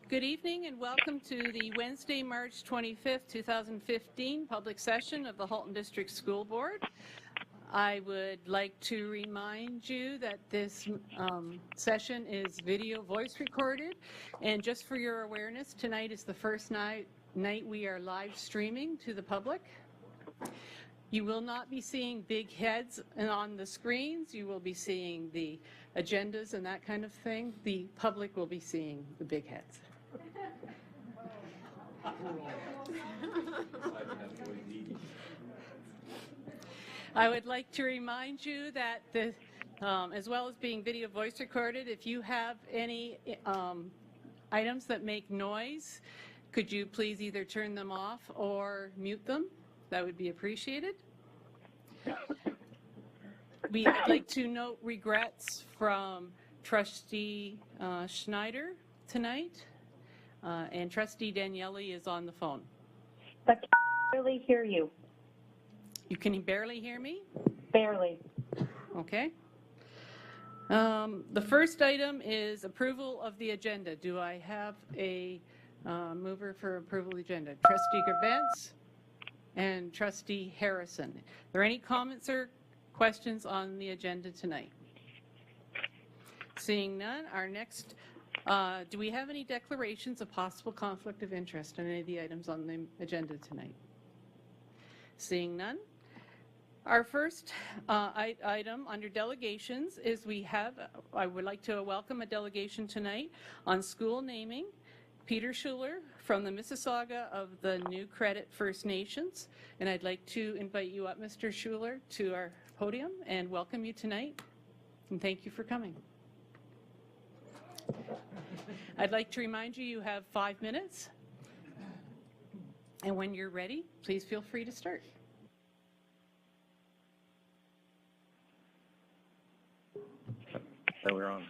Good evening and welcome to the Wednesday, March 25th, 2015 public session of the Halton District School Board. I would like to remind you that this session is video voice recorded, and just for your awareness, tonight is the first night we are live streaming to the public. You will not be seeing big heads on the screens. You will be seeing the agendas and that kind of thing. The public will be seeing the big heads. I would like to remind you that as well as being video voice recorded, if you have any items that make noise, could you please either turn them off or mute them? That would be appreciated. I'd like to note regrets from Trustee Schneider tonight, and Trustee Daniele is on the phone. I can barely hear you. You can barely hear me? Barely. Okay. The first item is approval of the agenda. Do I have a mover for approval of the agenda? Trustee Gerbentz and Trustee Harrison. Are there any comments or questions on the agenda tonight? Seeing none, our next, do we have any declarations of possible conflict of interest on any of the items on the agenda tonight? Seeing none. Our first item under delegations is I would like to welcome a delegation tonight on school naming. Peter Schuler from the Mississauga of the New Credit First Nations. And I'd like to invite you up, Mr. Schuler, to our podium and welcome you tonight. And thank you for coming. I'd like to remind you, you have 5 minutes. And when you're ready, please feel free to start. That we're on.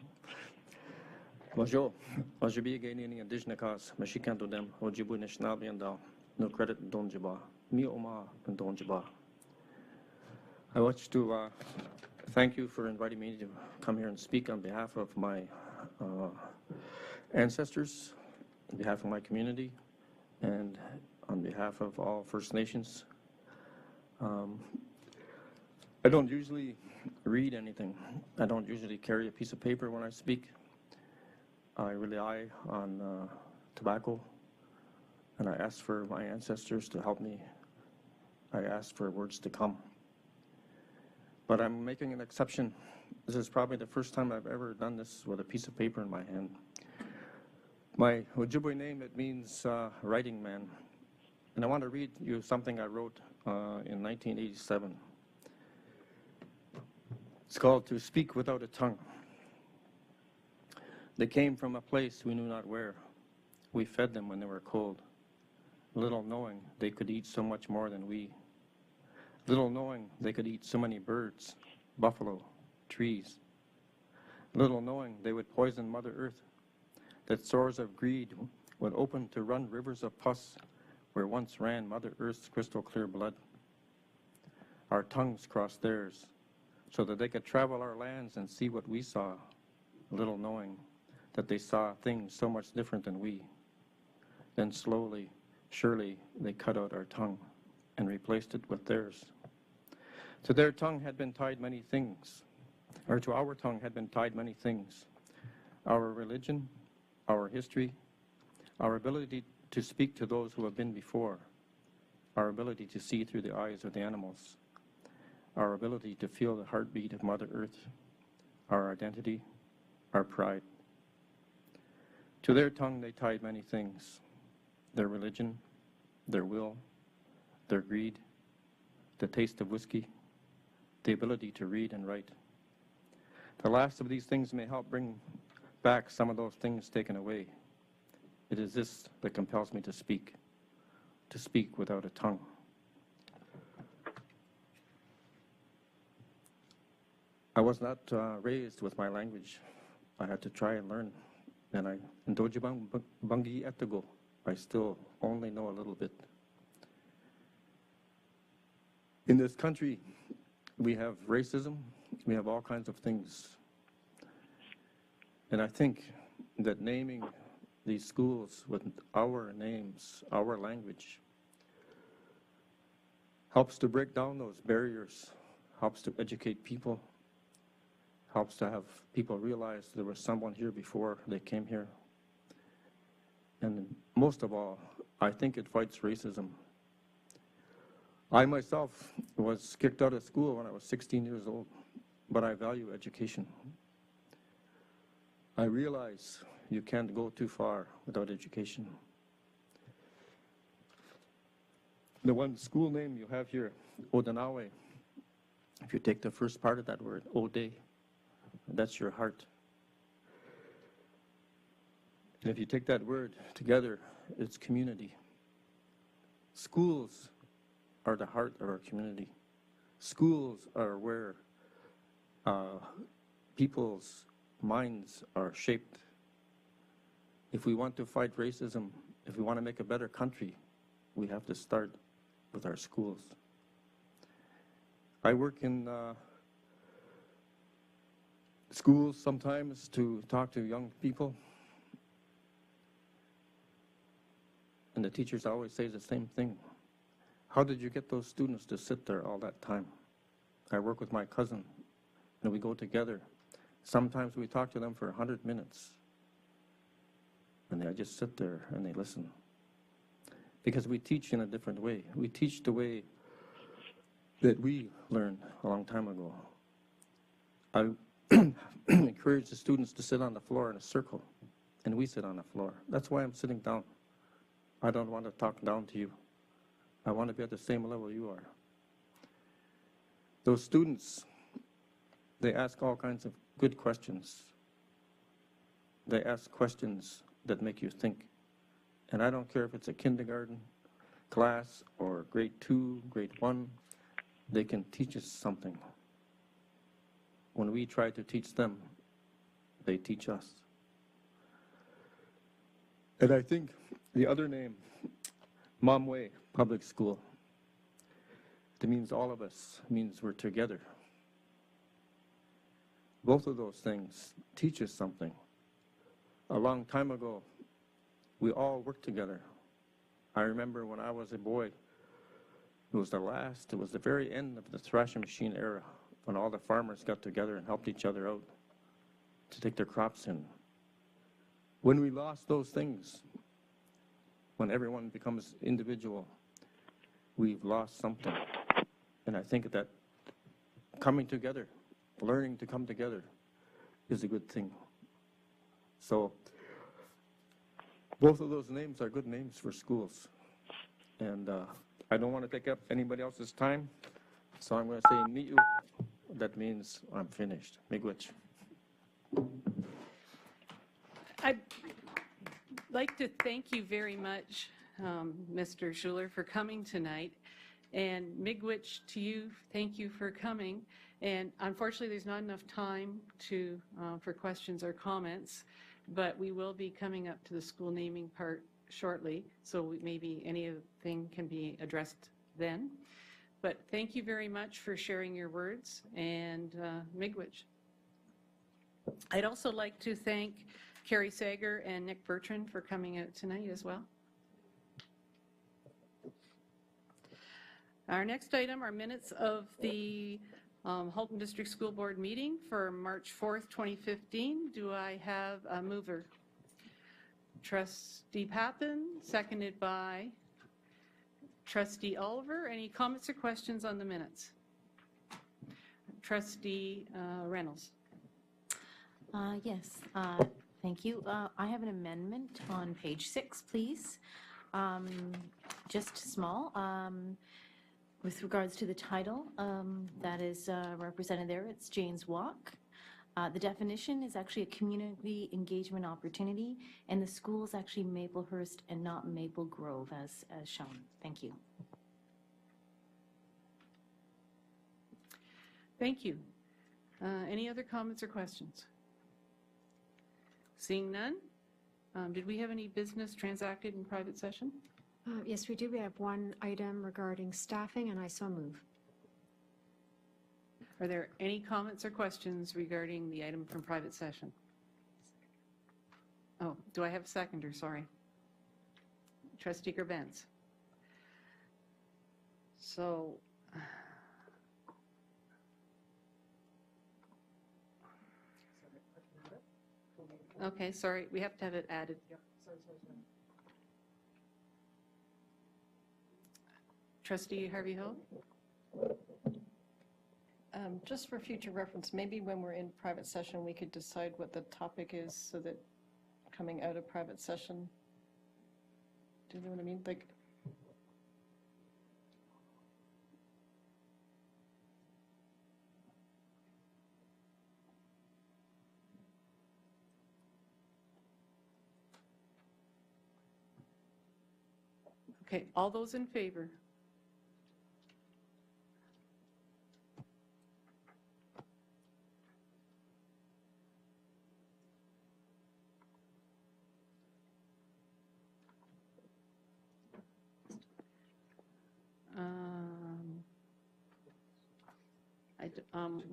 Bonjour. Aujourd'hui, gagné indigenous cause. Mexican to them. Ojibu national biendal. No credit donjiba. Mi oma and donjiba. I want to thank you for inviting me to come here and speak on behalf of my ancestors, on behalf of my community, and on behalf of all First Nations. I don't usually read anything. I don't usually carry a piece of paper when I speak. I rely on tobacco, and I ask for my ancestors to help me. I ask for words to come. But I'm making an exception. This is probably the first time I've ever done this with a piece of paper in my hand. My Ojibwe name, it means writing man. And I want to read you something I wrote in 1987. It's called To Speak Without a Tongue. They came from a place we knew not where. We fed them when they were cold, little knowing they could eat so much more than we. Little knowing they could eat so many birds, buffalo, trees. Little knowing they would poison Mother Earth, that sores of greed would open to run rivers of pus where once ran Mother Earth's crystal clear blood. Our tongues crossed theirs so that they could travel our lands and see what we saw, little knowing that they saw things so much different than we. Then slowly, surely, they cut out our tongue and replaced it with theirs. To their tongue had been tied many things, or to our tongue had been tied many things. Our religion, our history, our ability to speak to those who have been before, our ability to see through the eyes of the animals, our ability to feel the heartbeat of Mother Earth, our identity, our pride. To their tongue they tied many things, their religion, their will, their greed, the taste of whiskey, the ability to read and write. The last of these things may help bring back some of those things taken away. It is this that compels me to speak without a tongue. I was not raised with my language. I had to try and learn. And I still only know a little bit. In this country, we have racism, we have all kinds of things. And I think that naming these schools with our names, our language, helps to break down those barriers, helps to educate people, helps to have people realize there was someone here before they came here. And most of all, I think it fights racism. I myself was kicked out of school when I was 16 years old, but I value education. I realize you can't go too far without education. The one school name you have here, Odanawe, if you take the first part of that word, Ode, that's your heart. And if you take that word together, it's community. Schools are the heart of our community. Schools are where people's minds are shaped. If we want to fight racism, if we want to make a better country, we have to start with our schools. I work in schools sometimes to talk to young people, and the teachers always say the same thing. How did you get those students to sit there all that time? I work with my cousin, and we go together. Sometimes we talk to them for 100 minutes, and they just sit there and they listen. Because we teach in a different way. We teach the way that we learned a long time ago. I encourage the students to sit on the floor in a circle, and we sit on the floor. That's why I'm sitting down. I don't want to talk down to you. I want to be at the same level you are. Those students, they ask all kinds of good questions. They ask questions that make you think. And I don't care if it's a kindergarten class or grade 2, grade 1, they can teach us something. When we try to teach them, they teach us. And I think the other name, Mamwe Public School, it means all of us, it means we're together. Both of those things teach us something. A long time ago, we all worked together. I remember when I was a boy, it was the very end of the thrashing machine era, when all the farmers got together and helped each other out to take their crops in. When we lost those things, when everyone becomes individual, we've lost something. And I think that coming together, learning to come together, is a good thing. So both of those names are good names for schools. And I don't want to take up anybody else's time, so I'm going to say Ni'u. That means I'm finished. Miigwech. I'd like to thank you very much, Mr. Schuler, for coming tonight. And Miigwech to you, thank you for coming. And unfortunately, there's not enough time for questions or comments, but we will be coming up to the school naming part shortly, so maybe anything can be addressed then. But thank you very much for sharing your words, and Miigwech. I'd also like to thank Carrie Sager and Nick Bertrand for coming out tonight as well. Our next item are minutes of the Halton District School Board meeting for March 4th, 2015. Do I have a mover? Trustee Pappen, seconded by Trustee Oliver. Any comments or questions on the minutes? Trustee Reynolds. Yes, thank you. I have an amendment on page 6, please. Just small. With regards to the title that is represented there, it's Jane's Walk. The definition is actually a community engagement opportunity, and the school is actually Maplehurst and not Maple Grove as shown. Thank you. Thank you. Any other comments or questions? Seeing none, did we have any business transacted in private session? Yes, we do. We have one item regarding staffing, and I so move. Are there any comments or questions regarding the item from private session? Oh, do I have a seconder? Sorry. Trustee Gerbens. So, okay, sorry, we have to have it added. Trustee Harvey-Hill? Just for future reference, maybe when we're in private session, we could decide what the topic is so that coming out of private session, do you know what I mean? Like, Okay, all those in favor?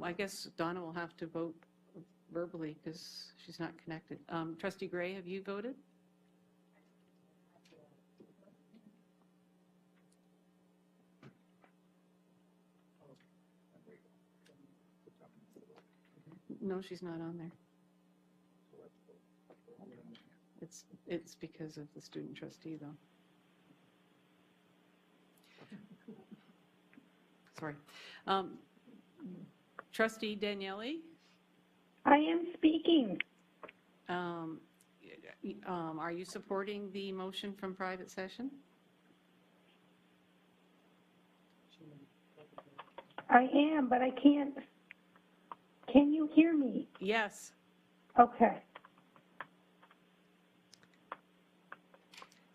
I guess Donna will have to vote verbally because she's not connected. Trustee Gray, have you voted? No, she's not on there. It's because of the student trustee, though. Sorry. Trustee Daniele, I am speaking. are you supporting the motion from private session? I am, but I can't. Can you hear me? Yes. Okay.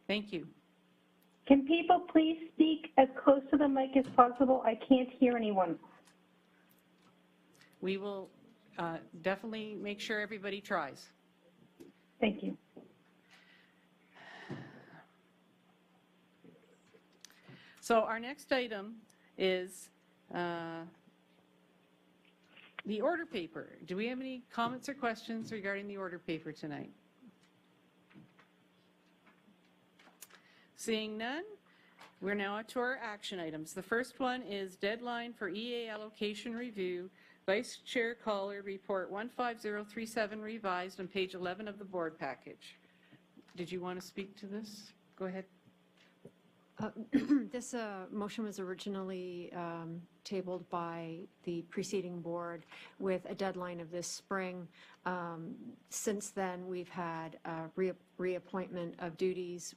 Thank you. Can people please speak as close to the mic as possible? I can't hear anyone. We will definitely make sure everybody tries. Thank you. So our next item is the order paper. Do we have any comments or questions regarding the order paper tonight? Seeing none, we're now up to our action items. The first one is deadline for EA allocation review, Vice Chair Collin Report 15037 revised on page 11 of the board package. Did you want to speak to this? Go ahead. This motion was originally tabled by the preceding board with a deadline of this spring. Since then, we've had reappointment of duties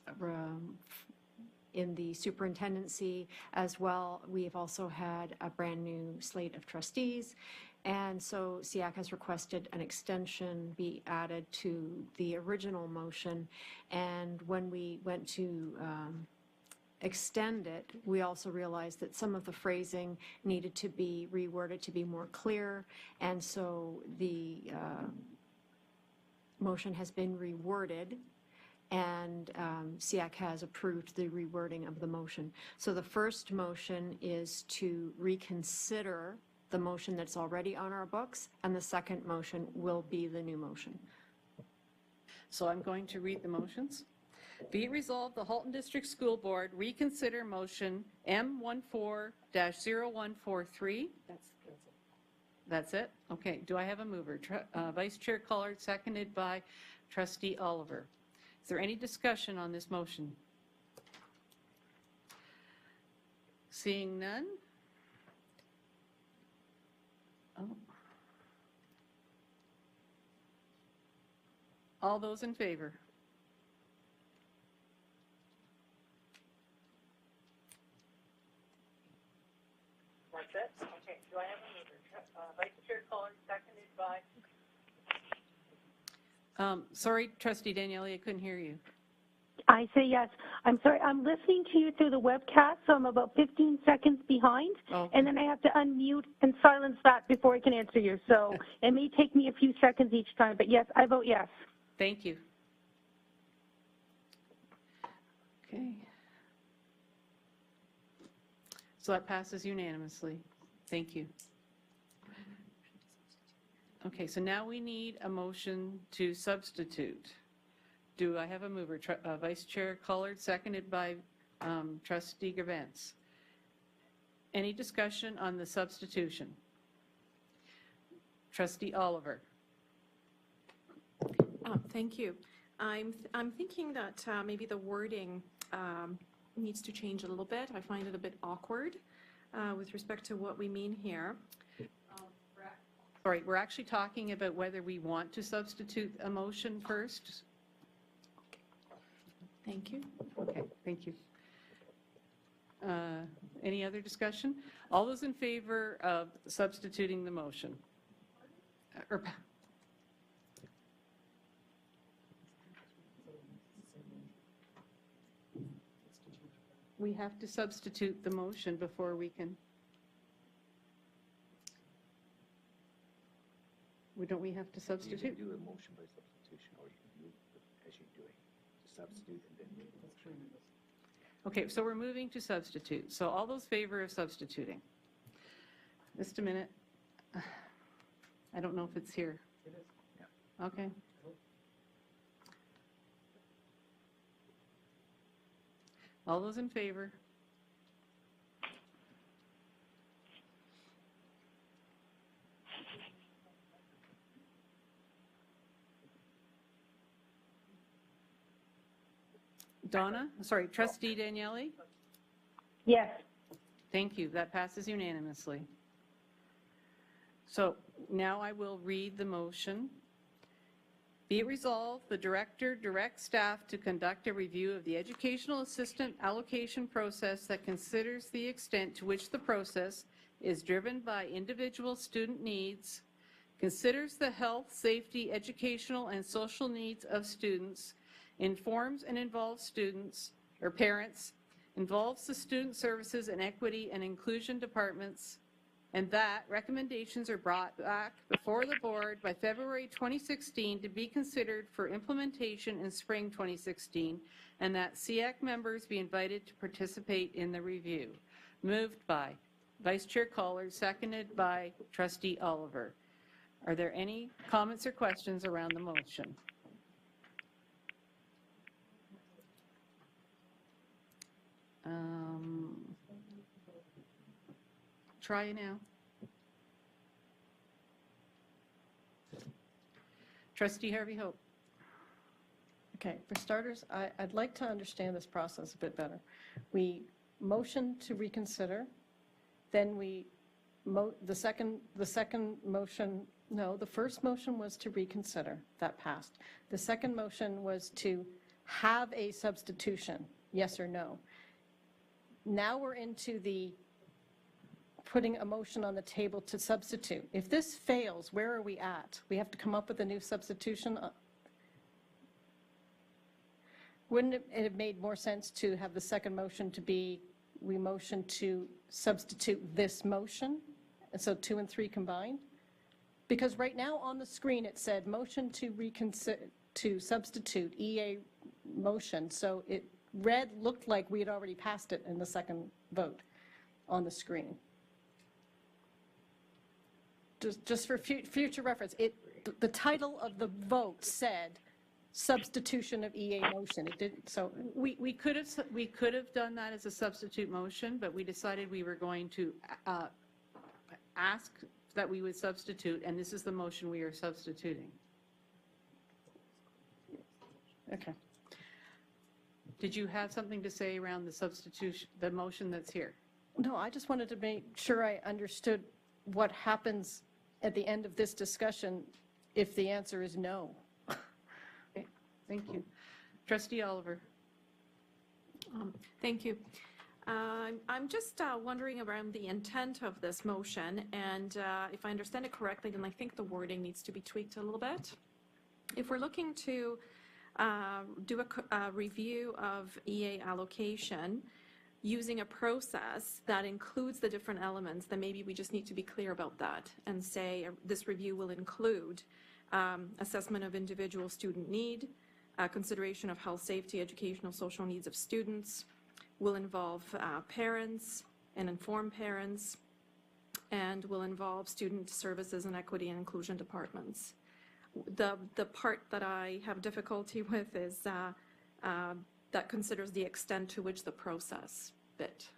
in the superintendency as well. We've also had a brand new slate of trustees. And so SEAC has requested an extension be added to the original motion. And when we went to extend it, we also realized that some of the phrasing needed to be reworded to be more clear, and so the motion has been reworded, and SEAC has approved the rewording of the motion. So the first motion is to reconsider the motion that's already on our books, and the second motion will be the new motion. So I'm going to read the motions. Be it resolved, the Halton District School Board reconsider motion M14-0143. That's it? Okay. Do I have a mover? Vice Chair Collin, seconded by Trustee Oliver. Is there any discussion on this motion? Seeing none? Oh. All those in favor? That's it? Okay. Do I have a mover? Vice Chair Collin, seconded by... Sorry, Trustee Daniele, I couldn't hear you. I say yes. I'm sorry. I'm listening to you through the webcast, so I'm about 15 seconds behind. Oh. And then I have to unmute and silence that before I can answer you. So it may take me a few seconds each time, but yes, I vote yes. Thank you. Okay. So that passes unanimously. Thank you. Okay, so now we need a motion to substitute. Do I have a mover? Vice Chair Collin, seconded by Trustee Gavance. Any discussion on the substitution? Trustee Oliver. Thank you. I'm thinking that maybe the wording needs to change a little bit. I find it a bit awkward with respect to what we mean here. All right, we're actually talking about whether we want to substitute a motion first. Thank you. Okay, thank you. Any other discussion? All those in favor of substituting the motion? We have to substitute the motion before we can. Don't we have to substitute? You can do a motion by substitution, or you can move as you're doing to substitute and then. Okay, so we're moving to substitute. So all those favor of substituting? Just a minute. I don't know if it's here. It is. Yeah. Okay. All those in favor? Trustee Daniele? Yes. Thank you. That passes unanimously. So now I will read the motion. Be it resolved, the director directs staff to conduct a review of the educational assistant allocation process that considers the extent to which the process is driven by individual student needs, considers the health, safety, educational, and social needs of students, informs and involves students or parents, involves the student services and equity and inclusion departments, and that recommendations are brought back before the board by February 2016 to be considered for implementation in spring 2016, and that SEAC members be invited to participate in the review. Moved by Vice Chair Collin, seconded by Trustee Oliver. Are there any comments or questions around the motion? Try now. Trustee Harvey Hope. Okay, for starters, I'd like to understand this process a bit better. We motion to reconsider, then the first motion was to reconsider, that passed. The second motion was to have a substitution, yes or no. Now we're into the putting a motion on the table to substitute. If this fails, where are we at? We have to come up with a new substitution. Wouldn't it have made more sense to have the second motion to be, we motion to substitute this motion? And so 2 and 3 combined? Because right now on the screen it said motion to reconsider, to substitute EA motion. So it looked like we had already passed it in the second vote on the screen. Just for future reference, the title of the vote said substitution of EA motion. It didn't. So we could have done that as a substitute motion, but we decided we were going to ask that we would substitute, and this is the motion we are substituting. Okay. Did you have something to say around the substitution, the motion that's here? No, I just wanted to make sure I understood what happens at the end of this discussion if the answer is no. Okay, thank you. Trustee Oliver. Thank you. I'm just wondering around the intent of this motion, and if I understand it correctly, then I think the wording needs to be tweaked a little bit. If we're looking to do a review of EA allocation using a process that includes the different elements, then maybe we just need to be clear about that and say this review will include assessment of individual student need, consideration of health, safety, educational, social needs of students, will involve parents and inform parents, and will involve student services and equity and inclusion departments. The part that I have difficulty with is that considers the extent to which the process bit.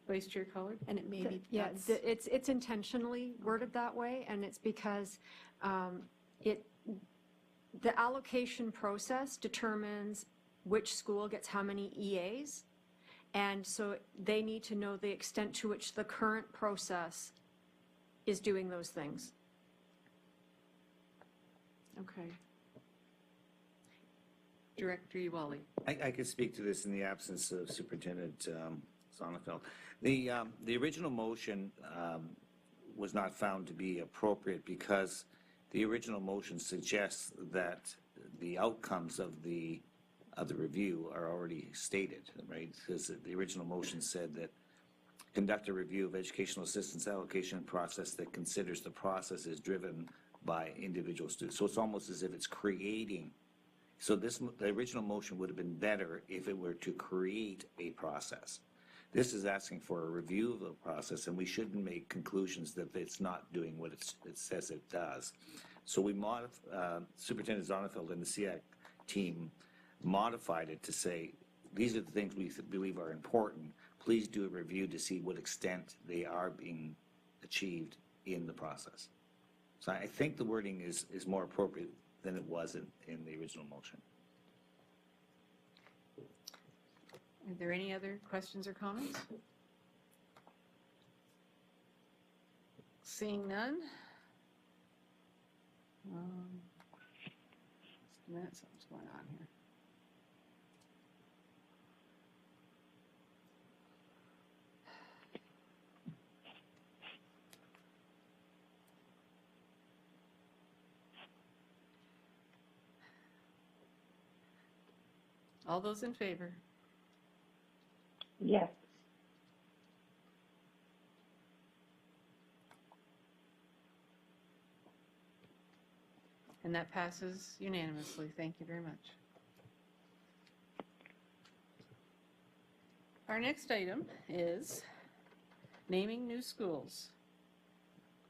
Vice Chair Collin? And it may be, Yeah, that's, it's intentionally worded that way, and it's because the allocation process determines which school gets how many EAs, and so they need to know the extent to which the current process is doing those things. okay. Director Iwali. I could speak to this in the absence of Superintendent Sonnenfeld. The original motion was not found to be appropriate because the original motion suggests that the outcomes of the review are already stated, right? Because the original motion said that conduct a review of educational assistance allocation process that considers the process is driven by individual students. So it's almost as if it's creating. So the original motion would have been better if it were to create a process. This is asking for a review of the process, and we shouldn't make conclusions that it's not doing what it says it does. So we Superintendent Sonnenfeld and the SEAC team modified it to say, these are the things we believe are important. Please do a review to see what extent they are being achieved in the process. So I think the wording is more appropriate than it was in the original motion. Are there any other questions or comments? Seeing none. Just a minute, something's going on here. All those in favor? Yes. And that passes unanimously. Thank you very much. Our next item is naming new schools.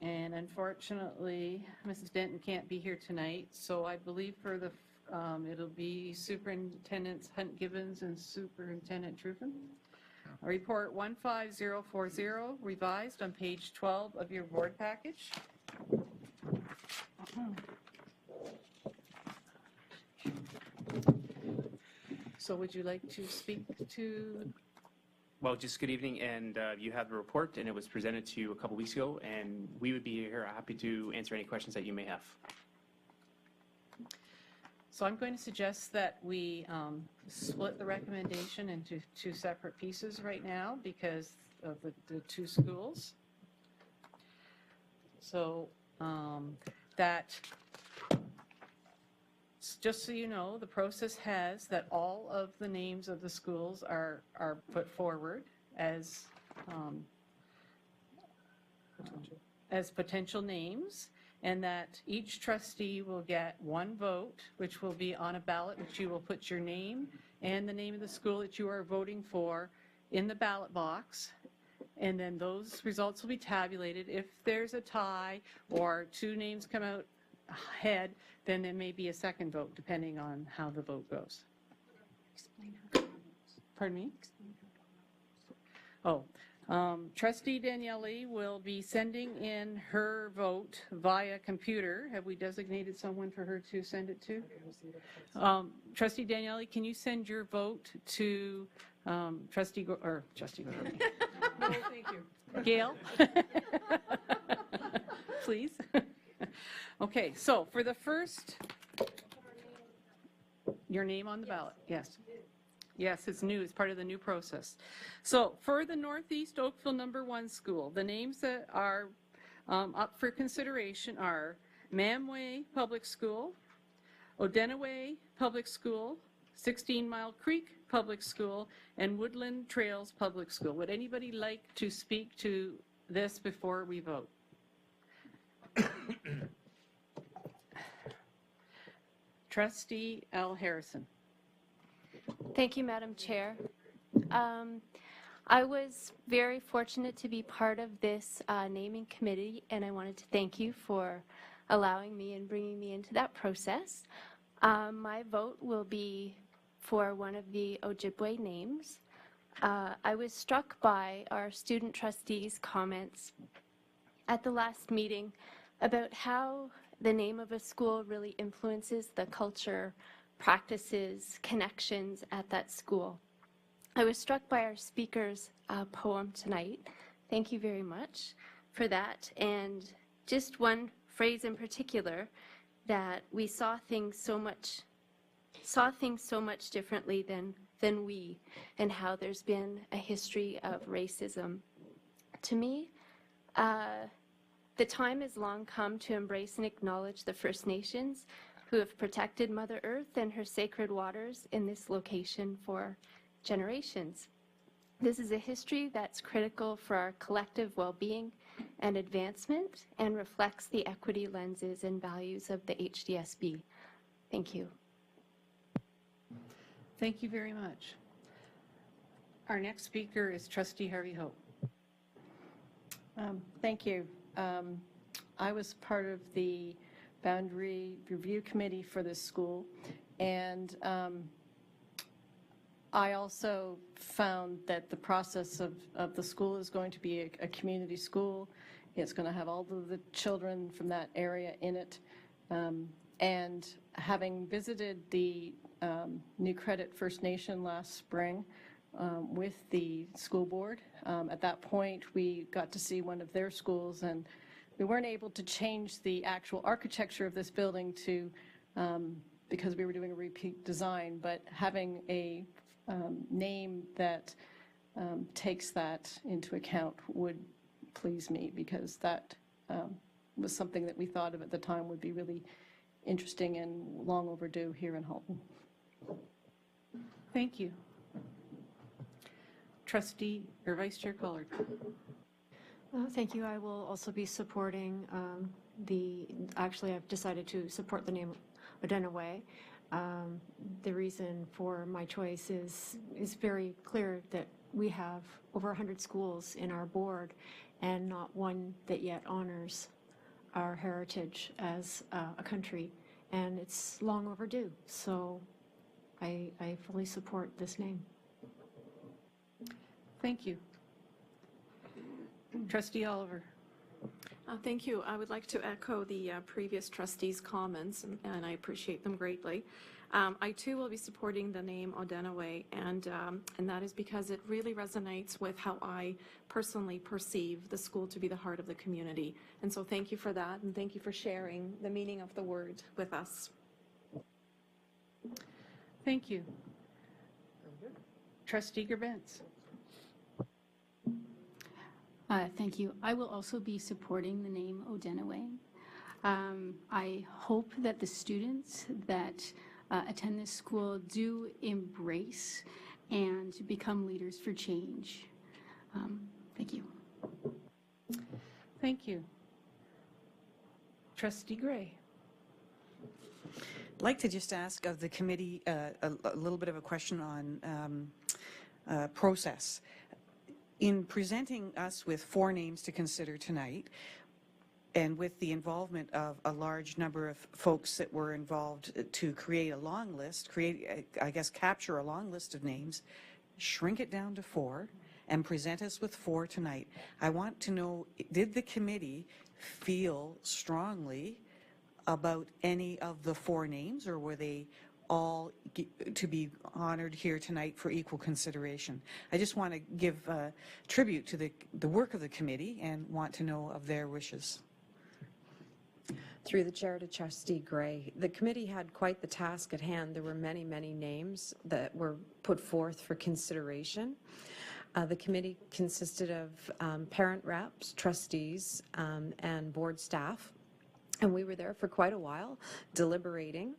And unfortunately, Mrs. Denton can't be here tonight, so I believe for the it'll be Superintendents Hunt Gibbons and Superintendent Truffin. Report 15040 revised on page 12 of your board package. So would you like to speak to? Well, just good evening, and you have the report, and it was presented to you a couple weeks ago, and we would be here happy to answer any questions that you may have. So I'm going to suggest that we split the recommendation into two separate pieces right now because of the two schools. So that, just so you know, the process has that all of the names of the schools are put forward as potential names, and that each trustee will get one vote, which will be on a ballot, which you will put your name and the name of the school that you are voting for in the ballot box. And then those results will be tabulated. If there's a tie or two names come out ahead, then there may be a second vote, depending on how the vote goes. Pardon me? Oh. Trustee Daniele will be sending in her vote via computer. Have we designated someone for her to send it to? Trustee Daniele, can you send your vote to Trustee Gordon? No, thank you. Gail? Please. Okay, so for the first, your name on the ballot, yes. Yes, it's new. It's part of the new process. So for the Northeast Oakville #1 school, the names that are up for consideration are Mamway Public School, Odenaway Public School, 16 Mile Creek Public School, and Woodland Trails Public School. Would anybody like to speak to this before we vote? Trustee Al Harrison. Thank you, Madam Chair. I was very fortunate to be part of this naming committee, and I wanted to thank you for allowing me and bringing me into that process. My vote will be for one of the Ojibwe names. I was struck by our student trustees' comments at the last meeting about how the name of a school really influences the culture, practices, connections at that school. I was struck by our speaker's poem tonight. Thank you very much for that. And just one phrase in particular, that we saw things so much differently than we, and how there's been a history of racism. To me, the time has long come to embrace and acknowledge the First Nations who have protected Mother Earth and her sacred waters in this location for generations. This is a history that's critical for our collective well-being and advancement, and reflects the equity lenses and values of the HDSB. Thank you. Thank you very much. Our next speaker is Trustee Harvey Hope. Thank you. I was part of the Boundary Review Committee for this school, and I also found that the process of the school is going to be a community school. It's going to have all of the children from that area in it. And having visited the New Credit First Nation last spring with the school board, at that point we got to see one of their schools, and we weren't able to change the actual architecture of this building to because we were doing a repeat design, but having a name that takes that into account would please me, because that was something that we thought of at the time would be really interesting and long overdue here in Halton. Thank you. Trustee or Vice Chair Collin. Thank you. I will also be supporting actually I've decided to support the name Odenaway. The reason for my choice is very clear, that we have over 100 schools in our board and not one that yet honors our heritage as a country, and it's long overdue. So I fully support this name. Thank you. Trustee Oliver. Thank you. I would like to echo the previous trustees' comments, and I appreciate them greatly. I too will be supporting the name Odenaway, and that is because it really resonates with how I personally perceive the school to be the heart of the community. And so thank you for that, and thank you for sharing the meaning of the word with us. Thank you. Trustee Gerbentz. Thank you. I will also be supporting the name Odenaway. I hope that the students that attend this school do embrace and become leaders for change. Thank you. Thank you. Trustee Gray. I'd like to just ask of the committee a little bit of a question on process. In presenting us with 4 names to consider tonight, and with the involvement of a large number of folks that were involved to create a long list, capture a long list of names, shrink it down to 4, and present us with 4 tonight. I want to know, did the committee feel strongly about any of the 4 names, or were they all to be honored here tonight for equal consideration? I just want to give tribute to the work of the committee and want to know of their wishes. Through the chair to Trustee Gray, the committee had quite the task at hand. There were many, many names that were put forth for consideration. The committee consisted of parent reps, trustees, and board staff, and we were there for quite a while deliberating.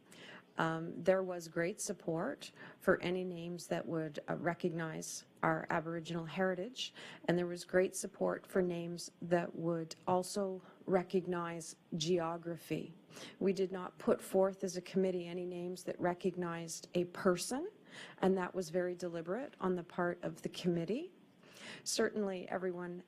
There was great support for any names that would recognize our Aboriginal heritage, and there was great support for names that would also recognize geography. We did not put forth as a committee any names that recognized a person, and that was very deliberate on the part of the committee. Certainly everyone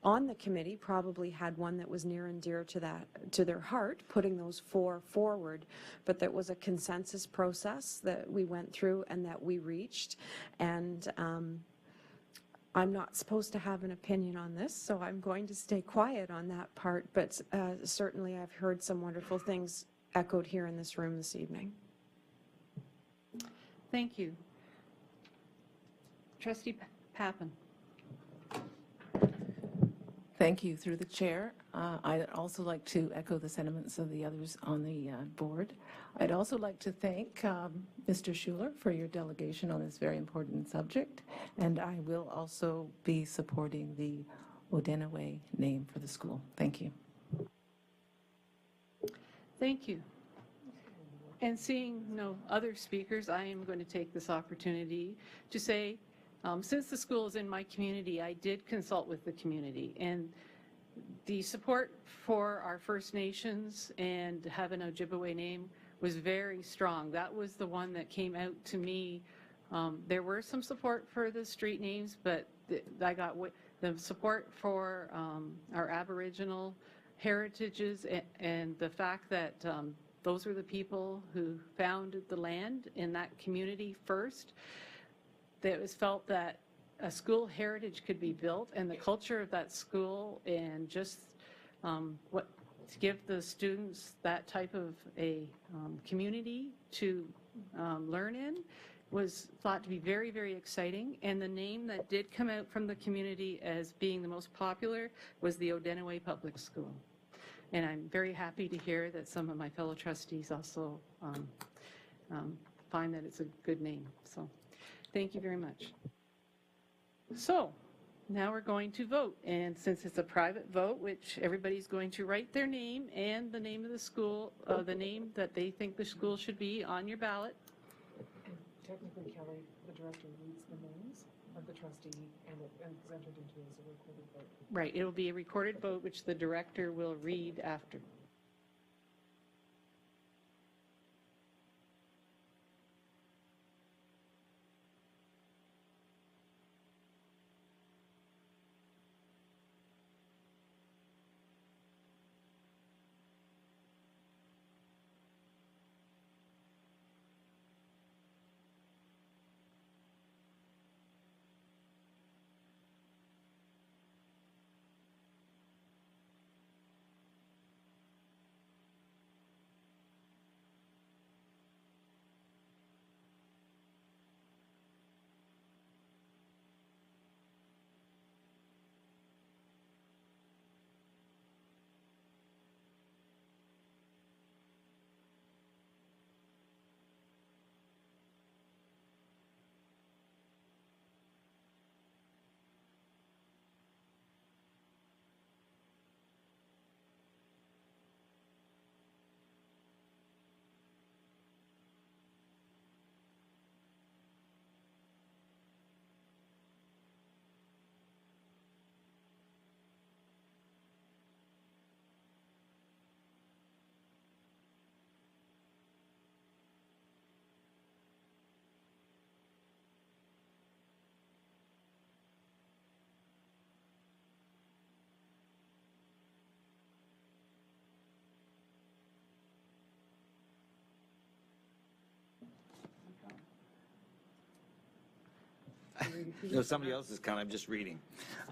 on the committee probably had one that was near and dear to their heart, putting those 4 forward, but that was a consensus process that we went through and that we reached. And I'm not supposed to have an opinion on this, so I'm going to stay quiet on that part, but certainly I've heard some wonderful things echoed here in this room this evening. Thank you. Trustee Pappen. Thank you. Through the chair, I'd also like to echo the sentiments of the others on the board. I'd also like to thank Mr. Schuler for your delegation on this very important subject, and I will also be supporting the Odenaway name for the school. Thank you. Thank you. And seeing no other speakers, I am going to take this opportunity to say, since the school is in my community, I did consult with the community, and the support for our First Nations and have an Ojibwe name was very strong. That was the one that came out to me. There were some support for the street names, but I got the support for our Aboriginal heritages and the fact that those were the people who founded the land in that community first. That it was felt that a school heritage could be built, and the culture of that school, and just to give the students that type of a community to learn in was thought to be very, very exciting. And the name that did come out from the community as being the most popular was the Odenaway Public School. And I'm very happy to hear that some of my fellow trustees also find that it's a good name. So thank you very much. So now we're going to vote. And since it's a private vote, which everybody's going to write their name and the name of the school, the name that they think the school should be on your ballot. Technically, Kelly, the director reads the names of the trustee and it's entered into as a recorded vote. Right, it'll be a recorded vote, which the director will read after. No, somebody else is counting. I'm just reading.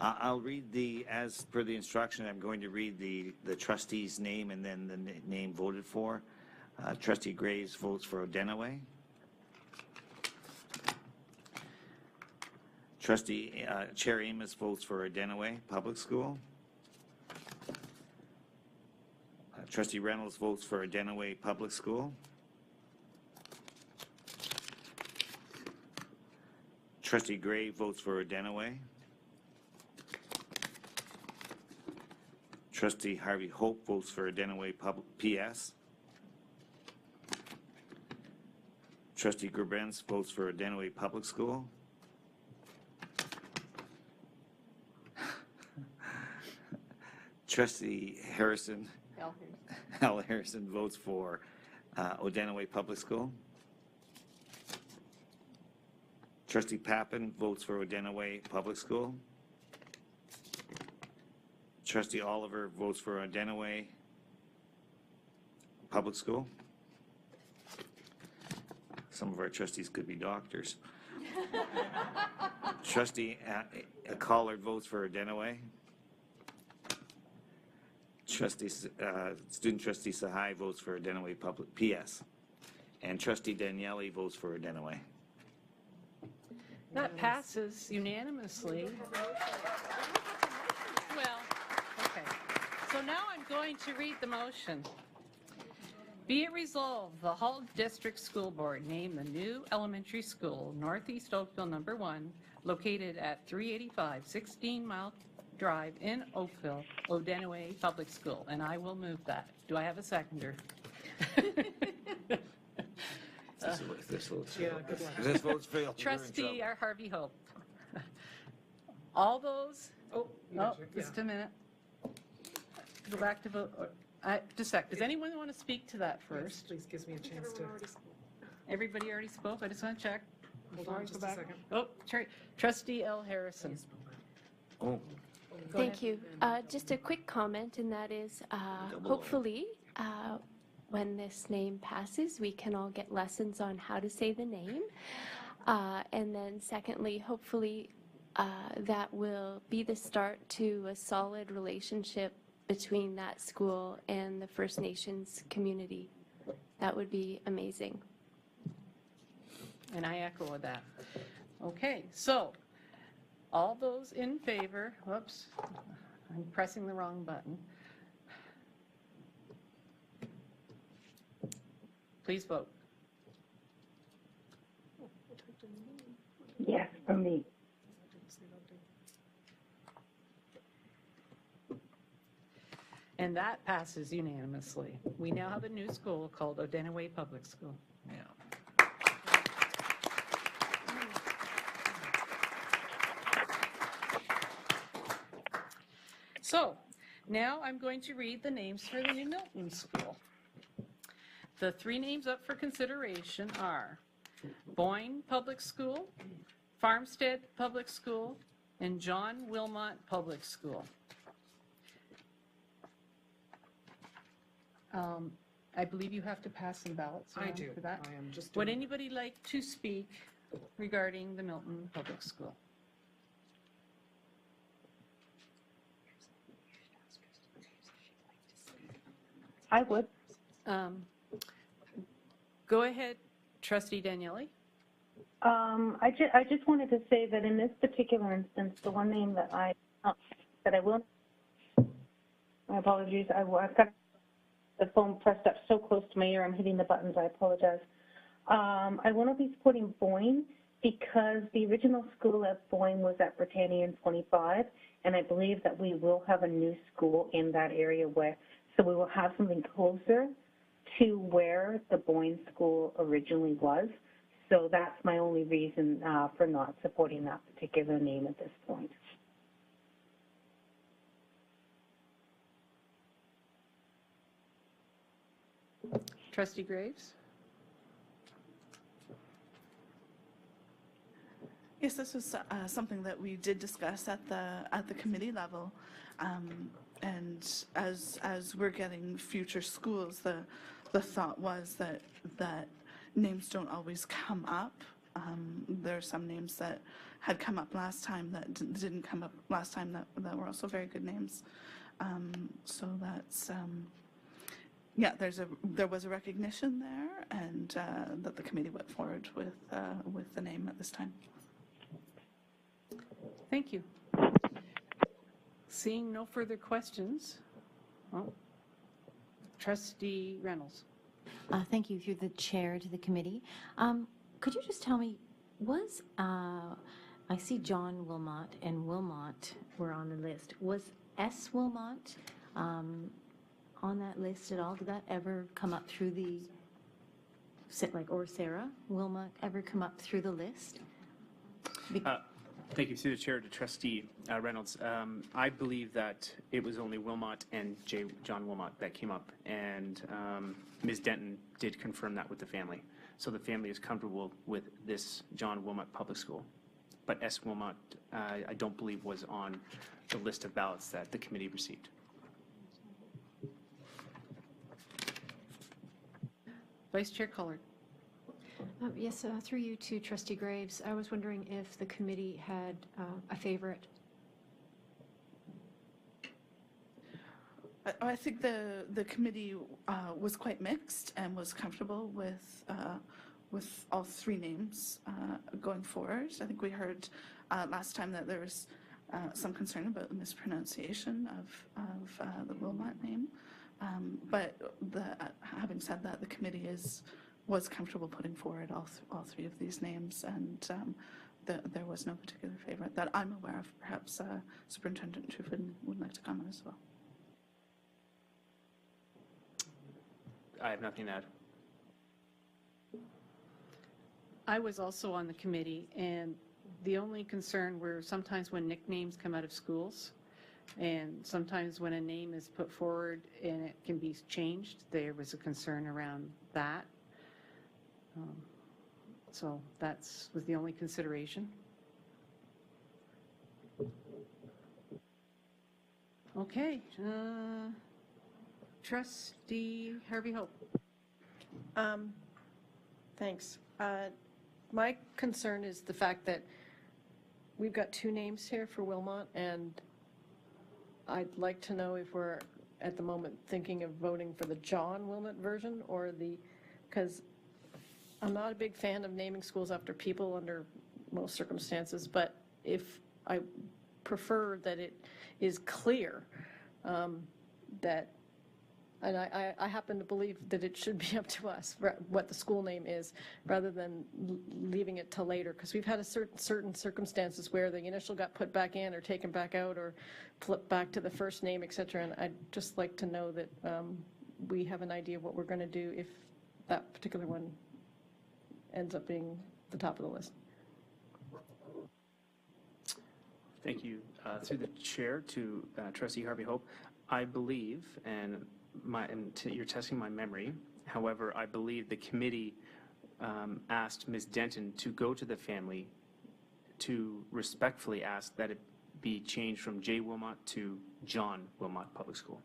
I'll read as per the instruction, I'm going to read the trustee's name and then the name voted for. Trustee Graves votes for Odenaway. Trustee Chair Amos votes for Odenaway Public School. Trustee Reynolds votes for Odenaway Public School. Trustee Gray votes for Odenaway. Trustee Harvey Hope votes for Odenaway PS. Trustee Gerbens votes for Odenaway Public School. Trustee Harrison, Al Harrison votes for Odenaway Public School. Trustee Pappen votes for Odenaway Public School. Trustee Oliver votes for Denaway Public School. Some of our trustees could be doctors. Trustee Collard votes for Denaway. Student Trustee Sahai votes for Denaway Public PS. And Trustee Daniele votes for Denaway. That passes unanimously. Well, okay. So now I'm going to read the motion. Be it resolved, the Halton District School Board name the new elementary school, Northeast Oakville Number 1, located at 385 16 Mile Drive in Oakville, Odenaway Public School, and I will move that. Do I have a seconder? This vote's failed. Trustee Harvey Hope. All those, just a minute. Go back to vote. Just a sec. Does anyone want to speak to that first? Please, gives me a chance to. Everybody already spoke? I just want to check. Hold on just a second. Oh, Trustee L. Harrison. Oh. Thank you. Just a quick comment, and that is, hopefully, when this name passes, we can all get lessons on how to say the name. And then secondly, hopefully, that will be the start to a solid relationship between that school and the First Nations community. That would be amazing. And I echo that. Okay, so all those in favor, whoops, I'm pressing the wrong button. Please vote. Yes, for me. And that passes unanimously. We now have a new school called Odenaway Public School. Yeah. So now I'm going to read the names for the new Milton School. The three names up for consideration are Boyne Public School, Farmstead Public School, and John Wilmot Public School. I believe you have to pass some ballots I around do. for that. I am just Would doing. anybody like to speak regarding the Milton Public School? I would. Go ahead, Trustee Daniele. I just wanted to say that in this particular instance, the one name that I will, my apologies, I've got the phone pressed up so close to my ear, I'm hitting the buttons, I apologize. I want to be supporting Boyne because the original school at Boyne was at Britannia in 25, and I believe that we will have a new school in that area so we will have something closer to where the Boyne school originally was. So that's my only reason for not supporting that particular name at this point. Trustee Graves? Yes, this was something that we did discuss at the committee level, and as we're getting future schools, the thought was that names don't always come up. There are some names that had come up last time that didn't come up last time that were also very good names. So that's yeah. There was a recognition there, and that the committee went forward with the name at this time. Thank you. Seeing no further questions, Trustee Reynolds. Thank you, through the chair to the committee. Could you just tell me, I see John Wilmot and Wilmot were on the list. Was S. Wilmot on that list at all? Did that ever come up through or Sarah Wilmot ever come up through the list? Thank you. Through the chair to Trustee Reynolds. I believe that it was only Wilmot and John Wilmot that came up, and Ms. Denton did confirm that with the family. So the family is comfortable with this John Wilmot Public School. but S. Wilmot, I don't believe was on the list of ballots that the committee received. Vice Chair Collin. Yes, through you to Trustee Graves, I was wondering if the committee had a favorite. I think the committee was quite mixed and was comfortable with all three names going forward. I think we heard last time that there was some concern about the mispronunciation of the Wilmot name. But having said that, the committee was comfortable putting forward all three of these names, and there was no particular favorite that I'm aware of. Perhaps Superintendent Truffin would like to comment as well. I have nothing to add. I was also on the committee, and the only concern were sometimes when nicknames come out of schools, and sometimes when a name is put forward and it can be changed, there was a concern around that. So that was the only consideration. Okay. Trustee Harvey Hope. Thanks. My concern is the fact that we've got two names here for Wilmot, and I'd like to know if we're at the moment thinking of voting for the John Wilmot version or because I'm not a big fan of naming schools after people under most circumstances, but if I prefer that it is clear that, and I happen to believe that it should be up to us what the school name is, rather than leaving it till later, because we've had certain circumstances where the initial got put back in or taken back out or flipped back to the first name, et cetera, and I'd just like to know that we have an idea of what we're going to do if that particular one ends up being the top of the list. Thank you. Through the chair to Trustee Harvey Hope, I believe, and you're testing my memory, however, I believe the committee asked Ms. Denton to go to the family to respectfully ask that it be changed from J. Wilmot to John Wilmot Public School.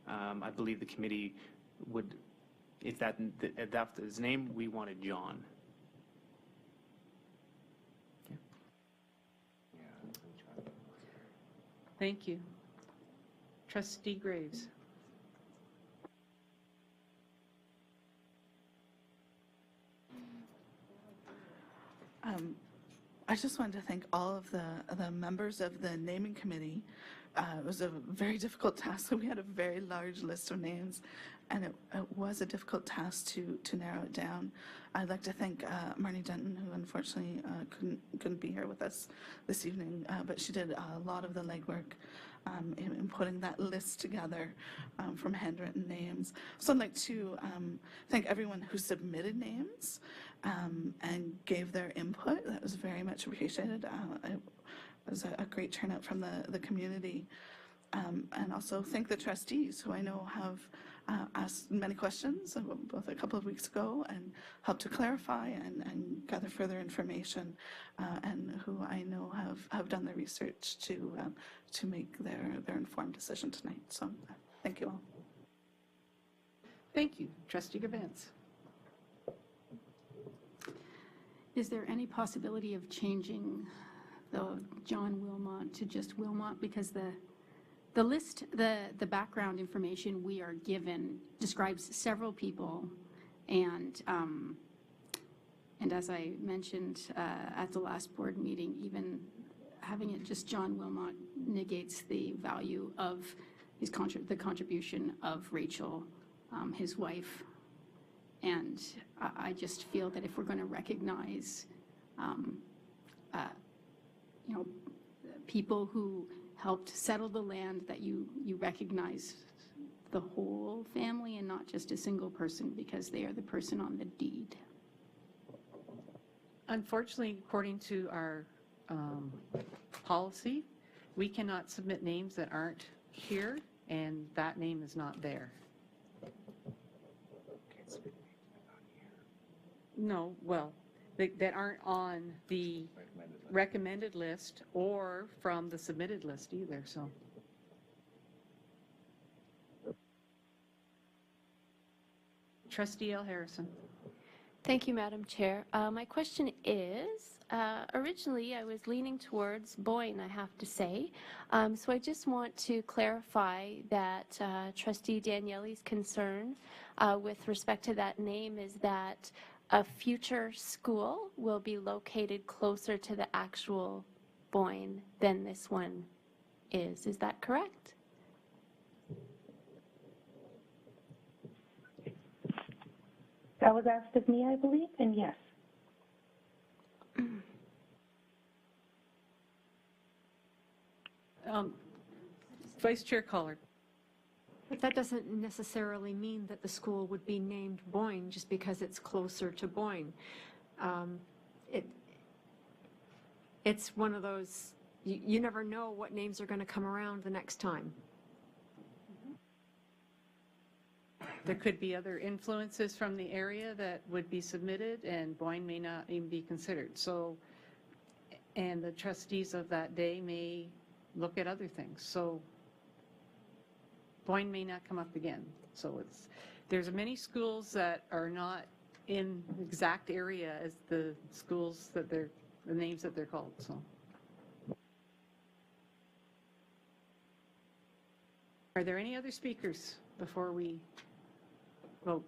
I believe the committee would, if that's his name, we wanted John. Thank you. Trustee Graves. I just wanted to thank all of the members of the naming committee. It was a very difficult task. We had a very large list of names, and it was a difficult task to narrow it down. I'd like to thank Marnie Denton, who unfortunately couldn't be here with us this evening, but she did a lot of the legwork in putting that list together from handwritten names. So I'd like to thank everyone who submitted names and gave their input. That was very much appreciated. It was a great turnout from the community. And also thank the trustees, who I know have asked many questions, both a couple of weeks ago, and helped to clarify and gather further information, and who I know have done the research to make their informed decision tonight. So thank you all. Thank you. Trustee Gavance. Is there any possibility of changing the John Wilmot to just Wilmot? Because the list, the background information we are given describes several people, and as I mentioned at the last board meeting, even having it just John Wilmot negates the value of the contribution of Rachel, his wife. And I just feel that if we're going to recognize, people who helped settle the land, that you recognize the whole family and not just a single person because they are the person on the deed. Unfortunately, according to our policy, we cannot submit names that aren't here, and that name is not there. No, well, that aren't on the recommended list or from the submitted list either, so. Trustee L. Harrison. Thank you, Madam Chair. My question is, originally I was leaning towards Boyne, I have to say. So I just want to clarify that Trustee Daniele's concern with respect to that name is that a future school will be located closer to the actual Boyne than this one is. Is that correct? That was asked of me, I believe, and yes. Vice Chair Collin. But that doesn't necessarily mean that the school would be named Boyne just because it's closer to Boyne. It's one of those, you never know what names are going to come around the next time. There could be other influences from the area that would be submitted, and Boyne may not even be considered. So, and the trustees of that day may look at other things. So Boyne may not come up again. So there's many schools that are not in the exact area as the schools that the names that they're called. So, are there any other speakers before we vote?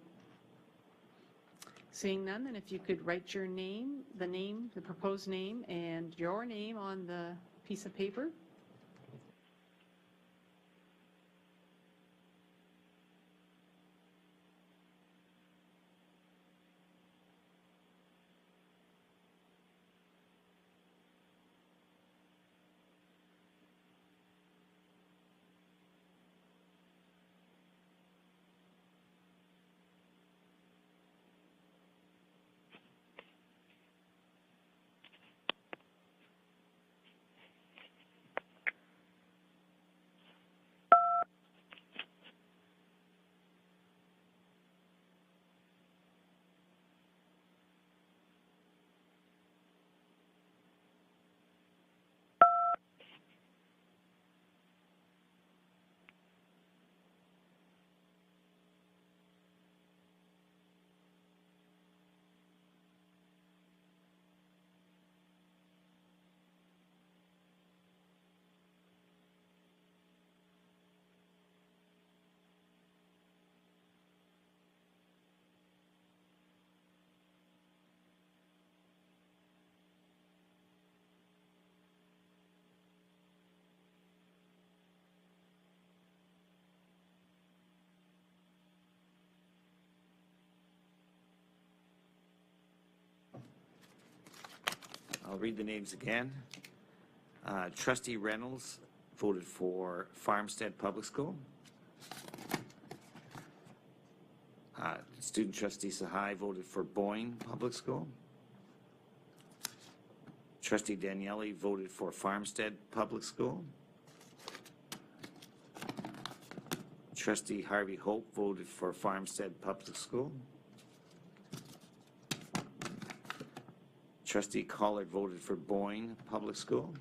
Seeing none, then if you could write your name, the proposed name, and your name on the piece of paper. I'll read the names again. Trustee Reynolds voted for Farmstead Public School. Student Trustee Sahai voted for Boyne Public School. Trustee Daniele voted for Farmstead Public School. Trustee Harvey Hope voted for Farmstead Public School. Trustee Collard voted for Boyne Public School.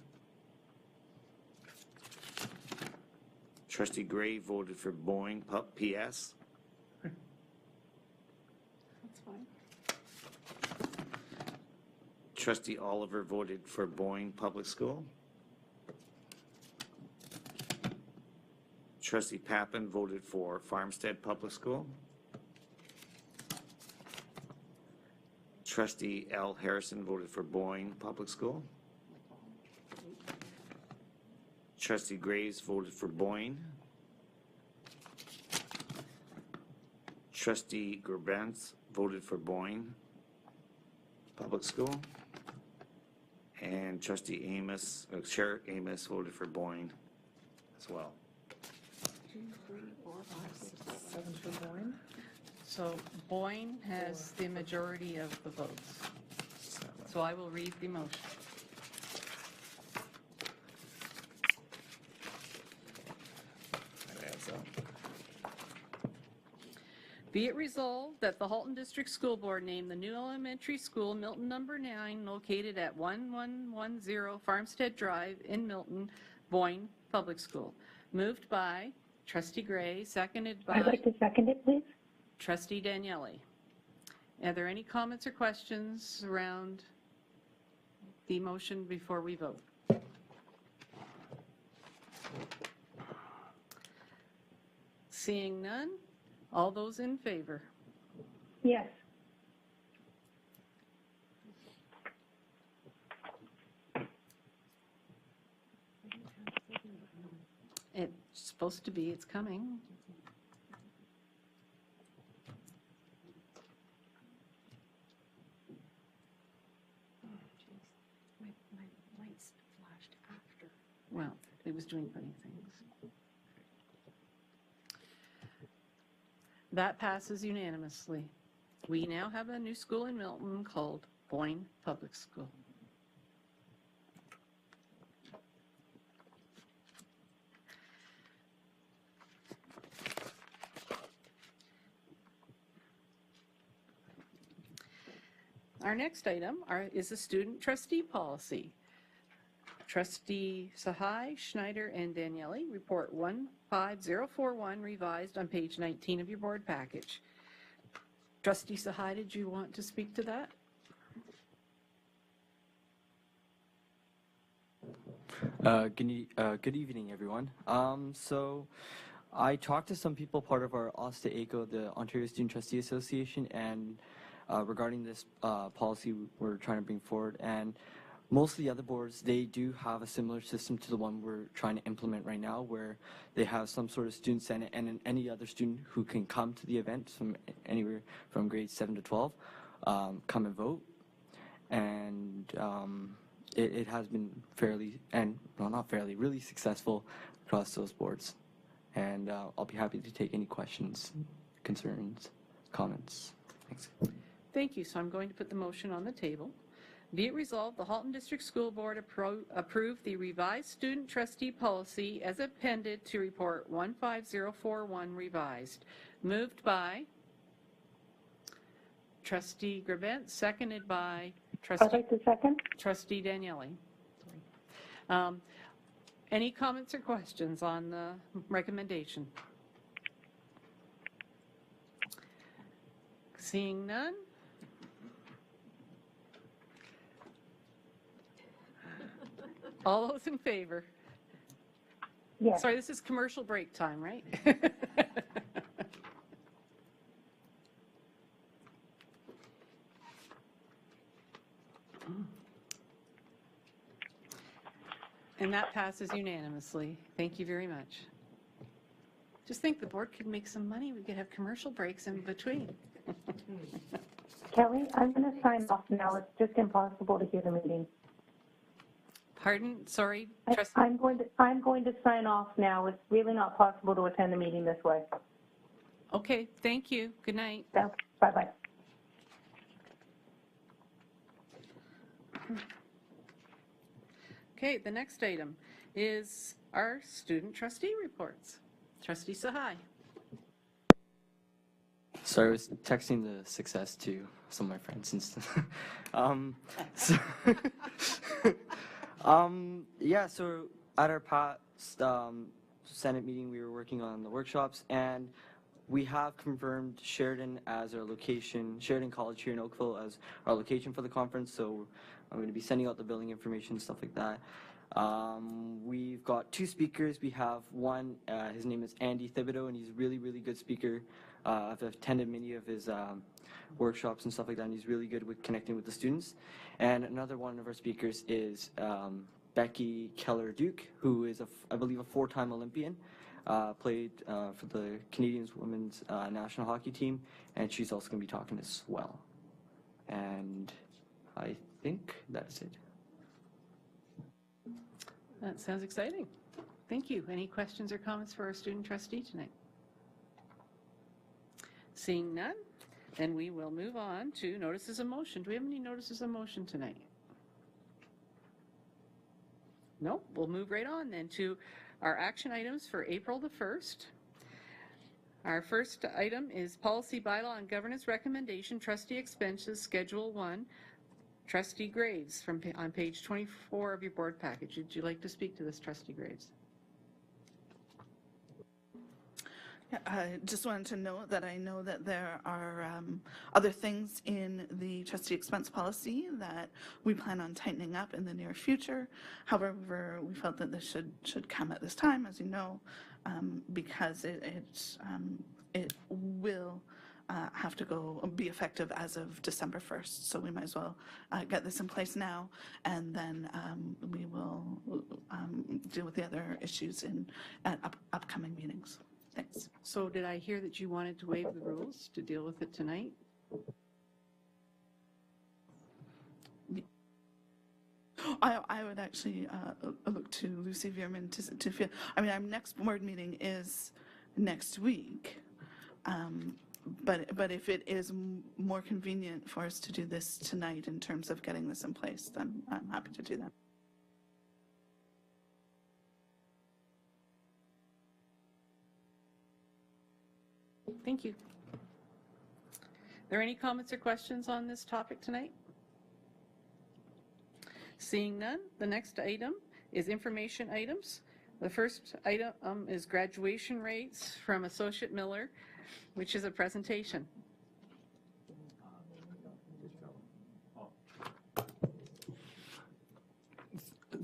Trustee Gray voted for Boyne PS. That's fine. Trustee Oliver voted for Boyne Public School. Trustee Pappen voted for Farmstead Public School. Trustee L. Harrison voted for Boyne Public School. Trustee Graves voted for Boyne. Trustee Gerbentz voted for Boyne Public School. And Trustee Amos, Chair Amos voted for Boyne as well. 2, 3, 4, 5, 6, 7 for Boyne. So Boyne has the majority of the votes. So I will read the motion. Be it resolved that the Halton District School Board name the new elementary school, Milton Number 9, located at 1110 Farmstead Drive in Milton, Boyne Public School. Moved by Trustee Gray, seconded by I'd like to second it, please. Trustee Daniele. Are there any comments or questions around the motion before we vote? Seeing none, all those in favor? Yes. It's supposed to be, it's coming. My lights flashed after. Well, it was doing funny things. That passes unanimously. We now have a new school in Milton called Boyne Public School. Our next item is the student trustee policy. Trustee Sahai, Schneider, and Daniele report 15041 revised on page 19 of your board package. Trustee Sahai, did you want to speak to that? Good evening, everyone. So I talked to some people, part of our OSTA-ACO, the Ontario Student Trustee Association, and regarding this policy we're trying to bring forward. And most of the other boards, they do have a similar system to the one we're trying to implement right now, where they have some sort of student senate and any other student who can come to the event from anywhere from grades 7 to 12, come and vote. And it has been fairly, and well, not fairly, really successful across those boards. And I'll be happy to take any questions, concerns, comments. Thanks. Thank you. So I'm going to put the motion on the table. Be it resolved, the Halton District School Board approve the revised student trustee policy as appended to report 15041 revised. Moved by Trustee Grabent, seconded by Trustee. I'd like to second. Trustee Daniele. Any comments or questions on the recommendation? Seeing none. All those in favor? Yes. Sorry, this is commercial break time, right? And that passes unanimously. Thank you very much. Just think the board could make some money. We could have commercial breaks in between. Kelly, I'm going to sign off now. It's just impossible to hear the meeting. Pardon? Sorry, I'm going to sign off now. It's really not possible to attend the meeting this way. Okay, thank you. Good night. Bye-bye. Okay, the next item is our student trustee reports. Trustee Sahai. So I was texting the success to some of my friends and stuff. Yeah, so at our past Senate meeting, we were working on the workshops, and we have confirmed Sheridan as our location, Sheridan College here in Oakville as our location for the conference, so I'm going to be sending out the billing information, stuff like that. We've got two speakers. We have one, his name is Andy Thibodeau, and he's a really, really good speaker. I've attended many of his workshops and stuff like that, and he's really good with connecting with the students. And another one of our speakers is Becky Keller-Duke, who is, I believe, a 4-time Olympian, played for the Canadian women's national hockey team, and she's also going to be talking as well. And I think that's it. That sounds exciting. Thank you. Any questions or comments for our student trustee tonight? Seeing none, then we will move on to notices of motion. Do we have any notices of motion tonight? Nope. We'll move right on then to our action items for April the 1st. Our first item is Policy Bylaw and Governance Recommendation, Trustee Expenses, Schedule 1, Trustee Graves, on page 24 of your board package. Would you like to speak to this, Trustee Graves? I just wanted to note that I know that there are other things in the trustee expense policy that we plan on tightening up in the near future. However, we felt that this should come at this time, as you know, because it will have to be effective as of December 1st. So we might as well get this in place now, and then we will deal with the other issues at upcoming meetings. Thanks. So did I hear that you wanted to waive the rules to deal with it tonight? I would actually look to Lucy Veerman to feel. I mean, our next board meeting is next week, but if it is more convenient for us to do this tonight in terms of getting this in place, then I'm happy to do that. Thank you. Are there any comments or questions on this topic tonight? Seeing none, the next item is information items. The first item is graduation rates from Associate Miller, which is a presentation.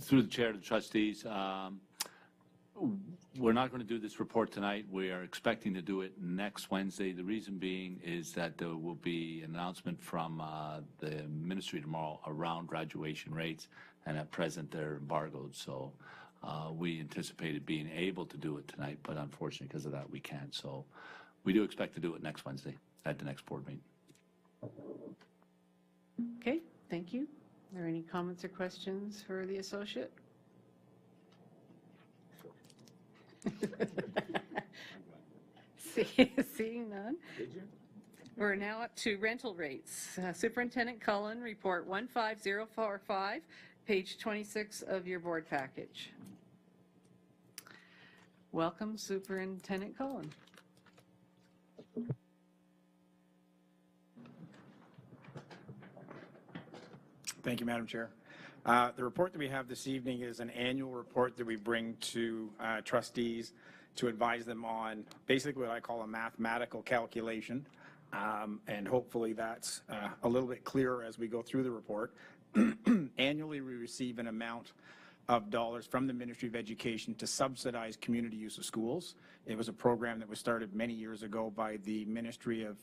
Through the chair to the trustees, we're not going to do this report tonight. We are expecting to do it next Wednesday. The reason being is that there will be an announcement from the ministry tomorrow around graduation rates, and at present they're embargoed. So we anticipated being able to do it tonight, but unfortunately because of that we can't. So we do expect to do it next Wednesday at the next board meeting. Okay, thank you. Are there any comments or questions for the associate? Seeing none. We're now up to rental rates. Superintendent Cullen, report 15045, page 26 of your board package. Welcome, Superintendent Cullen. Thank you, Madam Chair. The report that we have this evening is an annual report that we bring to trustees to advise them on basically what I call a mathematical calculation, and hopefully that's a little bit clearer as we go through the report. Annually, we receive an amount of dollars from the Ministry of Education to subsidize community use of schools. It was a program that was started many years ago by the Ministry of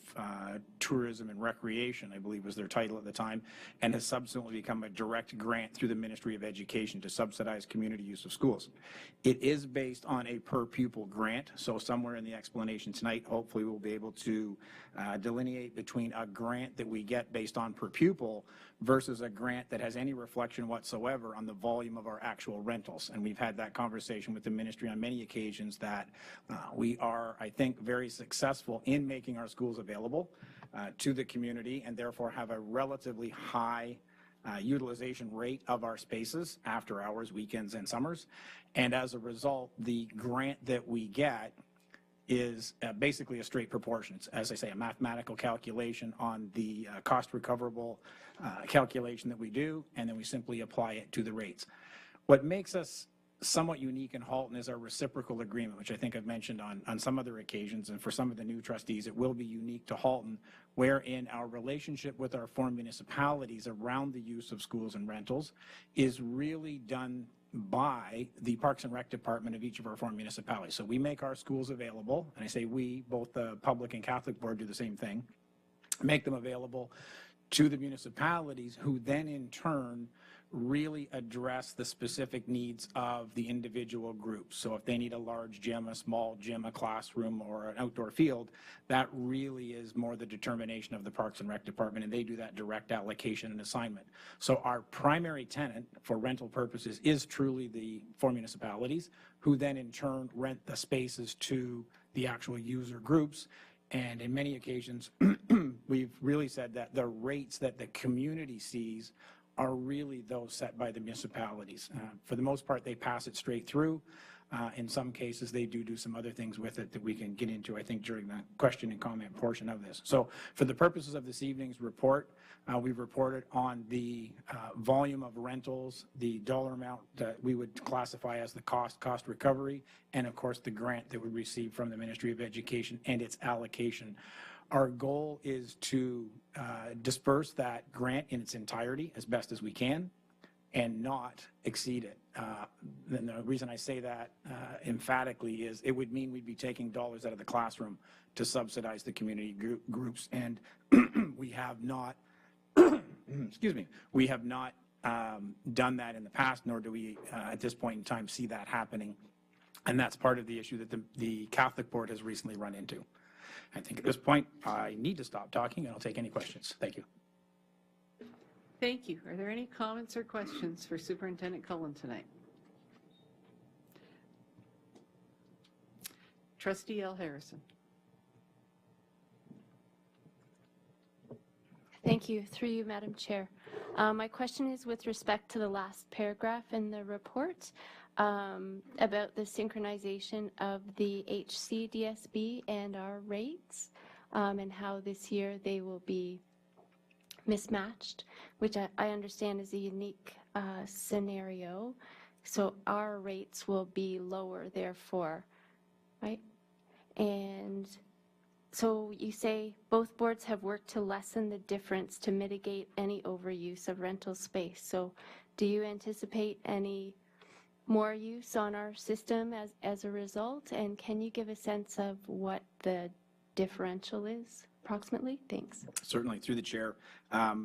Tourism and Recreation, I believe was their title at the time, and has subsequently become a direct grant through the Ministry of Education to subsidize community use of schools. It is based on a per pupil grant, so somewhere in the explanation tonight, hopefully we'll be able to delineate between a grant that we get based on per pupil versus a grant that has any reflection whatsoever on the volume of our actual rentals. And we've had that conversation with the ministry on many occasions that we are, I think, very successful in making our schools available to the community, and therefore have a relatively high utilization rate of our spaces after hours, weekends, and summers. And as a result, the grant that we get is basically a straight proportion. It's, as I say, a mathematical calculation on the cost recoverable calculation that we do, and then we simply apply it to the rates. What makes us somewhat unique in Halton is our reciprocal agreement, which I think I've mentioned on some other occasions, and for some of the new trustees, it will be unique to Halton, wherein our relationship with our four municipalities around the use of schools and rentals is really done by the Parks and Rec Department of each of our four municipalities. So we make our schools available, and I say we, both the public and Catholic board do the same thing, make them available to the municipalities, who then in turn really address the specific needs of the individual groups. So if they need a large gym, a small gym, a classroom, or an outdoor field, that really is more the determination of the Parks and Rec Department, and they do that direct allocation and assignment. So our primary tenant for rental purposes is truly the four municipalities, who then in turn rent the spaces to the actual user groups. And in many occasions, we've really said that the rates that the community sees are really those set by the municipalities. For the most part, they pass it straight through. In some cases, they do some other things with it that we can get into, I think, during the question and comment portion of this. So for the purposes of this evening's report, we've reported on the volume of rentals, the dollar amount that we would classify as the cost recovery, and of course the grant that we received from the Ministry of Education and its allocation. Our goal is to disperse that grant in its entirety as best as we can and not exceed it. And the reason I say that emphatically is it would mean we'd be taking dollars out of the classroom to subsidize the community groups, and we have not, excuse me, we have not done that in the past, nor do we at this point in time see that happening. And that's part of the issue that the Catholic Board has recently run into. I think at this point I need to stop talking and I'll take any questions. Thank you. Thank you. Are there any comments or questions for Superintendent Cullen tonight? Trustee L. Harrison. Thank you. Through you, Madam Chair. My question is with respect to the last paragraph in the report about the synchronization of the HCDSB and our rates and how this year they will be mismatched, which I understand is a unique scenario. So our rates will be lower, therefore, right? And so you say both boards have worked to lessen the difference to mitigate any overuse of rental space. So do you anticipate any more use on our system as a result? And can you give a sense of what the differential is approximately? Thanks. Certainly, through the chair. A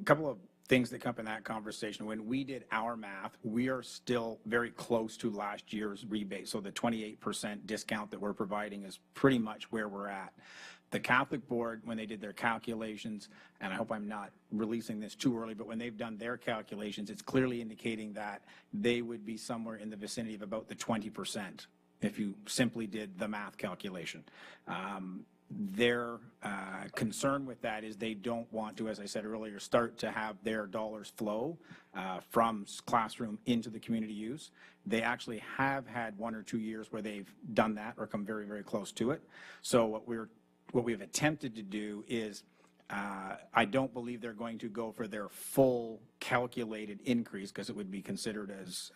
couple of things that come up in that conversation. When we did our math, we are still very close to last year's rebate. So the 28% discount that we're providing is pretty much where we're at. The Catholic Board, when they did their calculations, and I hope I'm not releasing this too early, but when they've done their calculations, it's clearly indicating that they would be somewhere in the vicinity of about the 20% if you simply did the math calculation. Their concern with that is they don't want to, as I said earlier, start to have their dollars flow from classroom into the community use. They actually have had 1 or 2 years where they've done that or come very, very close to it. So what we've attempted to do is I don't believe they're going to go for their full calculated increase because it would be considered as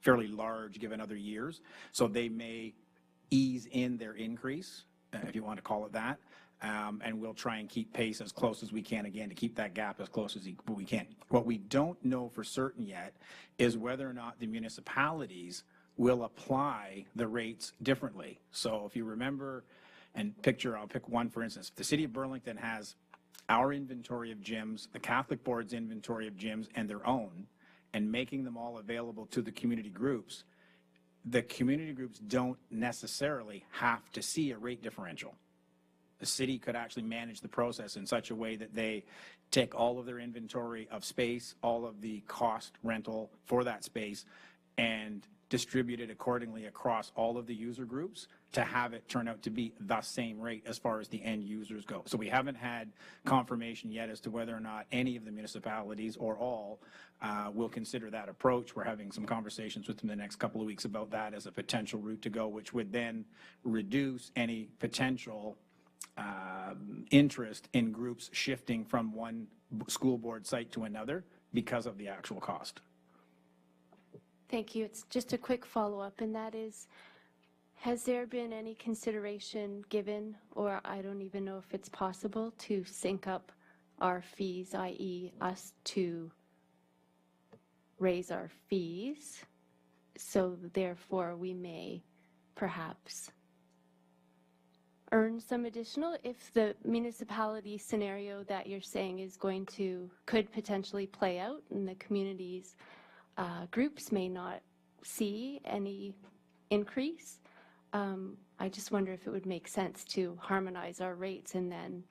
fairly large given other years. So they may ease in their increase, if you want to call it that, and we'll try and keep pace as close as we can, again, to keep that gap as close as we can. What we don't know for certain yet is whether or not the municipalities will apply the rates differently. So if you remember and I'll pick one for instance, if the City of Burlington has our inventory of gyms, the Catholic Board's inventory of gyms, and their own, and making them all available to the community groups, the community groups don't necessarily have to see a rate differential. The city could actually manage the process in such a way that they take all of their inventory of space, all of the cost rental for that space, and distribute it accordingly across all of the user groups to have it turn out to be the same rate as far as the end users go. So we haven't had confirmation yet as to whether or not any of the municipalities or all will consider that approach. We're having some conversations with them the next couple of weeks about that as a potential route to go, which would then reduce any potential interest in groups shifting from one school board site to another because of the actual cost. Thank you. It's just a quick follow-up, and that is, has there been any consideration given, or I don't even know if it's possible, to sync up our fees, i.e. us to raise our fees, so therefore we may perhaps earn some additional if the municipality scenario that you're saying is could potentially play out and the communities groups may not see any increase. I just wonder if it would make sense to harmonize our rates and then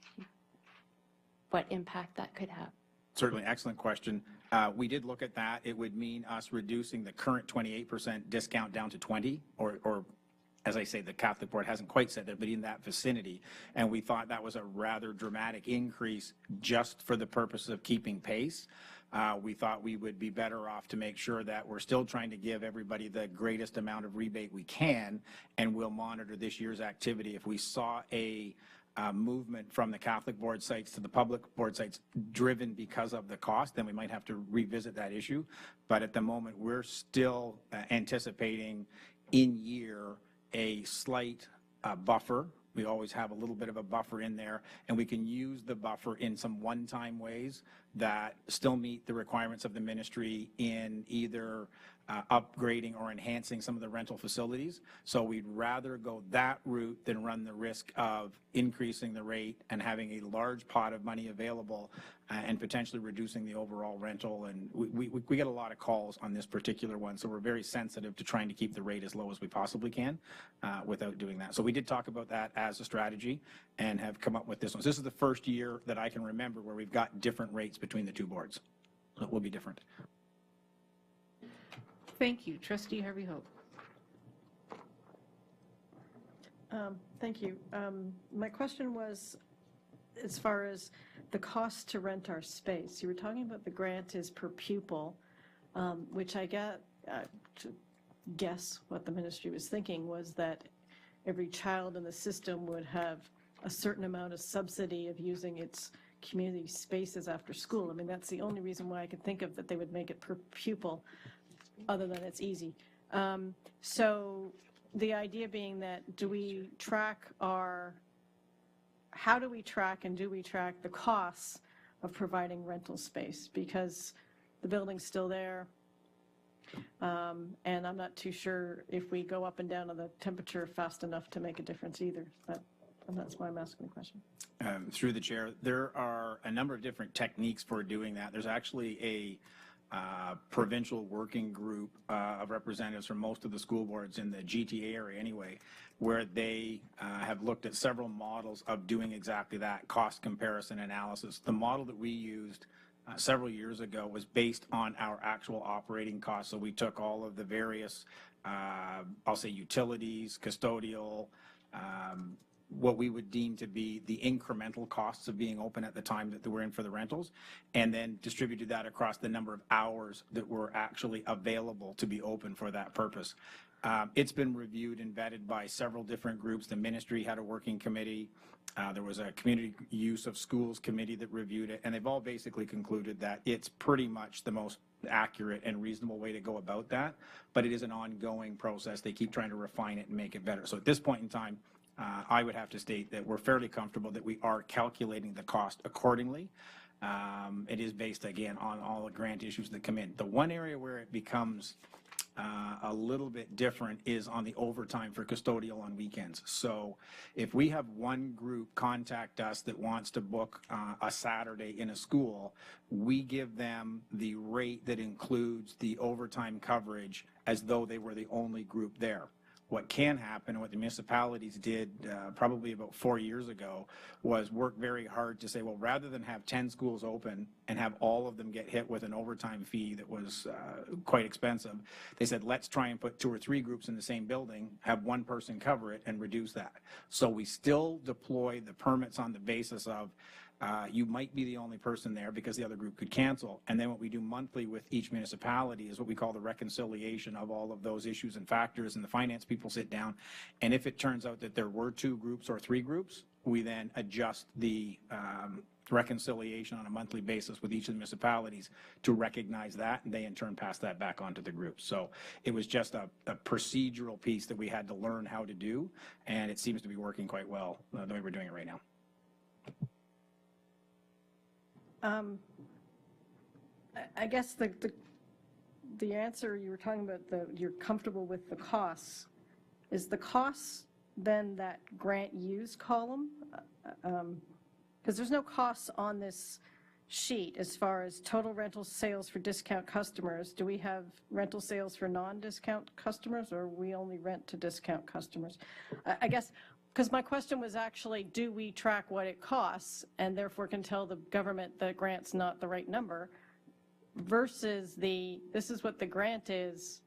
what impact that could have. Certainly, excellent question. We did look at that. It would mean us reducing the current 28% discount down to 20, or as I say, the Catholic Board hasn't quite said that, but in that vicinity. And we thought that was a rather dramatic increase just for the purpose of keeping pace. we thought we would be better off to make sure that we're still trying to give everybody the greatest amount of rebate we can, and we'll monitor this year's activity. If we saw a movement from the Catholic board sites to the public board sites driven because of the cost, then we might have to revisit that issue. But at the moment, we're still anticipating in year a slight buffer. We always have a little bit of a buffer in there, and we can use the buffer in some one-time ways that still meet the requirements of the ministry in either upgrading or enhancing some of the rental facilities. So we'd rather go that route than run the risk of increasing the rate and having a large pot of money available and potentially reducing the overall rental. And we get a lot of calls on this particular one, so we're very sensitive to trying to keep the rate as low as we possibly can without doing that. So we did talk about that as a strategy and have come up with this one. So this is the first year that I can remember where we've got different rates between the two boards. It will be different. Thank you. Trustee Harvey Hope. Thank you. My question was, as far as the cost to rent our space, you were talking about the grant is per pupil, which I get to guess what the ministry was thinking was that every child in the system would have a certain amount of subsidy of using its community spaces after school. I mean, that's the only reason why I could think of that they would make it per pupil, other than it's easy. So the idea being that how do we track and do we track the costs of providing rental space? Because the building's still there, and I'm not too sure if we go up and down on the temperature fast enough to make a difference either. And that's why I'm asking the question. Through the chair, there are a number of different techniques for doing that. There's actually a provincial working group of representatives from most of the school boards in the GTA area anyway, where they have looked at several models of doing exactly that, cost comparison analysis. The model that we used several years ago was based on our actual operating costs. So we took all of the various, I'll say utilities, custodial, what we would deem to be the incremental costs of being open at the time that we're in for the rentals, and then distributed that across the number of hours that were actually available to be open for that purpose. It's been reviewed and vetted by several different groups. The ministry had a working committee. There was a community use of schools committee that reviewed it, and they've all basically concluded that it's pretty much the most accurate and reasonable way to go about that, but it is an ongoing process. They keep trying to refine it and make it better. So at this point in time, I would have to state that we're fairly comfortable that we are calculating the cost accordingly. It is based, again, on all the grant issues that come in. The one area where it becomes a little bit different is on the overtime for custodial on weekends. So if we have one group contact us that wants to book a Saturday in a school, we give them the rate that includes the overtime coverage as though they were the only group there. What can happen, and what the municipalities did probably about 4 years ago, was work very hard to say, well, rather than have 10 schools open and have all of them get hit with an overtime fee that was quite expensive, they said, let's try and put 2 or 3 groups in the same building, have one person cover it, and reduce that. So we still deploy the permits on the basis of you might be the only person there because the other group could cancel. And then what we do monthly with each municipality is what we call the reconciliation of all of those issues and factors, and the finance people sit down. And if it turns out that there were 2 groups or 3 groups, we then adjust the reconciliation on a monthly basis with each of the municipalities to recognize that, and they in turn pass that back on to the group. So it was just a procedural piece that we had to learn how to do, and it seems to be working quite well the way we're doing it right now. I guess the answer you were talking about, you're comfortable with the costs. Is the costs then that grant use column? Because there's no costs on this sheet as far as total rental sales for discount customers. Do we have rental sales for non-discount customers, or we only rent to discount customers? I guess, because my question was actually, do we track what it costs and therefore can tell the government the grant's not the right number, versus this is what the grant is,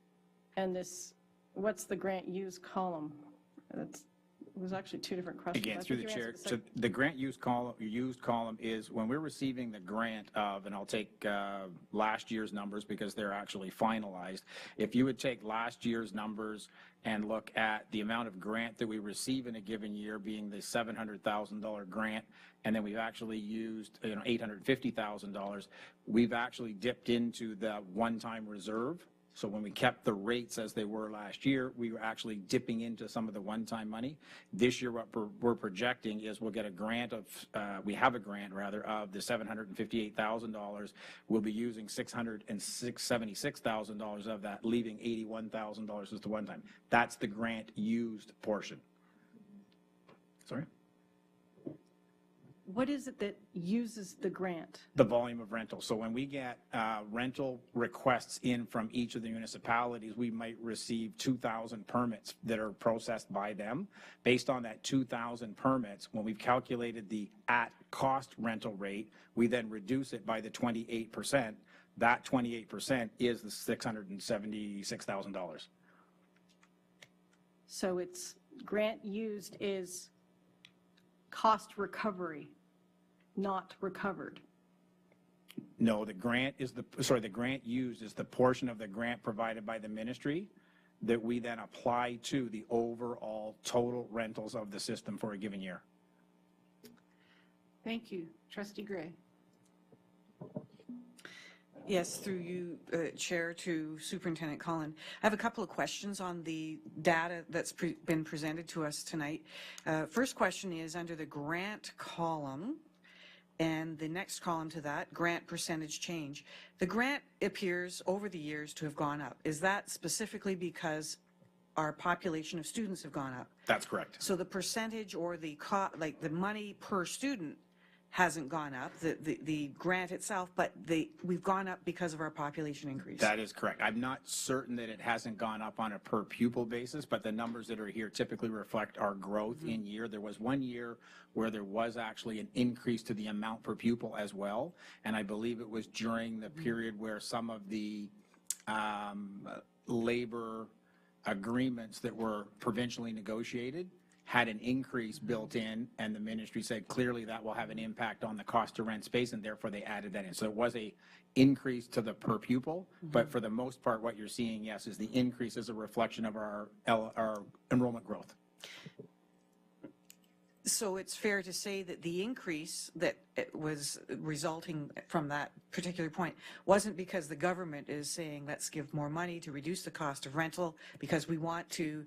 and what's the grant use column? was actually two different questions. Again, I through the think you chair, answered so the grant used column is when we're receiving the grant of, and I'll take last year's numbers because they're actually finalized. If you would take last year's numbers and look at the amount of grant that we receive in a given year being the $700,000 grant, and then we've actually used $850,000, we've actually dipped into the one-time reserve. So when we kept the rates as they were last year, we were actually dipping into some of the one-time money. This year, what we're projecting is we'll get a grant of, we have a grant rather, of the $758,000. We'll be using $676,000 of that, leaving $81,000 as the one-time. That's the grant used portion. Sorry? What is it that uses the grant? The volume of rentals. So when we get rental requests in from each of the municipalities, we might receive 2,000 permits that are processed by them. Based on that 2,000 permits, when we've calculated the at-cost rental rate, we then reduce it by the 28%. That 28% is the $676,000. So it's grant used is cost recovery, not recovered. No, the grant is the grant used is the portion of the grant provided by the ministry that we then apply to the overall total rentals of the system for a given year. Thank you. Trustee Gray. Yes, through you, Chair, to Superintendent Collin. I have a couple of questions on the data that's been presented to us tonight. First question is under the grant column, and the next column to that, grant percentage change. The grant appears over the years to have gone up. Is that specifically because our population of students have gone up? That's correct. So the percentage or the the money per student hasn't gone up, the grant itself, but we've gone up because of our population increase. That is correct. I'm not certain that it hasn't gone up on a per pupil basis, but the numbers that are here typically reflect our growth in year. There was 1 year where there was actually an increase to the amount per pupil as well, and I believe it was during the period where some of the labor agreements that were provincially negotiated had an increase built in, and the ministry said clearly that will have an impact on the cost to rent space, and therefore they added that in. So it was a increase to the per pupil, but for the most part what you're seeing, yes, is the increase is a reflection of our enrollment growth. So it's fair to say that the increase that was resulting from that particular point wasn't because the government is saying let's give more money to reduce the cost of rental because we want to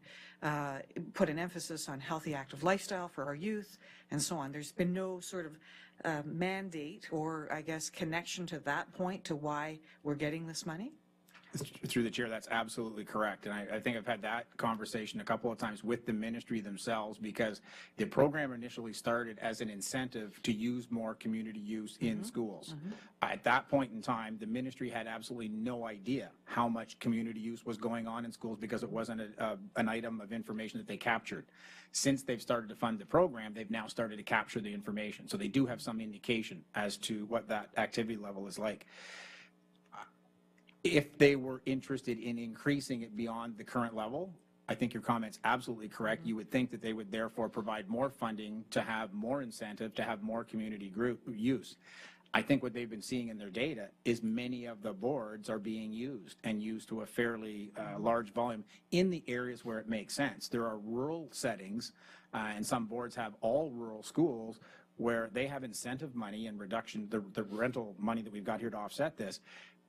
put an emphasis on healthy active lifestyle for our youth and so on. There's been no sort of mandate or I guess connection to that point to why we're getting this money? Through the chair, that's absolutely correct. And I think I've had that conversation a couple of times with the ministry themselves because the program initially started as an incentive to use more community use in schools. At that point in time, the ministry had absolutely no idea how much community use was going on in schools because it wasn't an item of information that they captured. Since they've started to fund the program, they've now started to capture the information. So they do have some indication as to what that activity level is like. If they were interested in increasing it beyond the current level, I think your comment's absolutely correct. You would think that they would therefore provide more funding to have more incentive, to have more community group use. I think what they've been seeing in their data is many of the boards are being used and used to a fairly large volume in the areas where it makes sense. There are rural settings, and some boards have all rural schools where they have incentive money and reduction, the rental money that we've got here to offset this,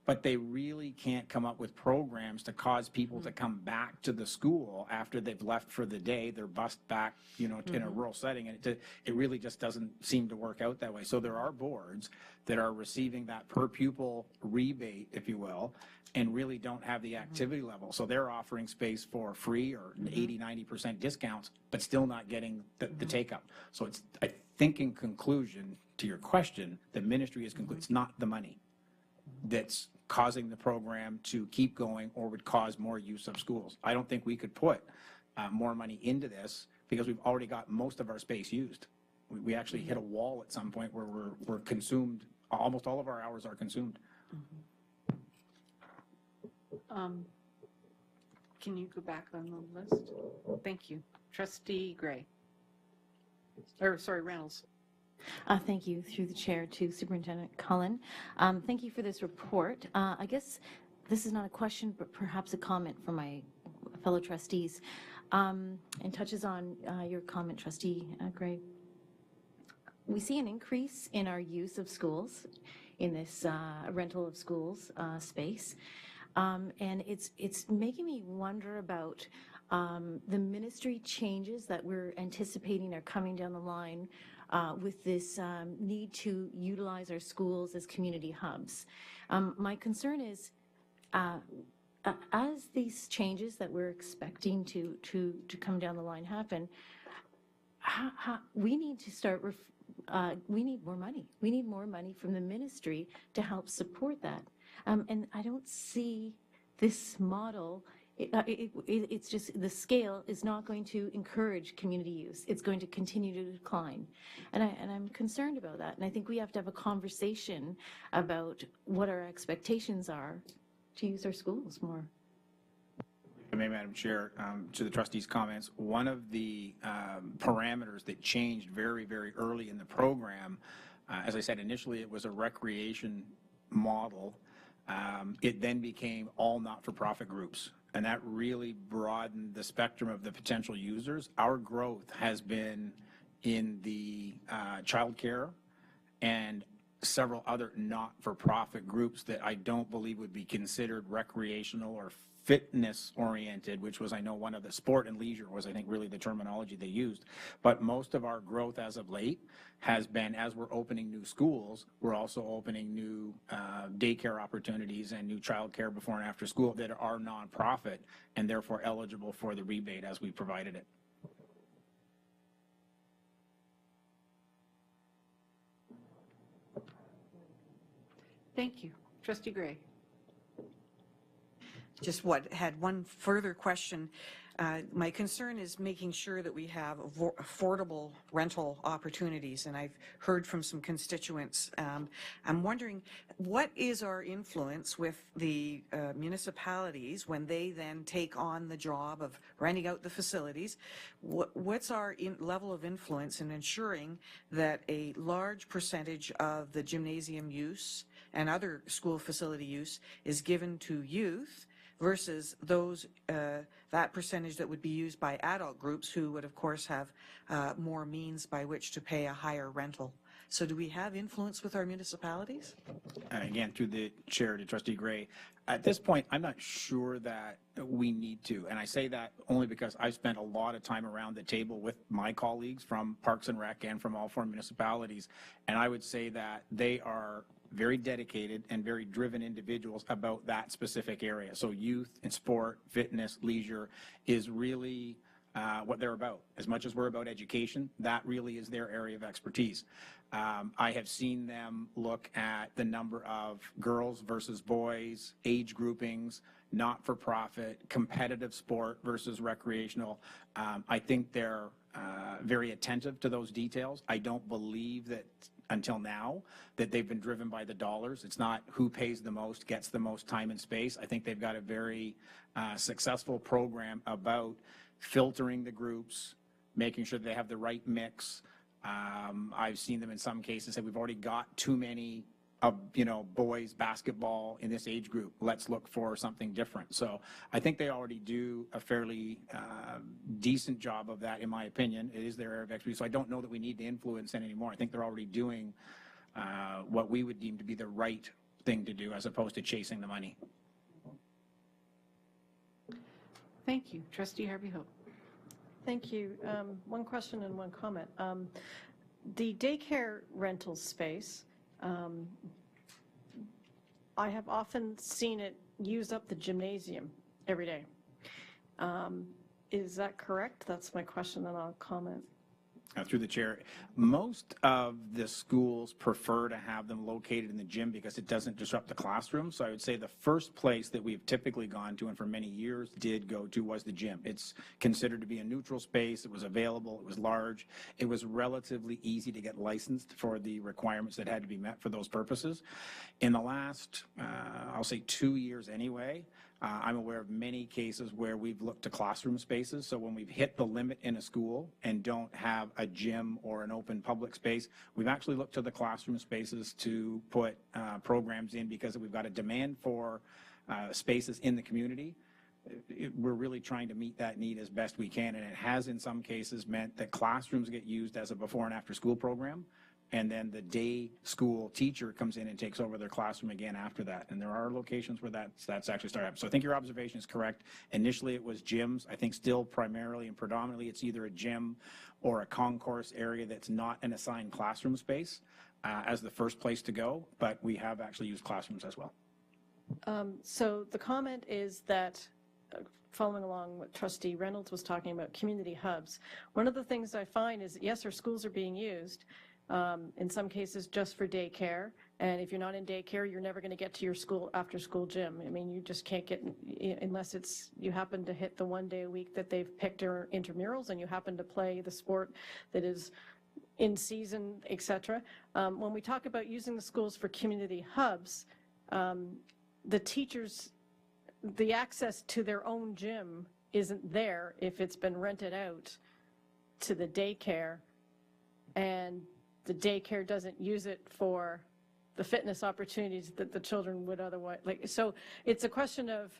but they really can't come up with programs to cause people to come back to the school after they've left for the day. They're bussed back, in a rural setting, and it really just doesn't seem to work out that way. So there are boards that are receiving that per pupil rebate, if you will, and really don't have the activity level. So they're offering space for free or 80, 90% discounts, but still not getting the take-up. So it's, I think in conclusion to your question, the ministry is concluding it's not the money that's causing the program to keep going or would cause more use of schools. I don't think we could put more money into this because we've already got most of our space used. We actually hit a wall at some point where we're consumed, almost all of our hours are consumed. Can you go back on the list? Thank you. Trustee Gray. Reynolds. Thank you, through the chair, to Superintendent Cullen. Thank you for this report. I guess this is not a question, but perhaps a comment from my fellow trustees, and touches on your comment, Trustee Gray. We see an increase in our use of schools in this rental of schools space, and it's making me wonder about the ministry changes that we're anticipating are coming down the line with this need to utilize our schools as community hubs. My concern is, as these changes that we're expecting to come down the line happen, we need to start, we need more money. We need more money from the ministry to help support that. And I don't see this model. It's just the scale is not going to encourage community use. It's going to continue to decline. And I'm concerned about that. And I think we have to have a conversation about what our expectations are to use our schools more. Madam Chair, to the trustees' comments, one of the parameters that changed very, very early in the program, as I said, initially it was a recreation model. It then became all not-for-profit groups, and that really broadened the spectrum of the potential users. Our growth has been in the childcare and several other not-for-profit groups that I don't believe would be considered recreational or fitness-oriented, which was, I know, one of the sport and leisure was, I think, really the terminology they used. But most of our growth as of late has been, as we're opening new schools, we're also opening new daycare opportunities and new childcare before and after school that are nonprofit and therefore eligible for the rebate as we provided it. Thank you. Trustee Gray. Just had one further question. My concern is making sure that we have affordable rental opportunities, and I've heard from some constituents. I'm wondering, what is our influence with the municipalities when they then take on the job of renting out the facilities? What's our level of influence in ensuring that a large percentage of the gymnasium use and other school facility use is given to youth versus those, that percentage that would be used by adult groups who would, of course, have more means by which to pay a higher rental? So do we have influence with our municipalities? Again, through the chair to Trustee Gray, at this point, I'm not sure that we need to. And I say that only because I've spent a lot of time around the table with my colleagues from Parks and Rec and from all four municipalities. And I would say that they are very dedicated and very driven individuals about that specific area. So youth and sport, fitness, leisure is really what they're about. As much as we're about education, that really is their area of expertise. I have seen them look at the number of girls versus boys, age groupings, not-for-profit, competitive sport versus recreational. I think they're very attentive to those details. I don't believe that until now that they've been driven by the dollars. It's not who pays the most gets the most time and space. I think they've got a very successful program about filtering the groups, making sure they have the right mix. I've seen them in some cases say we've already got too many boys basketball in this age group. Let's look for something different. So I think they already do a fairly decent job of that, in my opinion. It is their area of expertise. So I don't know that we need to influence it anymore. I think they're already doing what we would deem to be the right thing to do as opposed to chasing the money. Thank you. Trustee Harvey Hope. Thank you. One question and one comment. The daycare rental space, I have often seen it use up the gymnasium every day. Is that correct? That's my question, then I'll comment. Through the chair, most of the schools prefer to have them located in the gym because it doesn't disrupt the classroom. So I would say the first place that we've typically gone to and for many years did go to was the gym. It's considered to be a neutral space. It was available. It was large. It was relatively easy to get licensed for the requirements that had to be met for those purposes. In the last, I'll say 2 years anyway, I'm aware of many cases where we've looked to classroom spaces. So when we've hit the limit in a school and don't have a gym or an open public space, we've actually looked to the classroom spaces to put programs in because we've got a demand for spaces in the community. We're really trying to meet that need as best we can, and it has in some cases meant that classrooms get used as a before and after school program, and then the day school teacher comes in and takes over their classroom again after that. And there are locations where that's actually started up. So I think your observation is correct. Initially it was gyms. I think still primarily and predominantly it's either a gym or a concourse area that's not an assigned classroom space as the first place to go, but we have actually used classrooms as well. So the comment is that, following along what Trustee Reynolds was talking about, community hubs. One of the things I find is that, yes, our schools are being used, in some cases just for daycare, and if you're not in daycare, you're never going to get to your school after school gym. I mean, you just can't get, unless it's, you happen to hit the one day a week that they've picked or intramurals, and you happen to play the sport that is in season, etc. When we talk about using the schools for community hubs, the teachers, the access to their own gym isn't there if it's been rented out to the daycare, and the daycare doesn't use it for the fitness opportunities that the children would otherwise like. So it's a question of,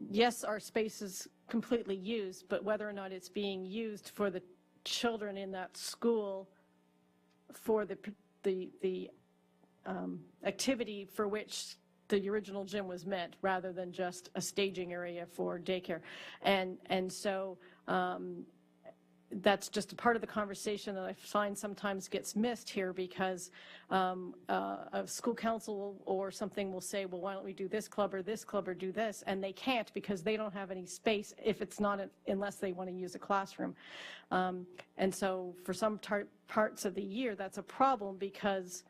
yes, our space is completely used, but whether or not it's being used for the children in that school for the activity for which the original gym was meant, rather than just a staging area for daycare. And so that's just a part of the conversation that I find sometimes gets missed here, because a school council or something will say, well, why don't we do this club or do this? And they can't, because they don't have any space if it's not, unless they want to use a classroom. And so for some parts of the year, that's a problem, because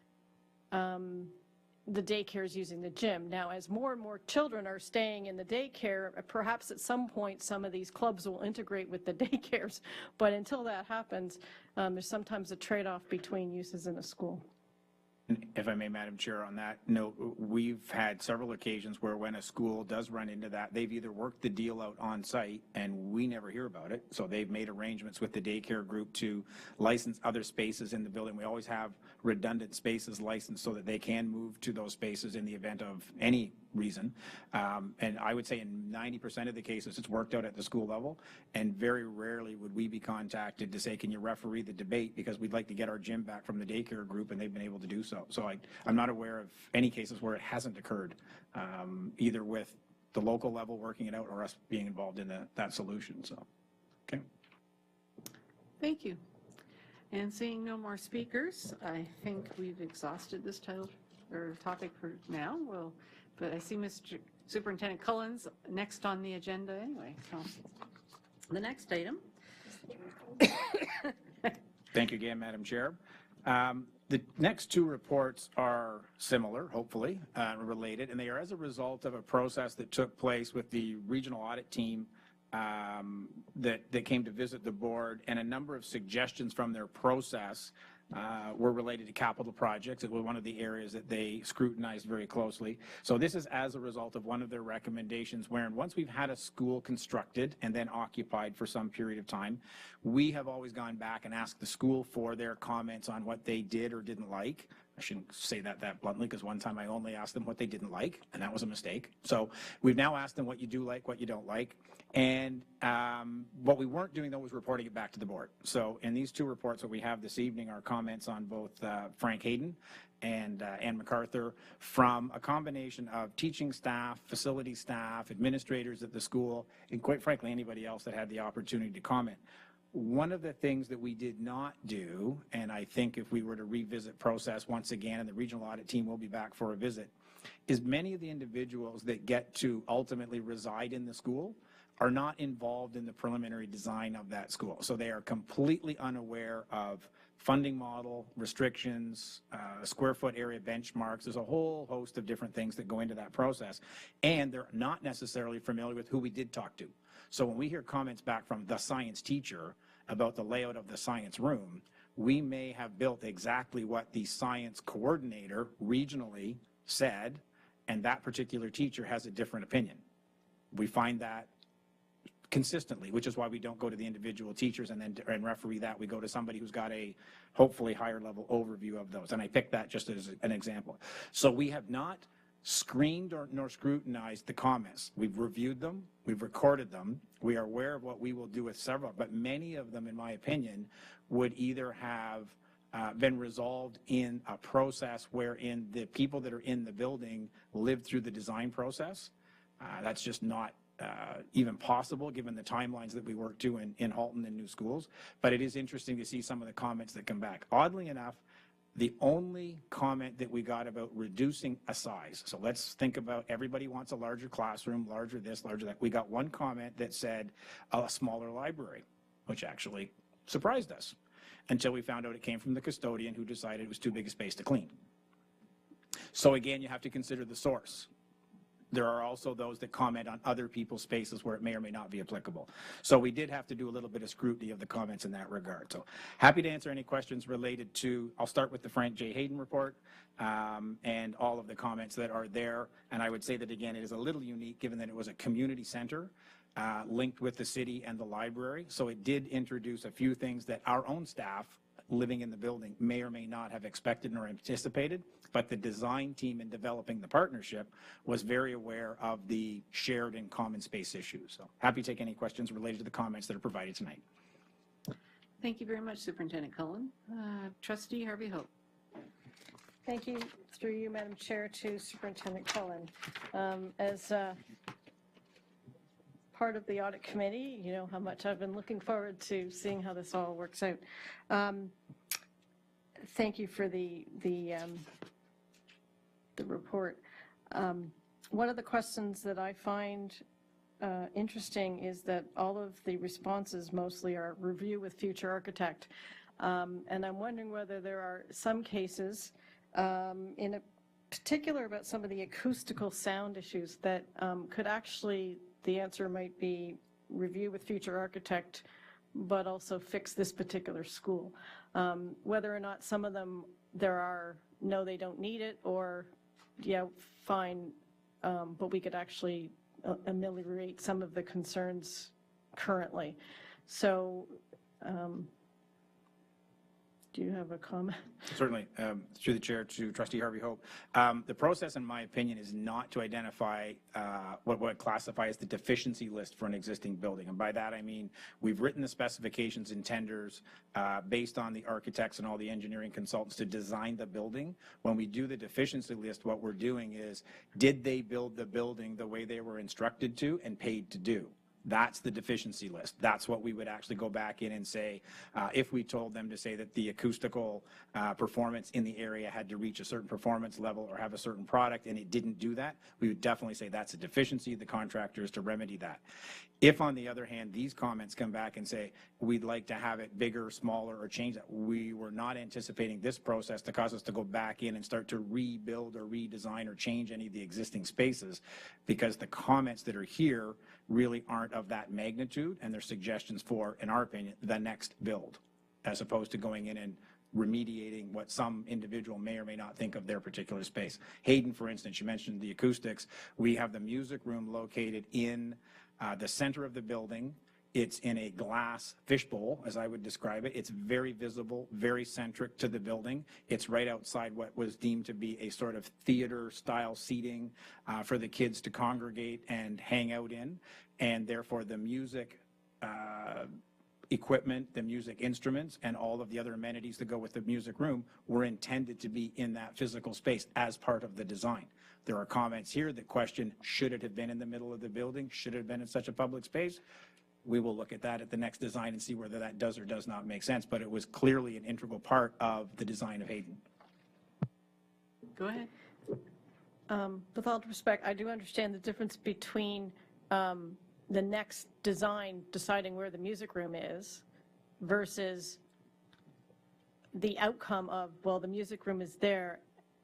the daycare is using the gym. Now, as more and more children are staying in the daycare, perhaps at some point some of these clubs will integrate with the daycares. But until that happens, there's sometimes a trade-off between uses in a school. If I may, Madam Chair, on that note, we've had several occasions where when a school does run into that, they've either worked the deal out on site and we never hear about it. So they've made arrangements with the daycare group to license other spaces in the building. We always have redundant spaces licensed so that they can move to those spaces in the event of any reason. And I would say in 90% of the cases, it's worked out at the school level. And very rarely would we be contacted to say, can you referee the debate, because we'd like to get our gym back from the daycare group, and they've been able to do so. So I'm not aware of any cases where it hasn't occurred, either with the local level working it out or us being involved in that solution. So, okay. Thank you. And seeing no more speakers, I think we've exhausted this title or topic for now. But I see Mr. Superintendent Cullen's next on the agenda anyway. So the next item. Thank you again, Madam Chair. The next two reports are similar, hopefully, related, and they are as a result of a process that took place with the regional audit team that came to visit the board, and a number of suggestions from their process were related to capital projects. It was one of the areas that they scrutinized very closely. So this is as a result of one of their recommendations, wherein once we've had a school constructed and then occupied for some period of time, we have always gone back and asked the school for their comments on what they did or didn't like. I shouldn't say that bluntly, because one time I only asked them what they didn't like, and that was a mistake. So we've now asked them what you do like, what you don't like. And what we weren't doing, though, was reporting it back to the board. So in these two reports that we have this evening are comments on both Frank Hayden and Ann MacArthur from a combination of teaching staff, facility staff, administrators at the school, and quite frankly, anybody else that had the opportunity to comment. One of the things that we did not do, and I think if we were to revisit process once again, and the regional audit team will be back for a visit, is many of the individuals that get to ultimately reside in the school are not involved in the preliminary design of that school. So they are completely unaware of funding model, restrictions, square foot area benchmarks. There's a whole host of different things that go into that process. And they're not necessarily familiar with who we did talk to. So when we hear comments back from the science teacher about the layout of the science room, we may have built exactly what the science coordinator regionally said, and that particular teacher has a different opinion. We find that consistently, which is why we don't go to the individual teachers and referee that. We go to somebody who's got a hopefully higher level overview of those. And I picked that just as an example. So we have not screened nor scrutinized the comments. We've reviewed them. We've recorded them. We are aware of what we will do with several, but many of them, in my opinion, would either have been resolved in a process wherein the people that are in the building lived through the design process. That's just not even possible given the timelines that we work to in Halton and new schools. But it is interesting to see some of the comments that come back. Oddly enough, the only comment that we got about reducing a size, so let's think about everybody wants a larger classroom, larger this, larger that. We got one comment that said a smaller library, which actually surprised us until we found out it came from the custodian who decided it was too big a space to clean. So again, you have to consider the source. There are also those that comment on other people's spaces where it may or may not be applicable. So we did have to do a little bit of scrutiny of the comments in that regard. So happy to answer any questions related to, I'll start with the Frank J. Hayden report and all of the comments that are there. And I would say that, again, it is a little unique given that it was a community center linked with the city and the library. So it did introduce a few things that our own staff living in the building may or may not have expected nor anticipated, but the design team in developing the partnership was very aware of the shared and common space issues. So happy to take any questions related to the comments that are provided tonight. Thank you very much, Superintendent Cullen. Trustee Harvey Hope. Thank you, through you, Madam Chair, to Superintendent Cullen. As part of the audit committee, you know how much I've been looking forward to seeing how this all works out. Thank you for the report. One of the questions that I find interesting is that all of the responses mostly are review with future architect. And I'm wondering whether there are some cases, in a particular about some of the acoustical sound issues that could actually, the answer might be review with future architect, but also fix this particular school. Whether or not some of them there are, no, they don't need it, or yeah, fine, but we could actually ameliorate some of the concerns currently. So do you have a comment? Certainly. Through the chair to Trustee Harvey Hope. The process, in my opinion, is not to identify what would classify as the deficiency list for an existing building. And by that, I mean we've written the specifications and tenders based on the architects and all the engineering consultants to design the building. When we do the deficiency list, what we're doing is, did they build the building the way they were instructed to and paid to do? That's the deficiency list. That's what we would actually go back in and say, if we told them to say that the acoustical performance in the area had to reach a certain performance level or have a certain product and it didn't do that, we would definitely say that's a deficiency. The contractor is to remedy that. If, on the other hand, these comments come back and say, we'd like to have it bigger, smaller, or change that, we were not anticipating this process to cause us to go back in and start to rebuild or redesign or change any of the existing spaces, because the comments that are here really aren't of that magnitude, and they're suggestions for, in our opinion, the next build, as opposed to going in and remediating what some individual may or may not think of their particular space. Hayden, for instance, you mentioned the acoustics. We have the music room located in the center of the building. It's in a glass fishbowl, as I would describe it. It's very visible, very centric to the building. It's right outside what was deemed to be a sort of theater-style seating for the kids to congregate and hang out in. And therefore, the music equipment, the music instruments, and all of the other amenities that go with the music room were intended to be in that physical space as part of the design. There are comments here that question, should it have been in the middle of the building? Should it have been in such a public space? We will look at that at the next design and see whether that does or does not make sense, but it was clearly an integral part of the design of Hayden. Go ahead. With all due respect, I do understand the difference between the next design deciding where the music room is versus the outcome of, well, the music room is there,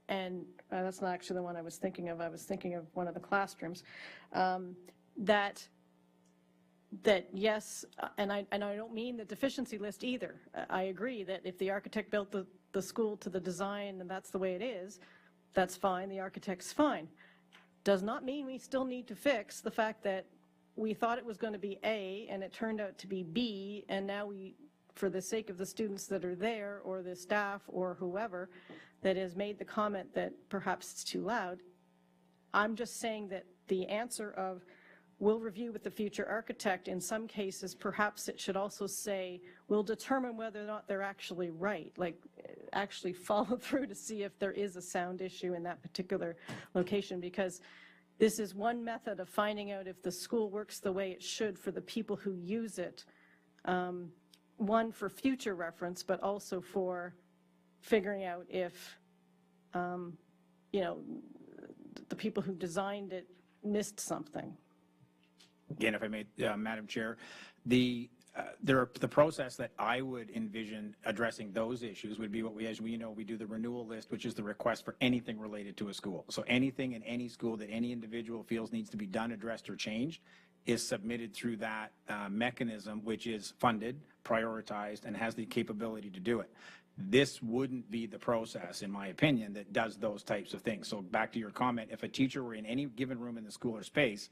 and that's not actually the one I was thinking of. I was thinking of one of the classrooms. That yes, and I don't mean the deficiency list either. I agree that if the architect built the school to the design and that's the way it is, that's fine, the architect's fine. Does not mean we still need to fix the fact that we thought it was going to be A, and it turned out to be B, and now we, for the sake of the students that are there, or the staff, or whoever that has made the comment that perhaps it's too loud, I'm just saying that the answer of we'll review with the future architect, in some cases, perhaps it should also say, we'll determine whether or not they're actually right, like actually follow through to see if there is a sound issue in that particular location, because this is one method of finding out if the school works the way it should for the people who use it, one for future reference, but also for figuring out if, you know, the people who designed it missed something. Again, if I may, Madam Chair, the process that I would envision addressing those issues would be what we, as we know, we do the renewal list, which is the request for anything related to a school. So anything in any school that any individual feels needs to be done, addressed, or changed is submitted through that mechanism, which is funded, prioritized, and has the capability to do it. This wouldn't be the process, in my opinion, that does those types of things. So back to your comment, if a teacher were in any given room in the school or space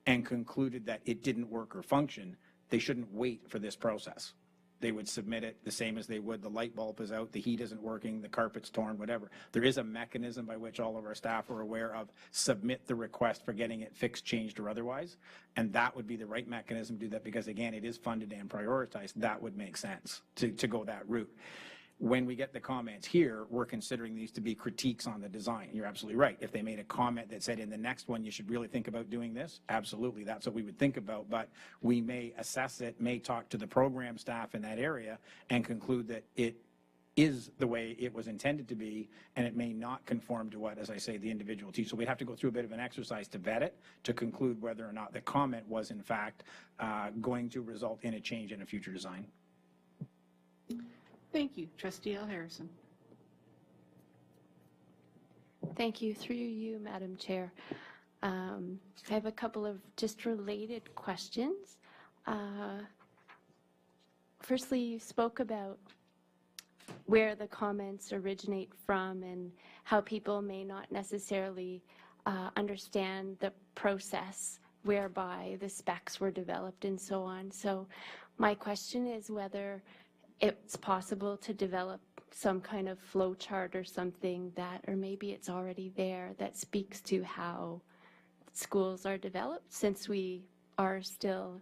and concluded that it didn't work or function, they shouldn't wait for this process. They would submit it the same as they would the light bulb is out, the heat isn't working, the carpet's torn, whatever. There is a mechanism by which all of our staff are aware of, submit the request for getting it fixed, changed, or otherwise, and that would be the right mechanism to do that, because again, it is funded and prioritized. That would make sense to go that route. When we get the comments here, we're considering these to be critiques on the design. You're absolutely right. If they made a comment that said in the next one you should really think about doing this, absolutely, that's what we would think about. But we may assess it, may talk to the program staff in that area and conclude that it is the way it was intended to be, and it may not conform to what, as I say, the individual teacher. So we'd have to go through a bit of an exercise to vet it, to conclude whether or not the comment was in fact going to result in a change in a future design. Thank you. Trustee L. Harrison. Thank you. Through you, Madam Chair. I have a couple of just related questions. Firstly, you spoke about where the comments originate from and how people may not necessarily understand the process whereby the specs were developed and so on. So my question is whether it's possible to develop some kind of flow chart or something that, or maybe it's already there, that speaks to how schools are developed, since we are still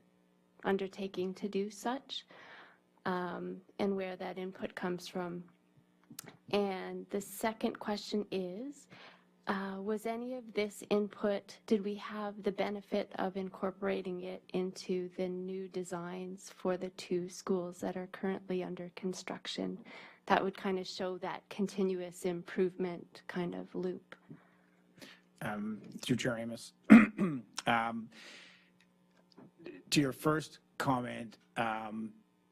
undertaking to do such, and where that input comes from. And the second question is, was any of this input, did we have the benefit of incorporating it into the new designs for the 2 schools that are currently under construction? That would kind of show that continuous improvement kind of loop. Through Chair Amos, to your first comment,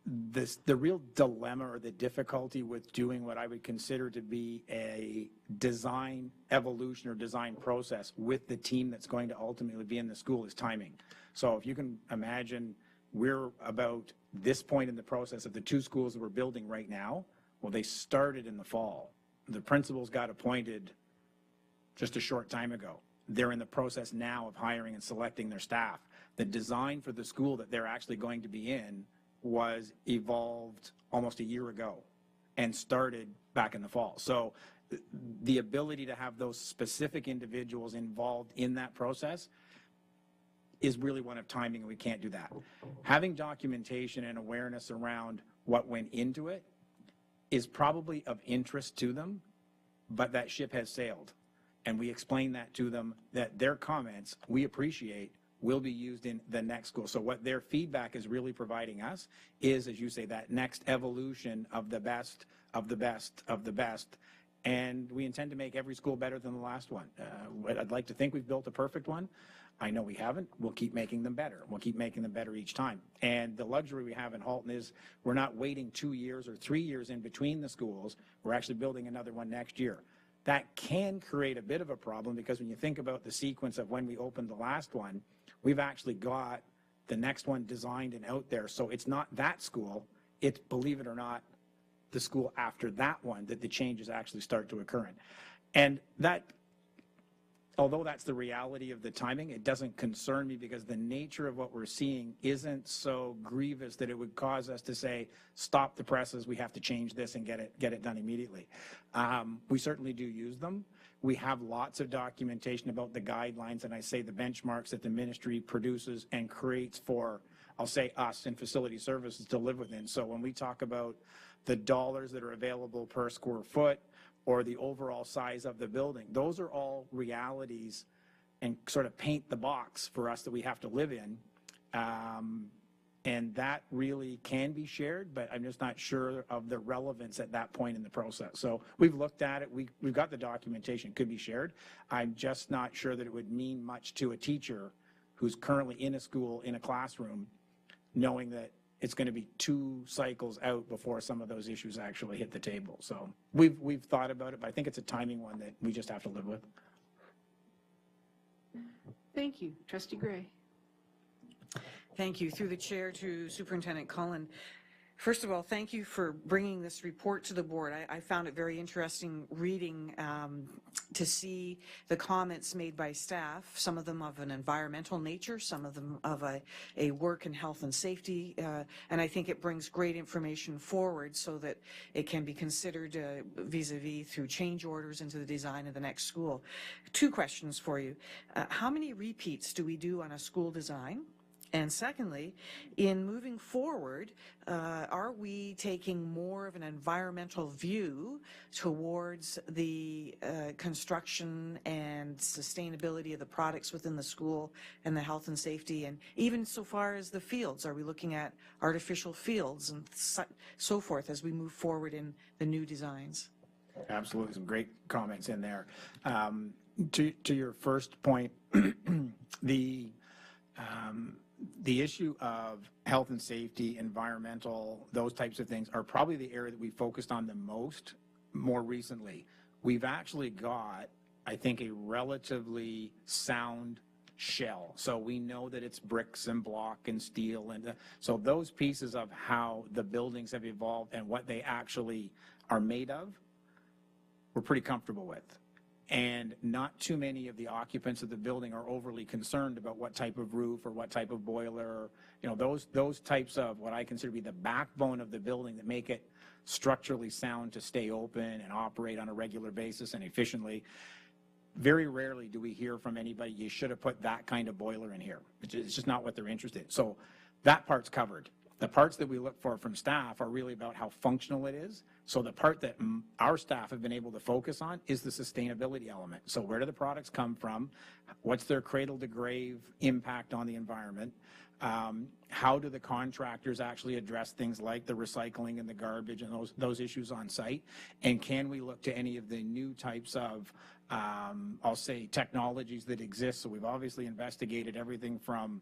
the real dilemma or the difficulty with doing what I would consider to be a design evolution or design process with the team that's going to ultimately be in the school is timing. So if you can imagine, we're about this point in the process of the 2 schools that we're building right now. Well, they started in the fall. The principals got appointed just a short time ago. They're in the process now of hiring and selecting their staff. The design for the school that they're actually going to be in was evolved almost a year ago and started back in the fall. So the ability to have those specific individuals involved in that process is really one of timing, and we can't do that. Having documentation and awareness around what went into it is probably of interest to them, but that ship has sailed. And we explain that to them, that their comments, we appreciate, will be used in the next school. So what their feedback is really providing us is, as you say, that next evolution of the best, of the best, of the best. And we intend to make every school better than the last one. I'd like to think we've built a perfect one. I know we haven't. We'll keep making them better. We'll keep making them better each time. And the luxury we have in Halton is we're not waiting 2 years or 3 years in between the schools. We're actually building another one next year. That can create a bit of a problem, because when you think about the sequence of when we opened the last one, we've actually got the next one designed and out there. So it's not that school, it's, believe it or not, the school after that one that the changes actually start to occur in. And that although that's the reality of the timing, it doesn't concern me because the nature of what we're seeing isn't so grievous that it would cause us to say, stop the presses, we have to change this and get it done immediately. We certainly do use them. We have lots of documentation about the guidelines and I say the benchmarks that the ministry produces and creates for, I'll say us in facility services to live within. So when we talk about the dollars that are available per square foot or the overall size of the building, those are all realities and sort of paint the box for us that we have to live in. And that really can be shared, but I'm just not sure of the relevance at that point in the process. So we've looked at it. We've got the documentation. It could be shared. I'm just not sure that it would mean much to a teacher who's currently in a school, in a classroom, knowing that it's going to be 2 cycles out before some of those issues actually hit the table. So we've thought about it, but I think it's a timing one that we just have to live with. Thank you. Trustee Gray. Thank you. Through the chair to Superintendent Cullen. First of all, thank you for bringing this report to the board. I found it very interesting reading to see the comments made by staff, some of them of an environmental nature, some of them of a work and health and safety, and I think it brings great information forward so that it can be considered vis-a-vis through change orders into the design of the next school. 2 questions for you. How many repeats do we do on a school design? And secondly, in moving forward, are we taking more of an environmental view towards the construction and sustainability of the products within the school and the health and safety, and even so far as the fields? Are we looking at artificial fields and so forth as we move forward in the new designs? Absolutely, some great comments in there. To your first point, the issue of health and safety, environmental, those types of things are probably the area that we focused on the most more recently. We've actually got, I think, a relatively sound shell. So we know that it's bricks and block and steel. And so those pieces of how the buildings have evolved and what they actually are made of, we're pretty comfortable with. And not too many of the occupants of the building are overly concerned about what type of roof or what type of boiler, you know, those types of what I consider to be the backbone of the building that make it structurally sound to stay open and operate on a regular basis and efficiently. Very rarely do we hear from anybody, you should have put that kind of boiler in here. It's just not what they're interested in. So that part's covered. The parts that we look for from staff are really about how functional it is. So the part that our staff have been able to focus on is the sustainability element. So where do the products come from? What's their cradle to grave impact on the environment? How do the contractors actually address things like the recycling and the garbage and those issues on site? And can we look to any of the new types of, I'll say, technologies that exist? So we've obviously investigated everything from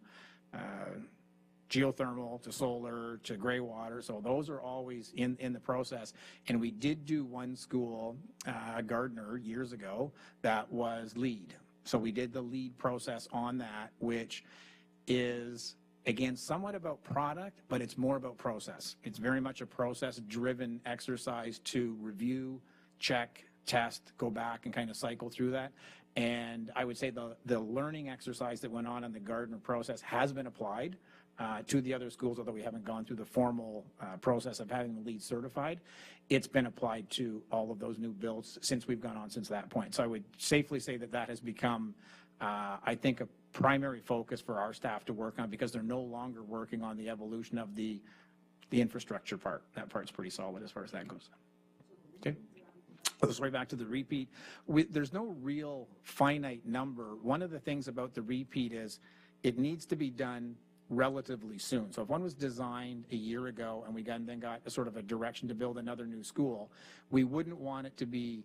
geothermal to solar to gray water. So those are always in the process. And we did do one school, Gardner, years ago, that was LEED. So we did the LEED process on that, which is, again, somewhat about product, but it's more about process. It's very much a process-driven exercise to review, check, test, go back and kind of cycle through that. And I would say the learning exercise that went on in the Gardner process has been applied to the other schools, although we haven't gone through the formal process of having the LEED certified. It's been applied to all of those new builds since we've gone on since that point. So I would safely say that that has become, I think, a primary focus for our staff to work on, because they're no longer working on the evolution of the infrastructure part. That part's pretty solid as far as that goes. Okay. Let's right back to the repeat. There's no real finite number. One of the things about the repeat is it needs to be done relatively soon. So if one was designed a year ago and we then got a sort of a direction to build another new school, we wouldn't want it to be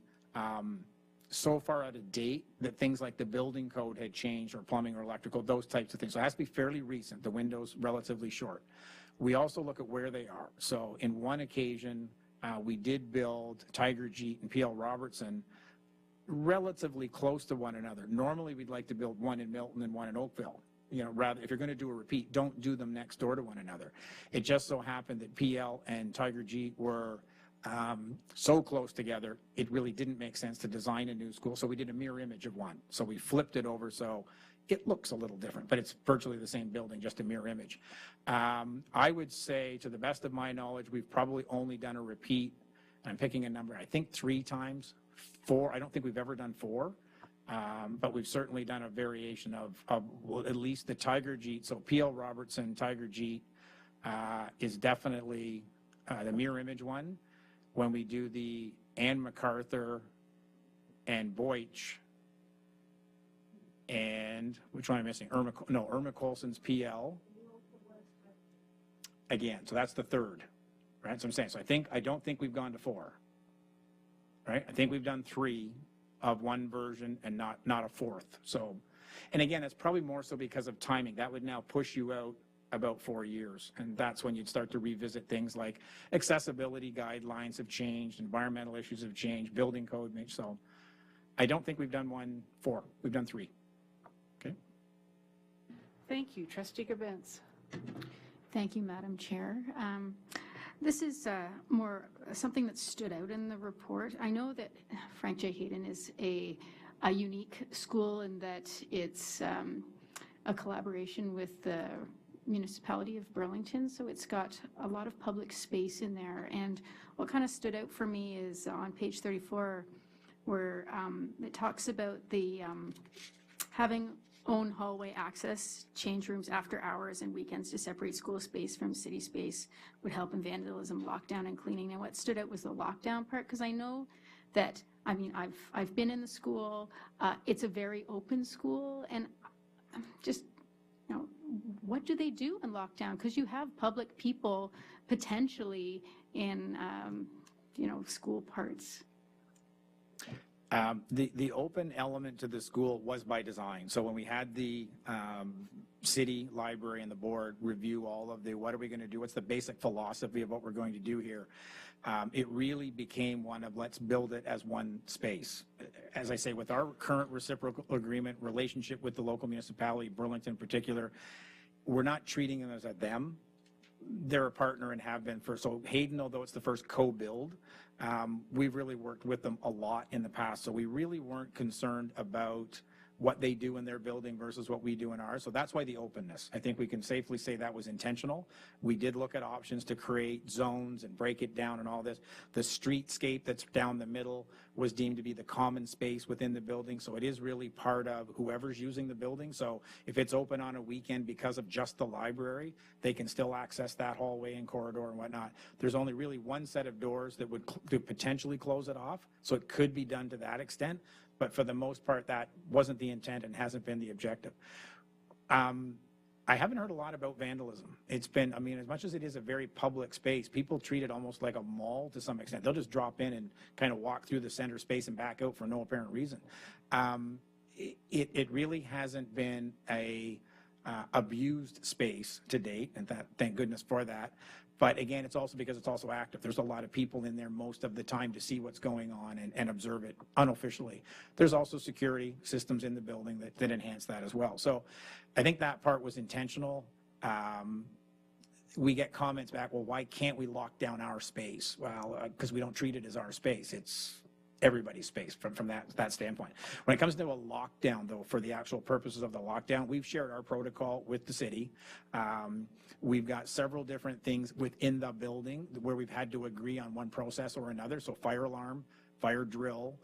so far out of date that things like the building code had changed, or plumbing or electrical, those types of things. So it has to be fairly recent. The window's relatively short. We also look at where they are. So in one occasion, we did build Tiger Jeet and P.L. Robertson relatively close to one another. Normally we'd like to build one in Milton and one in Oakville. You know, rather, if you're going to do a repeat, don't do them next door to one another. It just so happened that PL and Tiger Jeet were so close together, it really didn't make sense to design a new school. So we did a mirror image of one. So we flipped it over so it looks a little different, but it's virtually the same building, just a mirror image. I would say, to the best of my knowledge, we've probably only done a repeat. I'm picking a number, I think 3 times. 4, I don't think we've ever done 4. But we've certainly done a variation of well, at least the Tiger Jeet. So P.L. Robertson Tiger Jeet is definitely the mirror image one. When we do the Ann MacArthur and Boych, and which one am I missing? Irma Colson's PL. Again, so that's the 3rd, right? So I'm saying, so I don't think we've gone to 4, right? I think we've done 3 of one version and not a 4th. So, and again, that's probably more so because of timing. That would now push you out about 4 years. And that's when you'd start to revisit things like accessibility guidelines have changed, environmental issues have changed, building code. So I don't think we've done 4. We've done 3. Okay. Thank you. Trustee Gerbens. Thank you, Madam Chair. This is more something that stood out in the report. I know that Frank J. Hayden is a unique school in that it's a collaboration with the municipality of Burlington, so it's got a lot of public space in there. And what kind of stood out for me is on page 34, where it talks about the having own hallway access, change rooms after hours and weekends to separate school space from city space would help in vandalism, lockdown, and cleaning. And what stood out was the lockdown part, because I know that, I mean, I've been in the school. It's a very open school, and just, you know, what do they do in lockdown? Because you have public people potentially in, you know, school parts. The open element to the school was by design. So when we had the city library and the board review all of the, what are we going to do? What's the basic philosophy of what we're going to do here? It really became one of, let's build it as one space. As I say, with our current reciprocal agreement relationship with the local municipality, Burlington in particular, we're not treating them as a them. They're a partner and have been for, so Hayden, although it's the first co-build, we've really worked with them a lot in the past. So we really weren't concerned about what they do in their building versus what we do in ours. So that's why the openness. I think we can safely say that was intentional. We did look at options to create zones and break it down and all this. The streetscape that's down the middle was deemed to be the common space within the building. So it is really part of whoever's using the building. So if it's open on a weekend because of just the library, they can still access that hallway and corridor and whatnot. There's only really one set of doors that would potentially close it off. So it could be done to that extent. But for the most part, that wasn't the intent and hasn't been the objective. I haven't heard a lot about vandalism. It's been, I mean, as much as it is a very public space, people treat it almost like a mall to some extent. They'll just drop in and kind of walk through the center space and back out for no apparent reason. It really hasn't been a abused space to date, and that, thank goodness for that. But again, it's also because it's also active. There's a lot of people in there most of the time to see what's going on and observe it unofficially. There's also security systems in the building that enhance that as well. So I think that part was intentional. We get comments back, well, why can't we lock down our space? Well, because we don't treat it as our space. It's everybody's space from that standpoint. When it comes to a lockdown, though, for the actual purposes of the lockdown, we've shared our protocol with the city. We've got several different things within the building where we've had to agree on one process or another. So fire alarm, fire drill,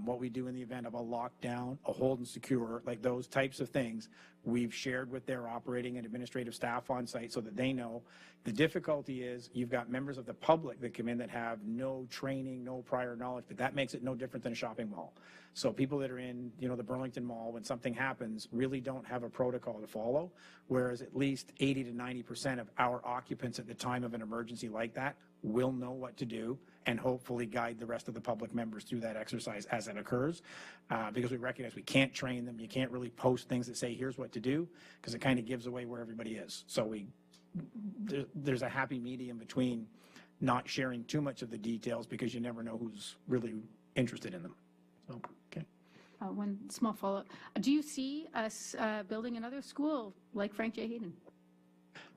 what we do in the event of a lockdown, a hold and secure, like those types of things, we've shared with their operating and administrative staff on site so that they know. The difficulty is you've got members of the public that come in that have no training, no prior knowledge, but that makes it no different than a shopping mall. So people that are in, you know, the Burlington Mall, when something happens, really don't have a protocol to follow, whereas at least 80 to 90% of our occupants at the time of an emergency like that will know what to do and hopefully guide the rest of the public members through that exercise as it occurs, because we recognize we can't train them. You can't really post things that say, here's what to do, because it kind of gives away where everybody is. So there's a happy medium between not sharing too much of the details because you never know who's really interested in them. So, okay. One small follow-up. Do you see us building another school like Frank J. Hayden?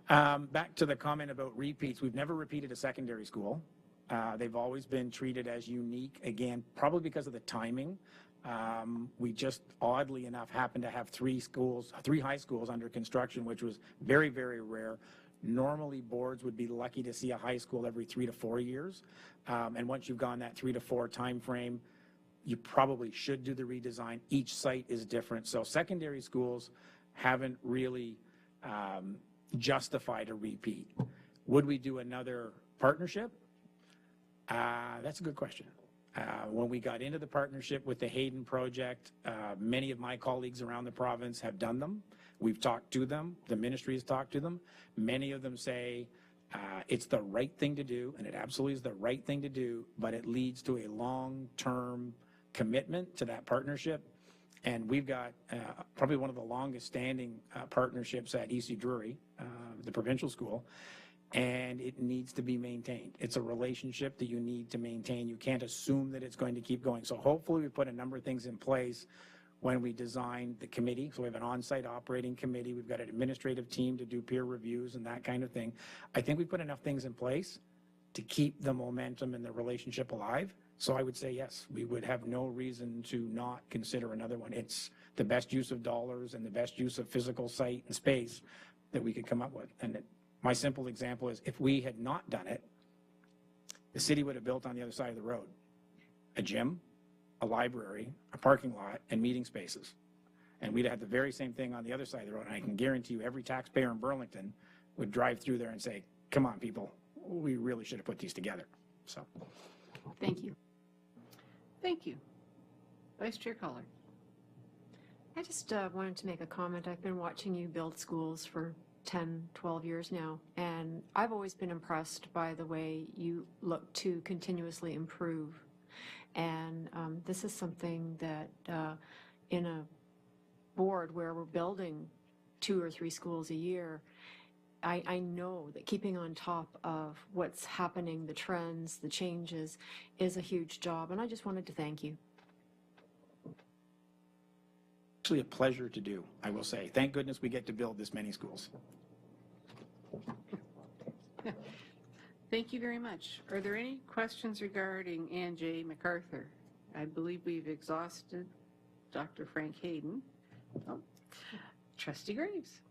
Back to the comment about repeats, we've never repeated a secondary school. They've always been treated as unique, again, probably because of the timing. We just, oddly enough, happened to have three high schools under construction, which was very, very rare. Normally, boards would be lucky to see a high school every 3 to 4 years. And once you've gone that 3 to 4 time frame, you probably should do the redesign. Each site is different. So secondary schools haven't really justified a repeat. Would we do another partnership? That's a good question. When we got into the partnership with the Hayden project, many of my colleagues around the province have done them. We've talked to them. The ministry has talked to them. Many of them say it's the right thing to do, and it absolutely is the right thing to do, but it leads to a long-term commitment to that partnership. And we've got probably one of the longest standing partnerships at EC Drury, the provincial school, and it needs to be maintained. It's a relationship that you need to maintain. You can't assume that it's going to keep going. So hopefully we put a number of things in place when we design the committee. So we have an on-site operating committee. We've got an administrative team to do peer reviews and that kind of thing. I think we put enough things in place to keep the momentum and the relationship alive. So I would say yes, we would have no reason to not consider another one. It's the best use of dollars and the best use of physical site and space that we could come up with. And my simple example is if we had not done it, the city would have built on the other side of the road a gym, a library, a parking lot, and meeting spaces. And we'd have the very same thing on the other side of the road. And I can guarantee you every taxpayer in Burlington would drive through there and say, come on, people, we really should have put these together. So, Thank you. Thank you. Vice Chair Collin. I just wanted to make a comment. I've been watching you build schools for 10, 12 years now, and I've always been impressed by the way you look to continuously improve. And this is something that in a board where we're building 2 or 3 schools a year, I know that keeping on top of what's happening, the trends, the changes, is a huge job, and I just wanted to thank you. actually a pleasure to do, I will say. Thank goodness we get to build this many schools. Thank you very much. Are there any questions regarding Ann J. MacArthur? I believe we've exhausted Dr. Frank Hayden. Oh, Trustee Graves.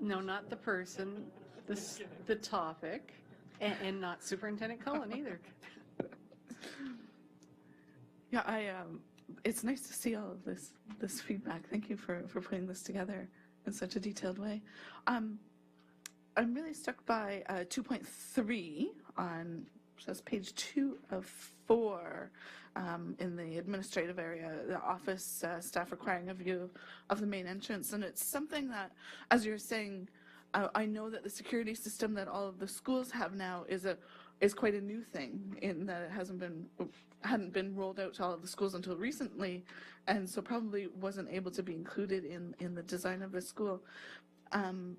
No, not the person, the topic, and not Superintendent Cullen either. Yeah, it's nice to see all of this feedback. Thank you for putting this together in such a detailed way. I'm really struck by 2.3 on just page 2 of 4 in the administrative area, the office staff requiring a view of the main entrance. And it's something that, as you're saying, I know that the security system that all of the schools have now is quite a new thing in that it hadn't been rolled out to all of the schools until recently, and so probably wasn't able to be included in the design of the school. And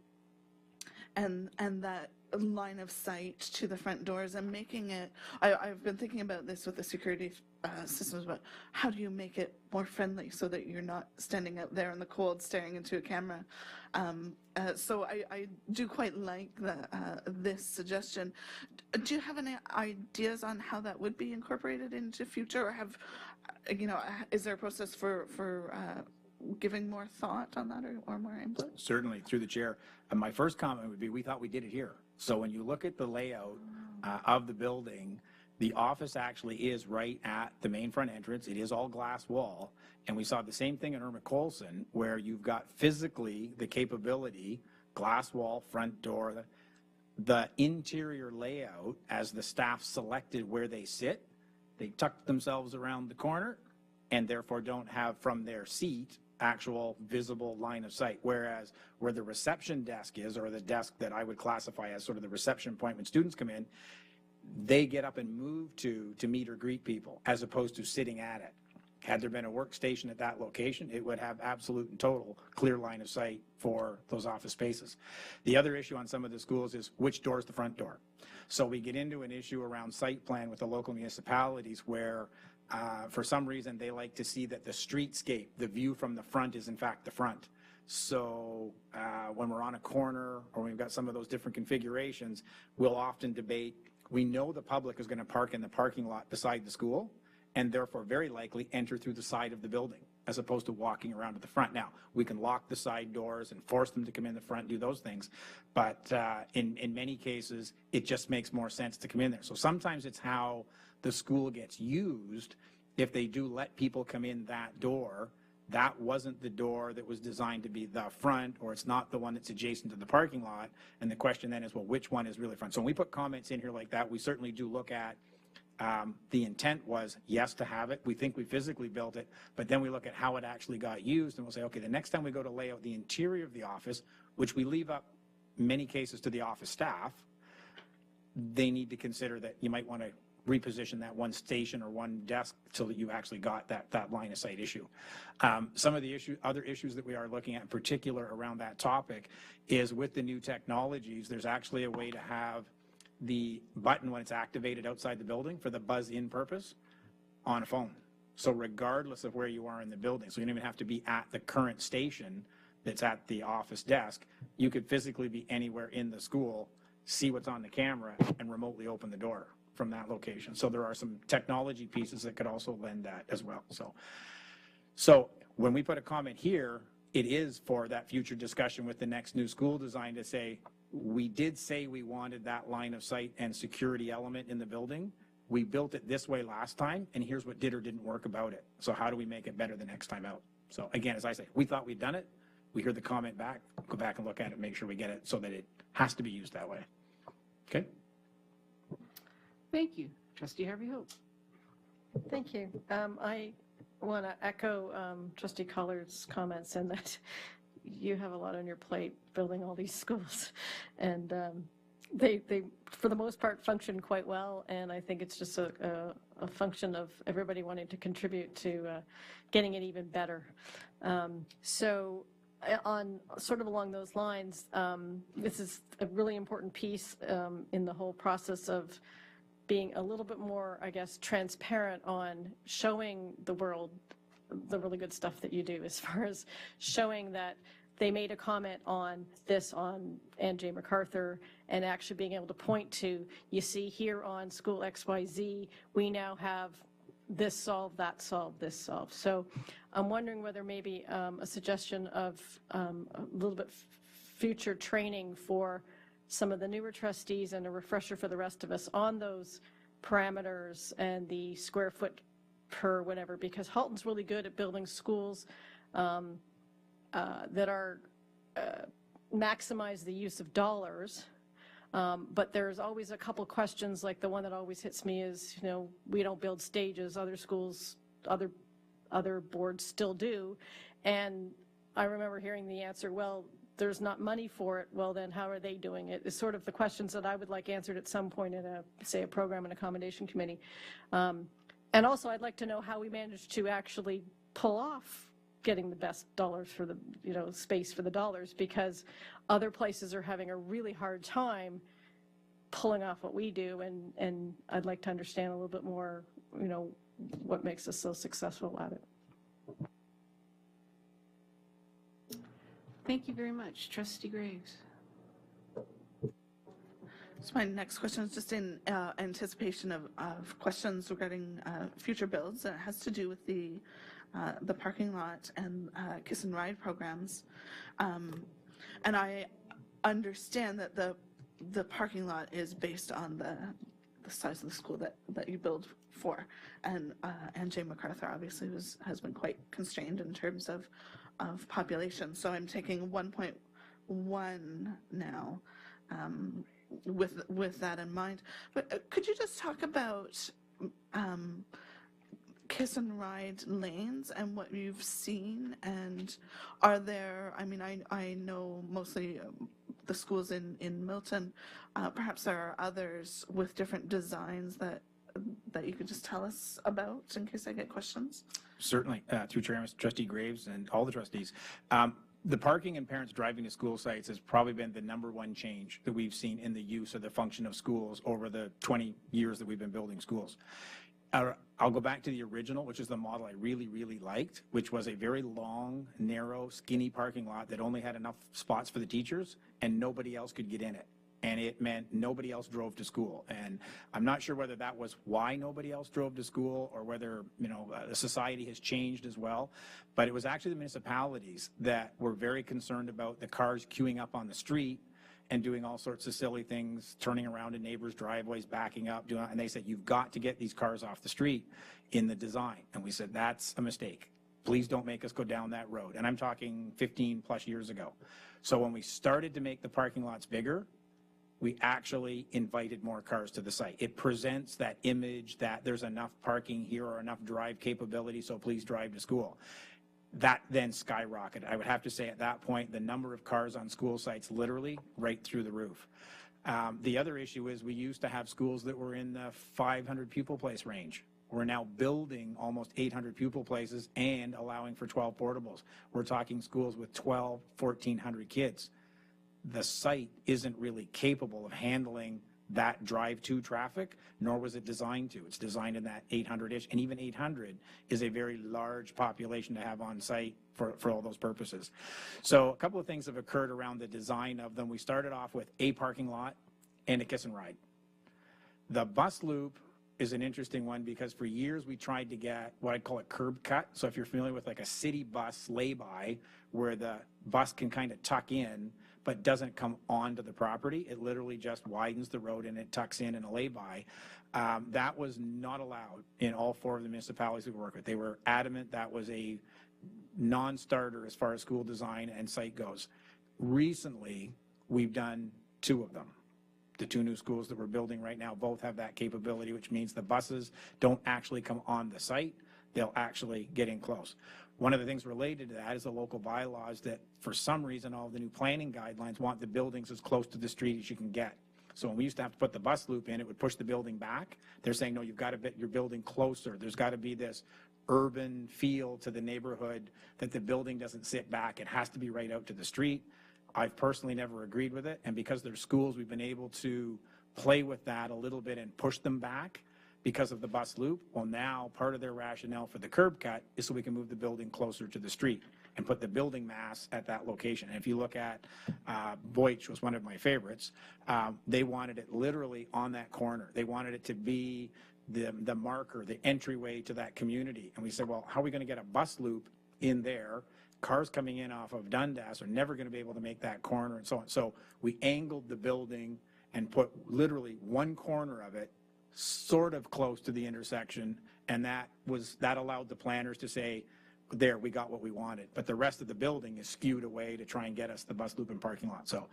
that line of sight to the front doors and making it, I've been thinking about this with the security systems, but how do you make it more friendly so that you're not standing out there in the cold staring into a camera? So I do quite like this suggestion. Do you have any ideas on how that would be incorporated into future, or have, is there a process for giving more thought on that or more input? Certainly, through the chair. My first comment would be, we thought we did it here. So when you look at the layout of the building, the office actually is right at the main front entrance. It is all glass wall. And we saw the same thing in Irma Colson, where you've got physically the capability, glass wall, front door, the interior layout, as the staff selected where they sit, they tuck themselves around the corner and therefore don't have from their seat actual visible line of sight. Whereas where the reception desk is, or the desk that I would classify as sort of the reception point when students come in, they get up and move to meet or greet people, as opposed to sitting at it. Had there been a workstation at that location, it would have absolute and total clear line of sight for those office spaces. The other issue on some of the schools is which door is the front door. So we get into an issue around site plan with the local municipalities where for some reason they like to see that the streetscape, the view from the front, is in fact the front. So when we're on a corner or we've got some of those different configurations, we'll often debate, we know the public is going to park in the parking lot beside the school and therefore very likely enter through the side of the building as opposed to walking around to the front. Now, we can lock the side doors and force them to come in the front, do those things, but in many cases, it just makes more sense to come in there. So sometimes it's how the school gets used. If they do let people come in that door, that wasn't the door that was designed to be the front, or it's not the one that's adjacent to the parking lot. And the question then is, well, which one is really front? So when we put comments in here like that, we certainly do look at the intent was, yes, to have it. We think we physically built it, but then we look at how it actually got used, and we'll say, okay, the next time we go to lay out the interior of the office, which we leave up in many cases to the office staff, they need to consider that you might want to reposition that one station or one desk so that you actually got that line of sight issue. Some of the other issues that we are looking at in particular around that topic is with the new technologies, there's actually a way to have the button when it's activated outside the building for the buzz-in purpose on a phone. So regardless of where you are in the building, so you don't even have to be at the current station that's at the office desk, you could physically be anywhere in the school, see what's on the camera, and remotely open the door from that location. So there are some technology pieces that could also lend that as well. So when we put a comment here, it is for that future discussion with the next new school design to say, we did say we wanted that line of sight and security element in the building. We built it this way last time, and here's what did or didn't work about it. So how do we make it better the next time out? So again, as I say, we thought we'd done it. We heard the comment back, go back and look at it, make sure we get it so that it has to be used that way. Okay? Thank you. Trustee Harvey Hope. Thank you. I want to echo Trustee Collard's comments in that you have a lot on your plate building all these schools. And they for the most part, function quite well. And I think it's just a function of everybody wanting to contribute to getting it even better. So on sort of along those lines, this is a really important piece in the whole process of being a little bit more, I guess, transparent on showing the world the really good stuff that you do, as far as showing that they made a comment on this on Ann J. MacArthur, and actually being able to point to, you see here on school XYZ, we now have this solved, that solved, this solved. So I'm wondering whether maybe a suggestion of a little bit future training for some of the newer trustees and a refresher for the rest of us on those parameters and the square foot per whatever, because Halton's really good at building schools that are maximize the use of dollars. But there's always a couple questions, like the one that always hits me is, you know, we don't build stages, other schools, other boards still do. And I remember hearing the answer, well, there's not money for it. Well, then how are they doing it? It's sort of the questions that I would like answered at some point in a program and accommodation committee. And also I'd like to know how we managed to actually pull off getting the best dollars for the, you know, space for the dollars, because other places are having a really hard time pulling off what we do. And I'd like to understand a little bit more, you know, what makes us so successful at it. Thank you very much. Trustee Graves. So my next question is just in anticipation of questions regarding future builds. It has to do with the parking lot and kiss and ride programs. And I understand that the parking lot is based on the size of the school that you build for. And J. MacArthur obviously has been quite constrained in terms of population. So I'm taking 1.1 now with that in mind. But could you just talk about kiss and ride lanes and what you've seen? And are there, I mean, I know mostly the schools in Milton, perhaps there are others with different designs that you could just tell us about in case I get questions? Certainly, through Chairman Trustee Graves and all the trustees. The parking and parents driving to school sites has probably been the #1 change that we've seen in the use of the function of schools over the 20 years that we've been building schools. I'll go back to the original, which is the model I really, really liked, which was a very long, narrow, skinny parking lot that only had enough spots for the teachers and nobody else could get in it. And it meant nobody else drove to school. And I'm not sure whether that was why nobody else drove to school or whether, the society has changed as well. But it was actually the municipalities that were very concerned about the cars queuing up on the street and doing all sorts of silly things, turning around in neighbors' driveways, backing up, and they said, you've got to get these cars off the street in the design. And we said, that's a mistake. Please don't make us go down that road. And I'm talking 15 plus years ago. So when we started to make the parking lots bigger, we actually invited more cars to the site. It presents that image that there's enough parking here or enough drive capability, so please drive to school. That then skyrocketed. I would have to say at that point, the number of cars on school sites literally right through the roof. The other issue is we used to have schools that were in the 500 pupil place range. We're now building almost 800 pupil places and allowing for 12 portables. We're talking schools with 12, 1,400 kids. The site isn't really capable of handling that drive-to traffic, nor was it designed to. It's designed in that 800-ish, and even 800 is a very large population to have on site for all those purposes. So a couple of things have occurred around the design of them. We started off with a parking lot and a kiss and ride. The bus loop is an interesting one because for years we tried to get what I'd call a curb cut. So if you're familiar with like a city bus lay-by where the bus can kind of tuck in but doesn't come onto the property, it literally just widens the road and it tucks in a lay-by. That was not allowed in all 4 of the municipalities we work with. They were adamant that was a non-starter as far as school design and site goes. Recently, we've done 2 of them. The 2 new schools that we're building right now both have that capability, which means the buses don't actually come on the site. They'll actually get in close. One of the things related to that is the local bylaws that for some reason all of the new planning guidelines want the buildings as close to the street as you can get. So when we used to have to put the bus loop in, it would push the building back. They're saying, no, you've got to get your building closer. There's got to be this urban feel to the neighborhood that the building doesn't sit back. It has to be right out to the street. I've personally never agreed with it. And because they're schools, we've been able to play with that a little bit and push them back because of the bus loop. Well, now part of their rationale for the curb cut is so we can move the building closer to the street and put the building mass at that location. And if you look at Boych was one of my favorites, they wanted it literally on that corner. They wanted it to be the marker, the entryway to that community. And we said, well, how are we going to get a bus loop in there? Cars coming in off of Dundas are never going to be able to make that corner and so on. So we angled the building and put literally one corner of it sort of close to the intersection, and that allowed the planners to say, there, we got what we wanted. But the rest of the building is skewed away to try and get us the bus loop and parking lot. So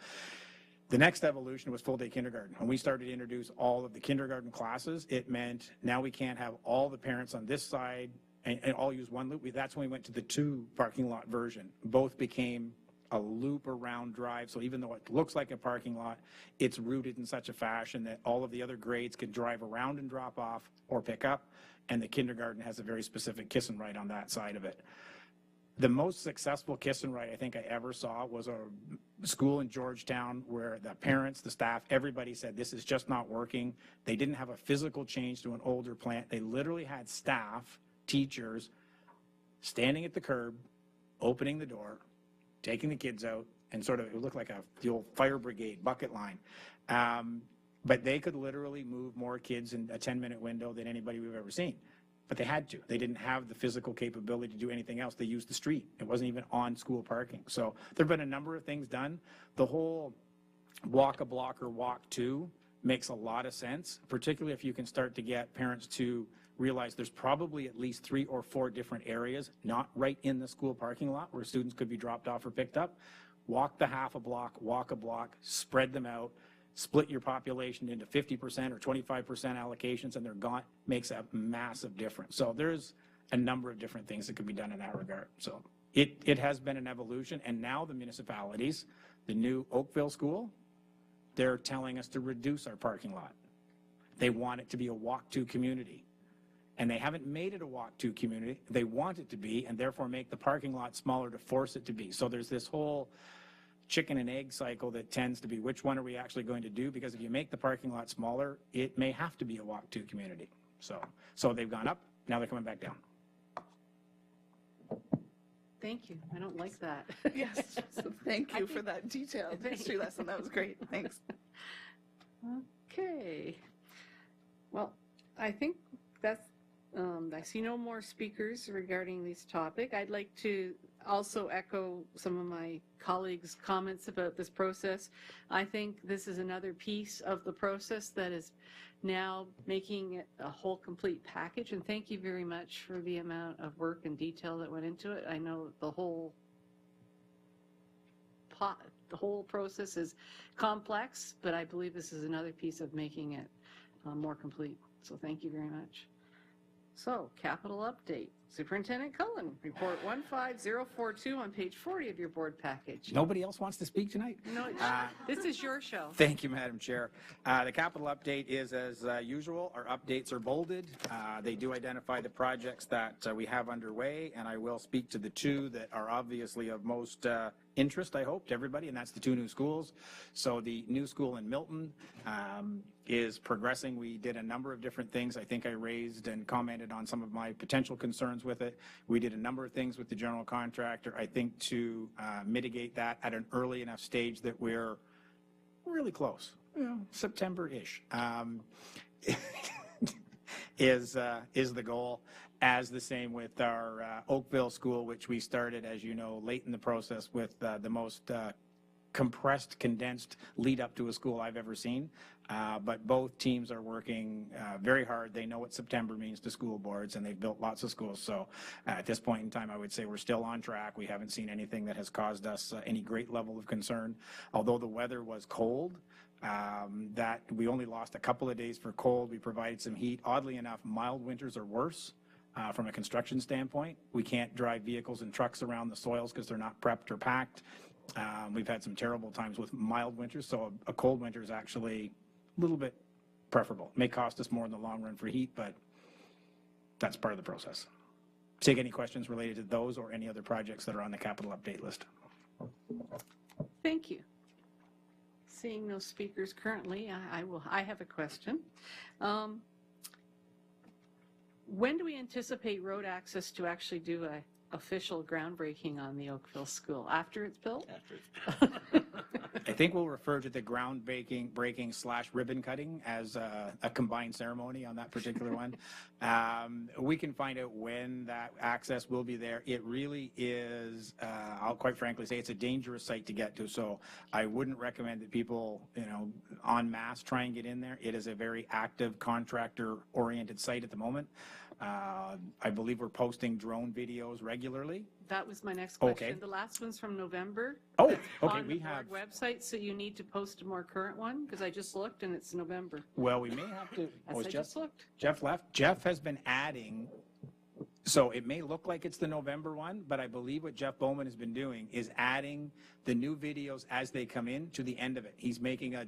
the next evolution was full-day kindergarten. When we started to introduce all of the kindergarten classes, it meant now we can't have all the parents on this side and all use one loop. That's when we went to the 2 parking lot version. Both became a loop around drive. So even though it looks like a parking lot, it's rooted in such a fashion that all of the other grades can drive around and drop off or pick up. And the kindergarten has a very specific kiss and ride on that side of it. The most successful kiss and ride I think I ever saw was a school in Georgetown where the parents, the staff, everybody said this is just not working. They didn't have a physical change to an older plant. They literally had staff, teachers, standing at the curb, opening the door, taking the kids out, and sort of, it looked like the old fire brigade bucket line. But they could literally move more kids in a 10-minute window than anybody we've ever seen. But they had to. They didn't have the physical capability to do anything else. They used the street. It wasn't even on school parking. So there have been a number of things done. The whole walk a block or walk 2 makes a lot of sense, particularly if you can start to get parents to realize there's probably at least 3 or 4 different areas, not right in the school parking lot, where students could be dropped off or picked up. Walk the half a block, walk a block, spread them out, split your population into 50% or 25% allocations, and they're gone. Makes a massive difference. So there's a number of different things that could be done in that regard. So it has been an evolution, and now the municipalities, the new Oakville school, they're telling us to reduce our parking lot. They want it to be a walk-to community. And they haven't made it a walk-to community. They want it to be, and therefore make the parking lot smaller to force it to be. So there's this whole chicken and egg cycle that tends to be, which one are we actually going to do? Because if you make the parking lot smaller, it may have to be a walk-to community. So they've gone up, now they're coming back down. Thank you. I don't like that. Yes, so thank you for that detailed history lesson. That was great. Thanks. Okay. Well, I think that's, I see no more speakers regarding this topic. I'd like to also echo some of my colleagues' comments about this process. I think this is another piece of the process that is now making it a whole complete package, and thank you very much for the amount of work and detail that went into it. I know the whole process is complex, but I believe this is another piece of making it more complete. So thank you very much. So, capital update. Superintendent Cullen, report 15042 on page 40 of your board package. Nobody else wants to speak tonight? No, this is your show. Thank you, Madam Chair. The capital update is as usual. Our updates are bolded. They do identify the projects that we have underway, and I will speak to the two that are obviously of most interest, I hope, to everybody, and that's the two new schools. So the new school in Milton is progressing. We did a number of different things. I think I raised and commented on some of my potential concerns with it. We did a number of things with the general contractor, I think, to mitigate that at an early enough stage that we're really close, September-ish, is the goal. As the same with our Oakville school, which we started, as you know, late in the process with the most compressed, condensed lead up to a school I've ever seen. But both teams are working very hard. They know what September means to school boards, and they've built lots of schools. So at this point in time, I would say we're still on track. We haven't seen anything that has caused us any great level of concern. Although the weather was cold, that we only lost a couple of days for cold. We provided some heat. Oddly enough, mild winters are worse. From a construction standpoint, we can't drive vehicles and trucks around the soils because they're not prepped or packed. We've had some terrible times with mild winters, so a cold winter is actually a little bit preferable. It may cost us more in the long run for heat, but that's part of the process. Take any questions related to those or any other projects that are on the capital update list. Thank you. Seeing no speakers currently, I have a question. When do we anticipate road access to actually do a official groundbreaking on the Oakville School? After it's built? After it's built. I think we'll refer to the breaking / ribbon cutting as a combined ceremony on that particular one. We can find out when that access will be there. It really is, I'll quite frankly say, it's a dangerous site to get to. So I wouldn't recommend that people, en masse try and get in there. It is a very active contractor-oriented site at the moment. I believe we're posting drone videos regularly. That was my next question. Okay. The last one's from November. Oh, That's okay. on the board website, so you need to post a more current one because I just looked and it's November. Well, we may have to. As I just looked. Jeff left. Jeff has been adding. So it may look like it's the November one, but I believe what Jeff Bowman has been doing is adding the new videos as they come in to the end of it. He's making a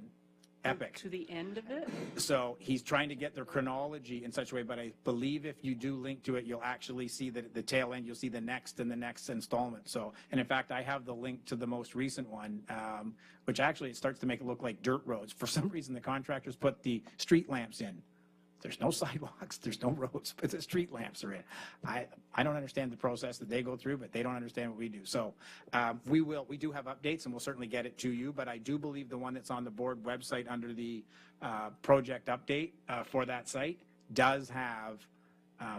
epic. To the end of it? So he's trying to get their chronology in such a way, but I believe if you do link to it, you'll actually see that at the tail end, you'll see the next and the next installment. So, and in fact, I have the link to the most recent one, which actually it starts to make it look like dirt roads. For some reason, the contractors put the street lamps in. There's no sidewalks, there's no roads, but the street lamps are in. I don't understand the process that they go through, but they don't understand what we do. So we do have updates and we'll certainly get it to you, but I do believe the one that's on the board website under the project update for that site does have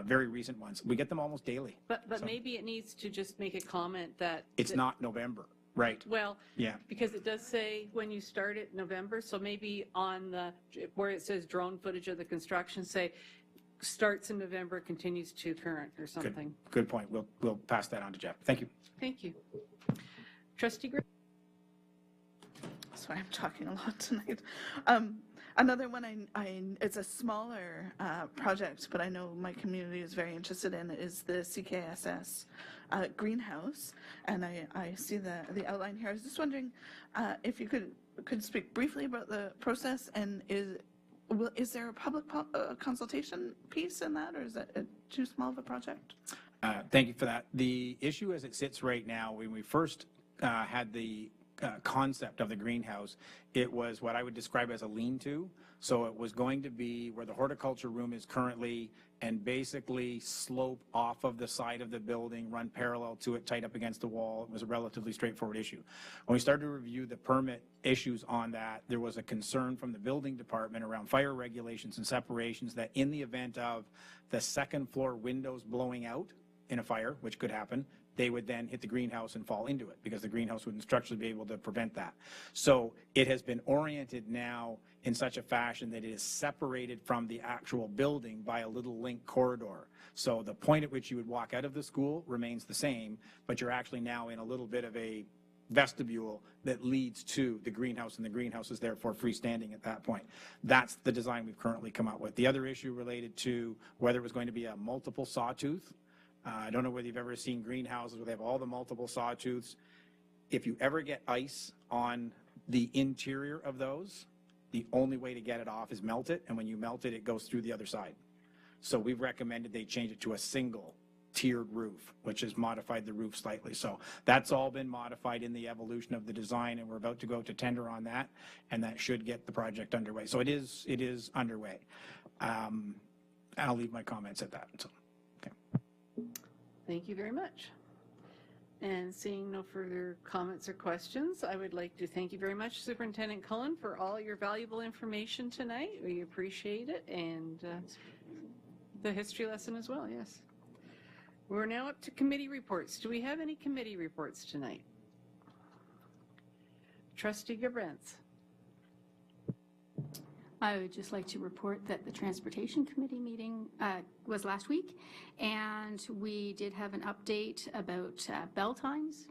very recent ones. We get them almost daily. But So maybe it needs to just make a comment that it's not November. Right. Well, yeah, because it does say when you start it November, so maybe on the, where it says drone footage of the construction, say starts in November, continues to current or something. Good point. We'll pass that on to Jeff. Thank you. Thank you. Trustee Gray. Sorry, I'm talking a lot tonight. Another one, it's a smaller project, but I know my community is very interested in, is the CKSS greenhouse. And I see the outline here. I was just wondering if you could speak briefly about the process, and is there a public consultation piece in that, or is it too small of a project? Thank you for that. The issue as it sits right now, when we first had the concept of the greenhouse, it was what I would describe as a lean-to. So it was going to be where the horticulture room is currently and basically slope off of the side of the building, run parallel to it, tight up against the wall. It was a relatively straightforward issue. When we started to review the permit issues on that, there was a concern from the building department around fire regulations and separations that in the event of the second floor windows blowing out in a fire, which could happen, they would then hit the greenhouse and fall into it because the greenhouse wouldn't structurally be able to prevent that. So it has been oriented now in such a fashion that it is separated from the actual building by a little link corridor. So the point at which you would walk out of the school remains the same, but you're actually now in a little bit of a vestibule that leads to the greenhouse, and the greenhouse is therefore freestanding at that point. That's the design we've currently come up with. The other issue related to whether it was going to be a multiple sawtooth. I don't know whether you've ever seen greenhouses where they have all the multiple sawtooths. If you ever get ice on the interior of those, the only way to get it off is melt it, and when you melt it, it goes through the other side. So we've recommended they change it to a single tiered roof, which has modified the roof slightly. So that's all been modified in the evolution of the design, and we're about to go to tender on that, and that should get the project underway. So it is underway. I'll leave my comments at that. So, okay. Thank you very much. And seeing no further comments or questions, I would like to thank you very much, Superintendent Cullen, for all your valuable information tonight. We appreciate it, and the history lesson as well, yes. We're now up to committee reports. Do we have any committee reports tonight? Trustee Gabrantz. I would just like to report that the Transportation Committee meeting was last week, and we did have an update about bell times.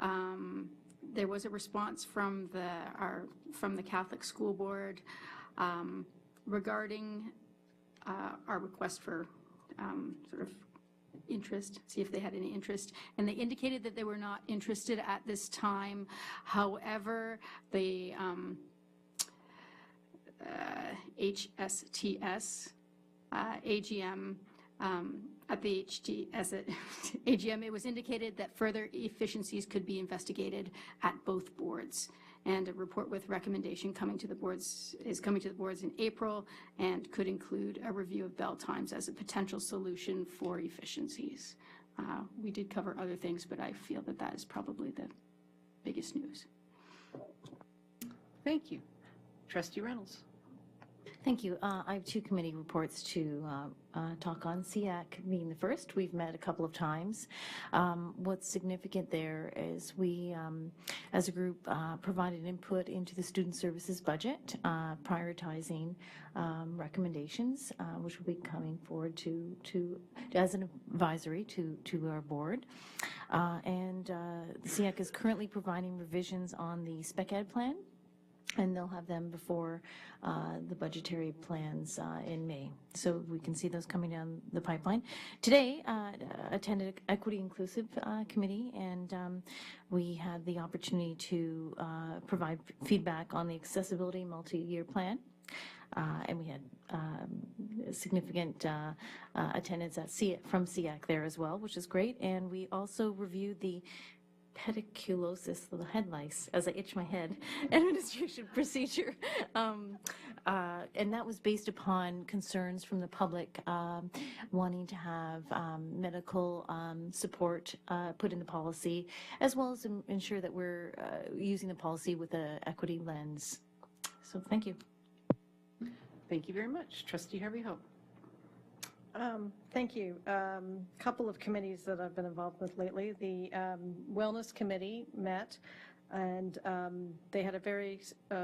There was a response from the Catholic School Board regarding our request for sort of interest, see if they had any interest, and they indicated that they were not interested at this time. However, the HSTS AGM at the AGM, it was indicated that further efficiencies could be investigated at both boards, and a report with recommendation is coming to the boards in April, and could include a review of bell times as a potential solution for efficiencies. We did cover other things, but I feel that that is probably the biggest news. Thank you. Trustee Reynolds. Thank you. I have two committee reports to talk on. SEAC being the first. We've met a couple of times. What's significant there is we, as a group, provided input into the student services budget, prioritizing recommendations, which will be coming forward to as an advisory to our board. And the SEAC is currently providing revisions on the spec ed plan, and they'll have them before the budgetary plans in May. So we can see those coming down the pipeline. Today, attended Equity Inclusive Committee, and we had the opportunity to provide feedback on the accessibility multi-year plan. And we had significant attendance at from SEAC there as well, which is great. And we also reviewed the pediculosis, the head lice, as I itch my head, administration procedure. And that was based upon concerns from the public wanting to have medical support put in the policy, as well as ensure that we're using the policy with an equity lens. So thank you. Thank you very much. Trustee Harvey Hope. Thank you. Couple of committees that I've been involved with lately. The Wellness Committee met, and they had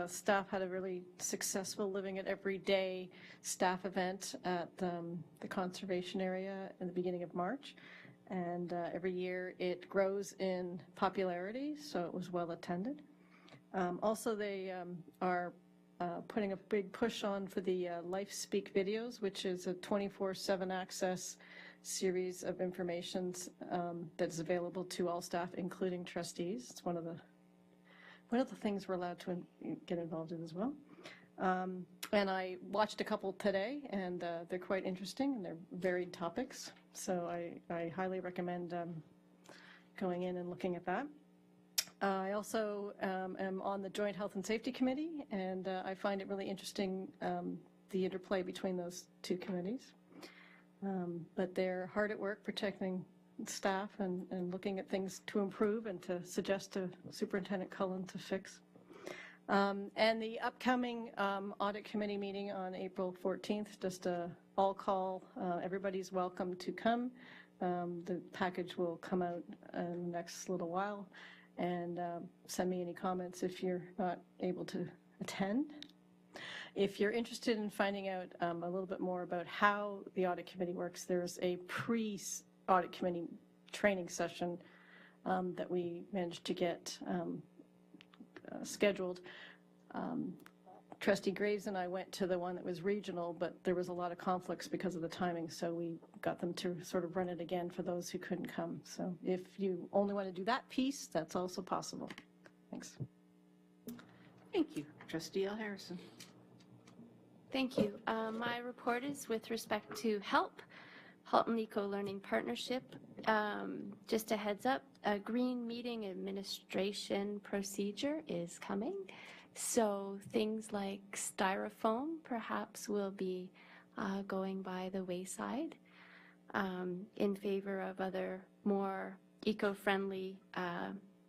staff had a really successful Living It Every Day staff event at the conservation area in the beginning of March. And every year it grows in popularity, so it was well attended. Also, they are putting a big push on for the Life Speak videos, which is a 24/7 access series of information that is available to all staff, including trustees. It's one of the things we're allowed to get involved in as well. And I watched a couple today, and they're quite interesting, and they're varied topics. So I highly recommend going in and looking at that. I also am on the Joint Health and Safety Committee, and I find it really interesting, the interplay between those two committees. But they're hard at work protecting staff and looking at things to improve and to suggest to Superintendent Cullen to fix. And the upcoming Audit Committee meeting on April 14th, just a all call, everybody's welcome to come. The package will come out in the next little while, and send me any comments if you're not able to attend. If you're interested in finding out a little bit more about how the Audit Committee works, there's a pre-Audit Committee training session that we managed to get scheduled. Trustee Graves and I went to the one that was regional, but there was a lot of conflicts because of the timing, so we got them to sort of run it again for those who couldn't come. So if you only want to do that piece, that's also possible. Thanks. Thank you. Trustee L. Harrison. Thank you. My report is with respect to HELP, Halton Eco-Learning Partnership. Just a heads up, a green meeting administration procedure is coming. So things like styrofoam perhaps will be going by the wayside in favor of other more eco-friendly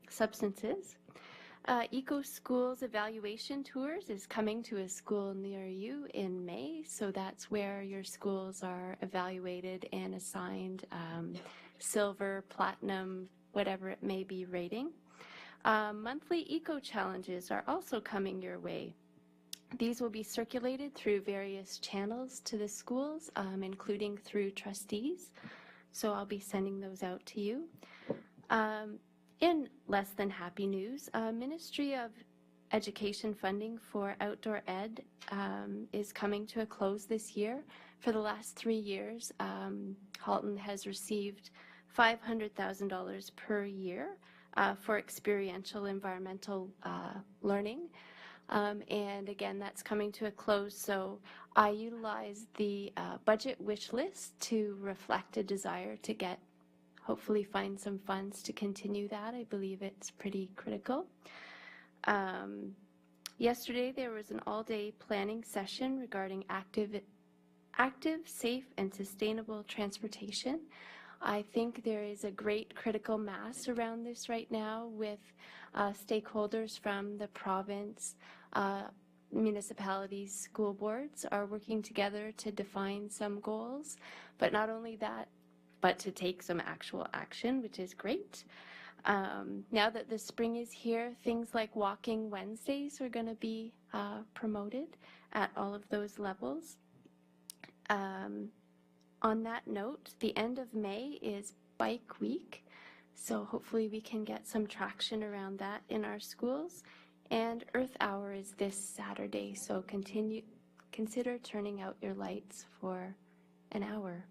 substances. Eco Schools Evaluation Tours is coming to a school near you in May, so that's where your schools are evaluated and assigned silver, platinum, whatever it may be rating. Monthly eco challenges are also coming your way. These will be circulated through various channels to the schools, including through trustees. So I'll be sending those out to you. In less than happy news, Ministry of Education funding for outdoor ed is coming to a close this year. For the last 3 years, Halton has received $500,000 per year for experiential environmental learning. And again, that's coming to a close. So I utilized the budget wish list to reflect a desire to hopefully find some funds to continue that. I believe it's pretty critical. Yesterday, there was an all-day planning session regarding active, safe, and sustainable transportation. I think there is a great critical mass around this right now with stakeholders from the province, municipalities, school boards are working together to define some goals, but not only that, but to take some actual action, which is great. Now that the spring is here, things like Walking Wednesdays are going to be promoted at all of those levels. On that note, the end of May is Bike Week, so hopefully we can get some traction around that in our schools. And Earth Hour is this Saturday, so consider turning out your lights for an hour,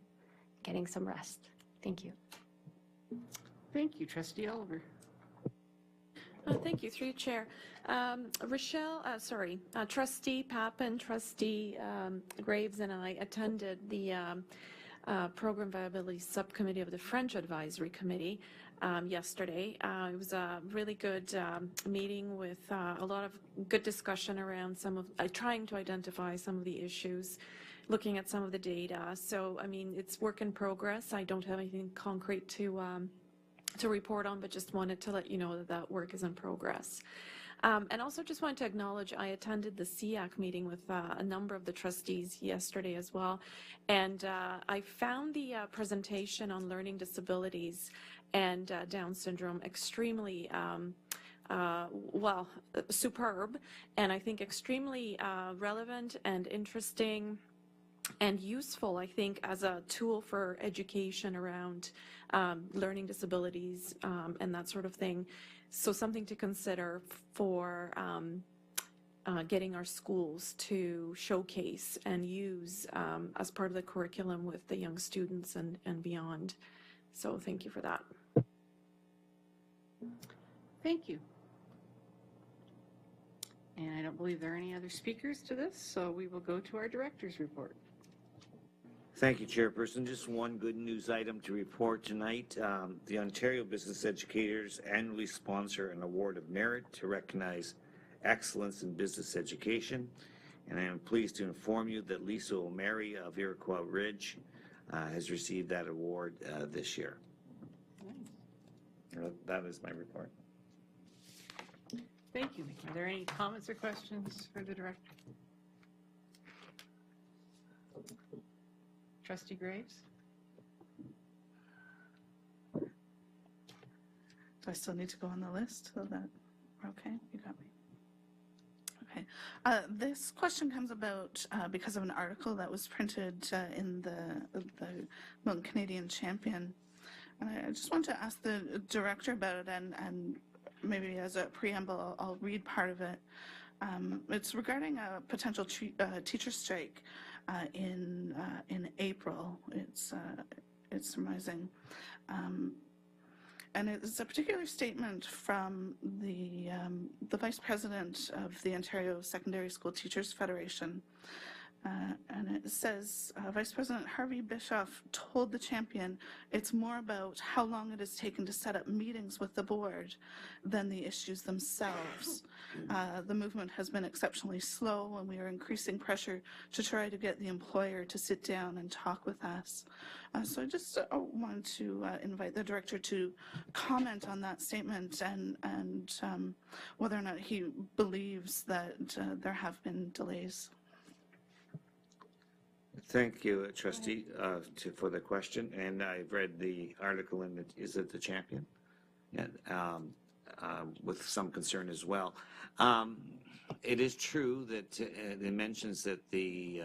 getting some rest. Thank you. Thank you, Trustee Oliver. Thank you, through you, Chair. Trustee Pappen, Trustee Graves, and I attended the Program Viability Subcommittee of the French Advisory Committee yesterday. It was a really good meeting with a lot of good discussion around trying to identify some of the issues, looking at some of the data. So, I mean, it's work in progress. I don't have anything concrete to report on, but just wanted to let you know that work is in progress. And also just wanted to acknowledge I attended the SEAC meeting with a number of the trustees yesterday as well. And I found the presentation on learning disabilities and Down syndrome extremely, superb, and I think extremely relevant and interesting and useful, I think, as a tool for education around learning disabilities and that sort of thing. So something to consider for getting our schools to showcase and use as part of the curriculum with the young students and beyond. So thank you for that. Thank you. And I don't believe there are any other speakers to this, so we will go to our director's report. Thank you, Chairperson. Just one good news item to report tonight. The Ontario Business Educators annually sponsor an award of merit to recognize excellence in business education. And I am pleased to inform you that Lisa O'Mary of Iroquois Ridge has received that award this year. That is my report. Thank you. Are there any comments or questions for the director? Trustee Graves? Do I still need to go on the list so that we're okay? You got me. Okay. This question comes about because of an article that was printed in the Milton Canadian Champion. And I just want to ask the director about it, and maybe as a preamble, I'll read part of it. It's regarding a potential teacher strike in April. It's surmising. And it's a particular statement from the Vice President of the Ontario Secondary School Teachers Federation. And it says, Vice President Harvey Bischoff told the Champion it's more about how long it has taken to set up meetings with the board than the issues themselves. The movement has been exceptionally slow, and we are increasing pressure to try to get the employer to sit down and talk with us. So I just want to invite the director to comment on that statement and whether or not he believes that there have been delays. Thank you, Trustee, for the question. And I've read the article in is it the Champion? Yeah, with some concern as well. It is true that it mentions that the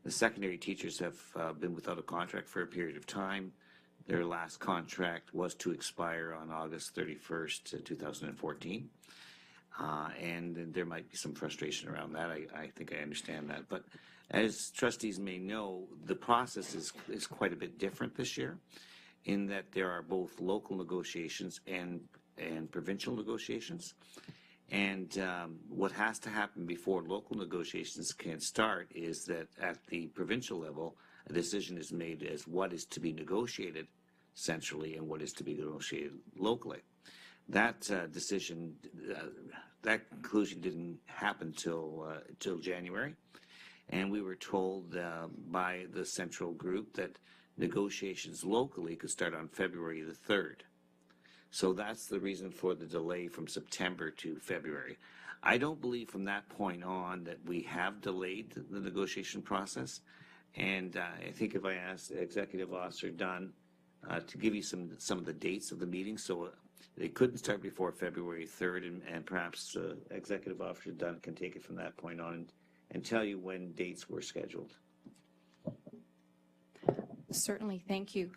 secondary teachers have been without a contract for a period of time. Their last contract was to expire on August 31st, 2014. And there might be some frustration around that. I think I understand that. But as trustees may know, the process is quite a bit different this year in that there are both local negotiations and provincial negotiations. And what has to happen before local negotiations can start is that at the provincial level, a decision is made as what is to be negotiated centrally and what is to be negotiated locally. That decision, that conclusion didn't happen till January. And we were told by the central group that negotiations locally could start on February the 3rd. So that's the reason for the delay from September to February. I don't believe from that point on that we have delayed the negotiation process. And I think if I asked Executive Officer Dunn to give you some of the dates of the meeting, so they couldn't start before February 3rd, and perhaps Executive Officer Dunn can take it from that point on and tell you when dates were scheduled. Certainly, thank you.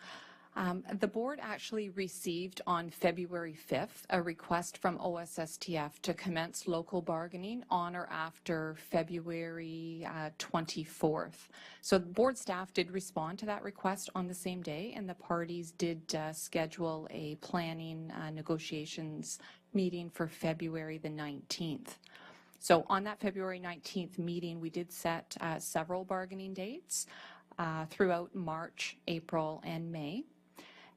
The board actually received on February 5th a request from OSSTF to commence local bargaining on or after February 24th. So the board staff did respond to that request on the same day, and the parties did schedule a planning negotiations meeting for February the 19th. So on that February 19th meeting, we did set several bargaining dates throughout March, April, and May.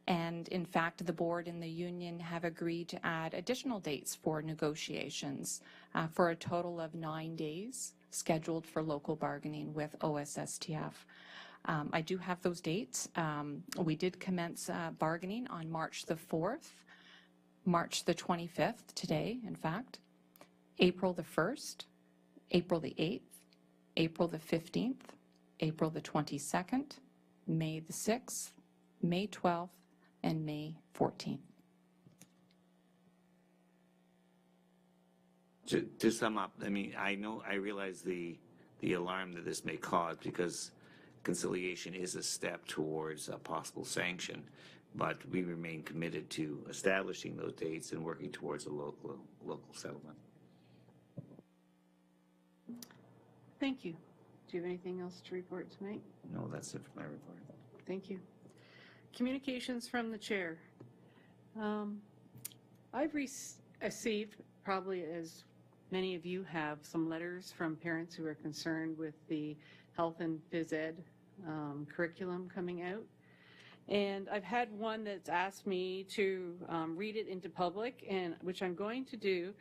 And in fact, the board and the union have agreed to add additional dates for negotiations for a total of 9 days scheduled for local bargaining with OSSTF. I do have those dates. We did commence bargaining on March the 4th, March the 25th, today, in fact, April the 1st, April the 8th, April the 15th, April the 22nd, May the 6th, May 12th, and May 14th. To sum up, I mean, I realize the alarm that this may cause because conciliation is a step towards a possible sanction, but we remain committed to establishing those dates and working towards a local settlement. Thank you. Do you have anything else to report tonight? No, that's it for my report. Thank you. Communications from the chair. I've received, probably as many of you have, some letters from parents who are concerned with the health and phys ed curriculum coming out. And I've had one that's asked me to read it into public, and which I'm going to do,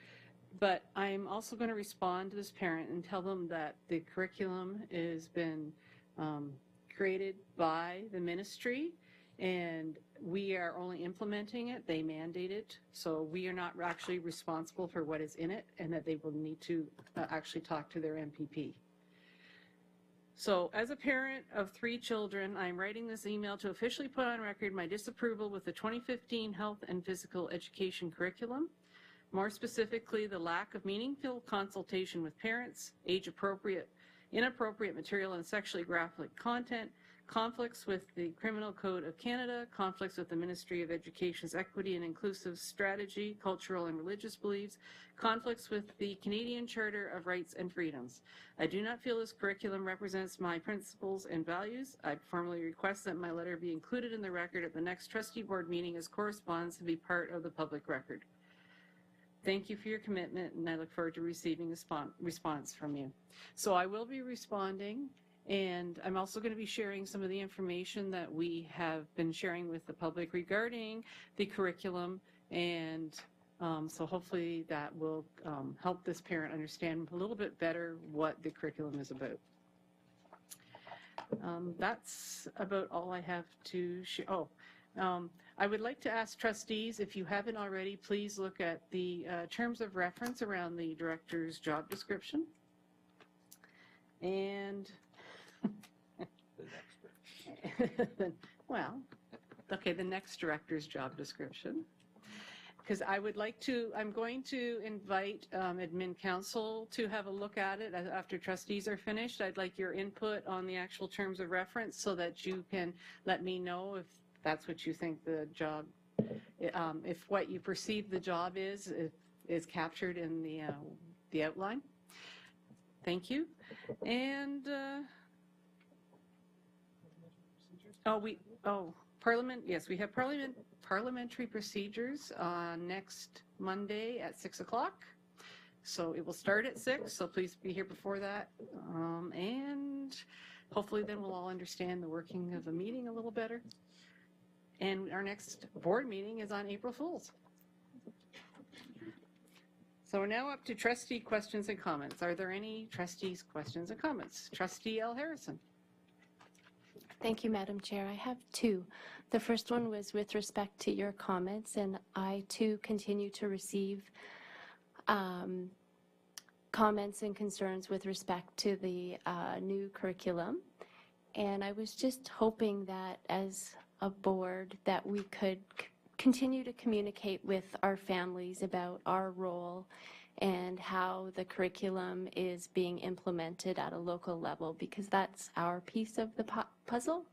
but I'm also going to respond to this parent and tell them that the curriculum has been created by the ministry, and we are only implementing it. They mandate it, so we are not actually responsible for what is in it, and that they will need to actually talk to their MPP. So, as a parent of 3 children, I'm writing this email to officially put on record my disapproval with the 2015 Health and Physical Education curriculum. More specifically, the lack of meaningful consultation with parents, age-appropriate, inappropriate material and sexually graphic content, conflicts with the Criminal Code of Canada, conflicts with the Ministry of Education's Equity and Inclusive Strategy, cultural and religious beliefs, conflicts with the Canadian Charter of Rights and Freedoms. I do not feel this curriculum represents my principles and values. I formally request that my letter be included in the record at the next trustee board meeting as corresponds to be part of the public record. Thank you for your commitment, and I look forward to receiving a response from you. So I will be responding, and I'm also going to be sharing some of the information that we have been sharing with the public regarding the curriculum, and so hopefully that will help this parent understand a little bit better what the curriculum is about. That's about all I have to share. I would like to ask trustees, if you haven't already, please look at the terms of reference around the director's job description. And, well, okay, the next director's job description. Because I would like to, I'm going to invite admin council to have a look at it after trustees are finished. I'd like your input on the actual terms of reference so that you can let me know if that's what you think the job, if what you perceive the job is captured in the outline. Thank you. And, Parliament, yes, we have parliamentary procedures next Monday at 6 o'clock. So it will start at 6, so please be here before that. And hopefully then we'll all understand the working of the meeting a little better. And our next board meeting is on April Fool's. So we're now up to trustee questions and comments. Are there any trustees' questions and comments? Trustee L. Harrison. Thank you, Madam Chair. I have 2. The first one was with respect to your comments, and I too continue to receive comments and concerns with respect to the new curriculum. And I was just hoping that as a board that we could continue to communicate with our families about our role and how the curriculum is being implemented at a local level, because that's our piece of the puzzle.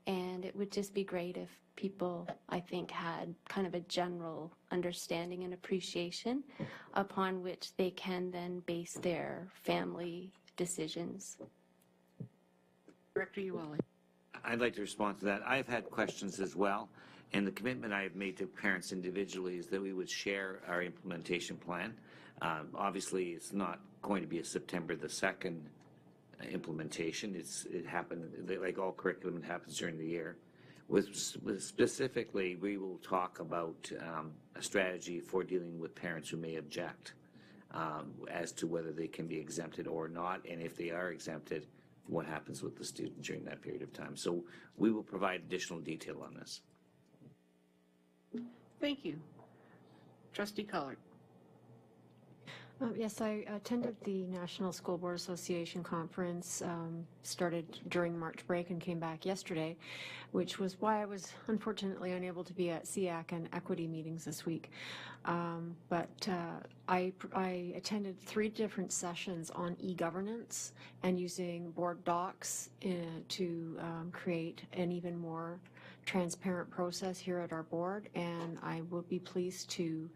And it would just be great if people, I think, had kind of a general understanding and appreciation upon which they can then base their family decisions. Director Uwali. I'd like to respond to that. I've had questions as well, and the commitment I have made to parents individually is that we would share our implementation plan. Obviously, it's not going to be a September the 2nd implementation. It happened, like all curriculum, it happens during the year. With specifically, we will talk about a strategy for dealing with parents who may object as to whether they can be exempted or not, and if they are exempted, what happens with the student during that period of time. So we will provide additional detail on this. Thank you. Trustee Collin. Yes, I attended the National School Board Association conference, started during March break and came back yesterday, which was why I was unfortunately unable to be at SEAC and equity meetings this week. But I attended 3 different sessions on e-governance and using board docs to create an even more transparent process here at our board, and I will be pleased to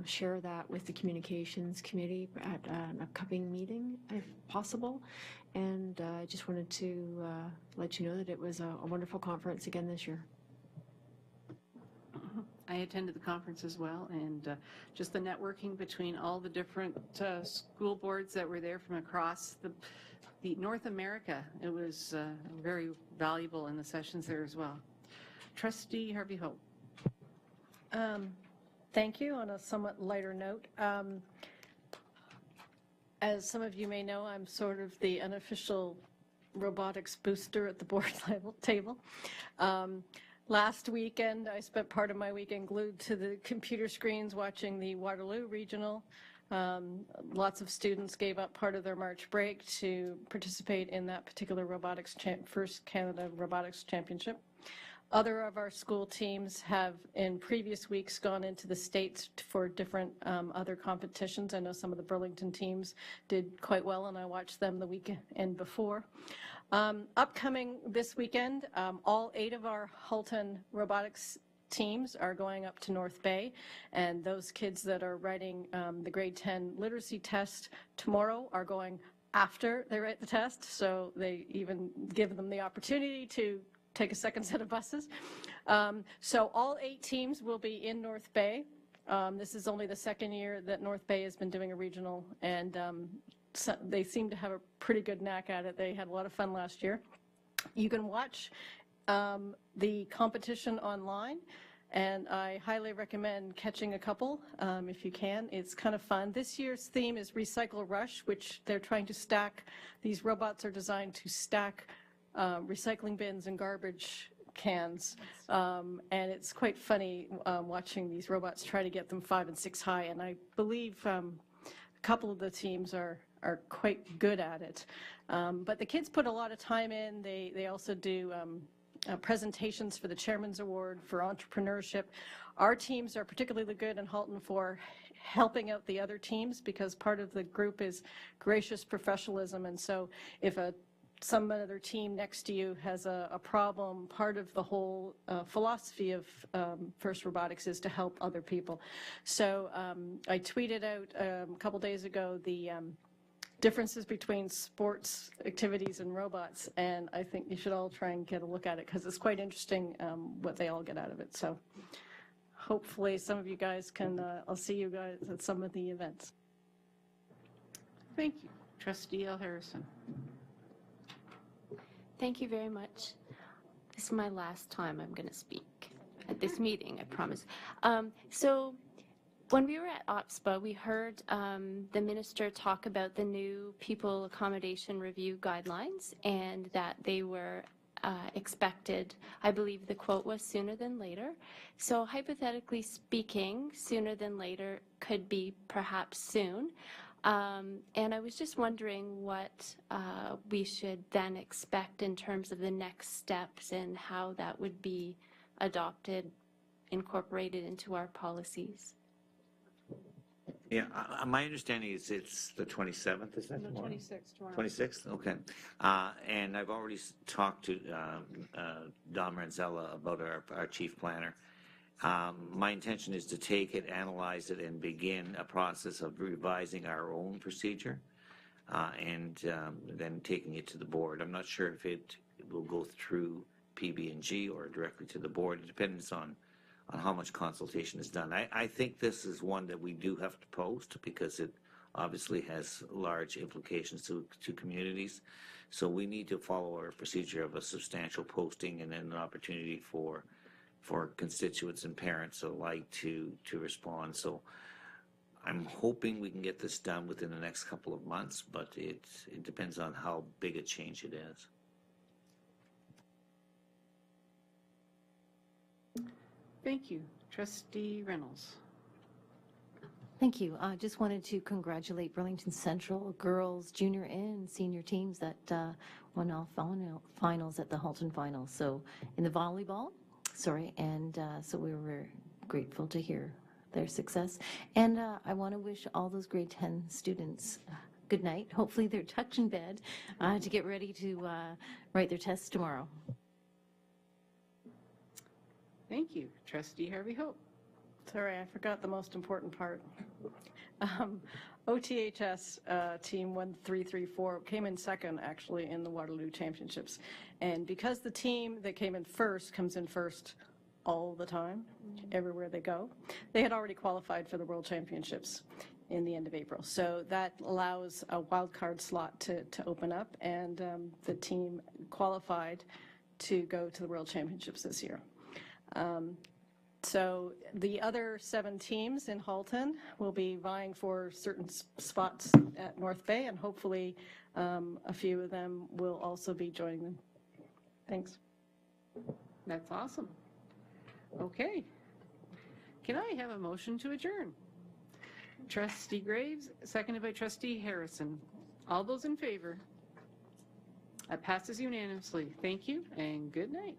share that with the communications committee at an upcoming meeting if possible. And I just wanted to let you know that it was a wonderful conference again this year. I attended the conference as well, and just the networking between all the different school boards that were there from across the North America. It was very valuable in the sessions there as well. Trustee Harvey Hope. Thank you. On a somewhat lighter note, as some of you may know, I'm sort of the unofficial robotics booster at the board level table. Last weekend, I spent part of my weekend glued to the computer screens watching the Waterloo Regional. Lots of students gave up part of their March break to participate in that particular first Canada Robotics Championship. Other of our school teams have in previous weeks gone into the States for different other competitions. I know some of the Burlington teams did quite well, and I watched them the weekend before. Upcoming this weekend, all 8 of our Halton robotics teams are going up to North Bay, and those kids that are writing the grade 10 literacy test tomorrow are going after they write the test, so they even give them the opportunity to take a second set of buses. So all 8 teams will be in North Bay. This is only the second year that North Bay has been doing a regional, and so they seem to have a pretty good knack at it. They had a lot of fun last year. You can watch the competition online, and I highly recommend catching a couple if you can. It's kind of fun. This year's theme is Recycle Rush, which they're trying to stack. These robots are designed to stack recycling bins and garbage cans, and it's quite funny watching these robots try to get them 5 and 6 high, and I believe a couple of the teams are quite good at it. But the kids put a lot of time in. They also do presentations for the Chairman's Award for Entrepreneurship. Our teams are particularly good in Halton for helping out the other teams, because part of the group is gracious professionalism, and so if some other team next to you has a problem, part of the whole philosophy of FIRST Robotics is to help other people. So I tweeted out a couple days ago the differences between sports activities and robots, and I think you should all try and get a look at it, because it's quite interesting what they all get out of it. So hopefully some of you guys can, I'll see you guys at some of the events. Thank you. Trustee L. Harrison. Thank you very much. This is my last time I'm going to speak at this meeting, I promise. So when we were at OPSPA, we heard the minister talk about the new People Accommodation Review Guidelines, and that they were expected, I believe the quote was, sooner than later. So hypothetically speaking, sooner than later could be perhaps soon. And I was just wondering what we should then expect in terms of the next steps and how that would be adopted, incorporated into our policies. Yeah, my understanding is it's the 27th, is that No, tomorrow? 26th tomorrow. 26th, okay. And I've already talked to Don Ranzella about our chief planner. My intention is to take it, analyze it, and begin a process of revising our own procedure and then taking it to the board. I'm not sure if it will go through PB&G or directly to the board. It depends on how much consultation is done. I think this is one that we do have to post, because it obviously has large implications to communities. So we need to follow our procedure of a substantial posting and then an opportunity for constituents and parents alike to respond. So I'm hoping we can get this done within the next couple of months, but it depends on how big a change it is. Thank you. Trustee Reynolds. Thank you. I just wanted to congratulate Burlington Central girls, junior and senior teams that won all finals at the Halton Finals. So in the volleyball, and so we were grateful to hear their success. And I want to wish all those grade 10 students good night. Hopefully they're tucked in bed to get ready to write their tests tomorrow. Thank you. Trustee Harvey Hope. Sorry, I forgot the most important part. OTHS team 1334 came in second, actually, in the Waterloo Championships. And because the team that came in first comes in first all the time, everywhere they go. They had already qualified for the World Championships in the end of April. So that allows a wild card slot to open up, and the team qualified to go to the World Championships this year. So the other 7 teams in Halton will be vying for certain spots at North Bay, and hopefully a few of them will also be joining them. Thanks. That's awesome. Okay. Can I have a motion to adjourn? Trustee Graves, seconded by Trustee Harrison. All those in favor? That passes unanimously. Thank you and good night.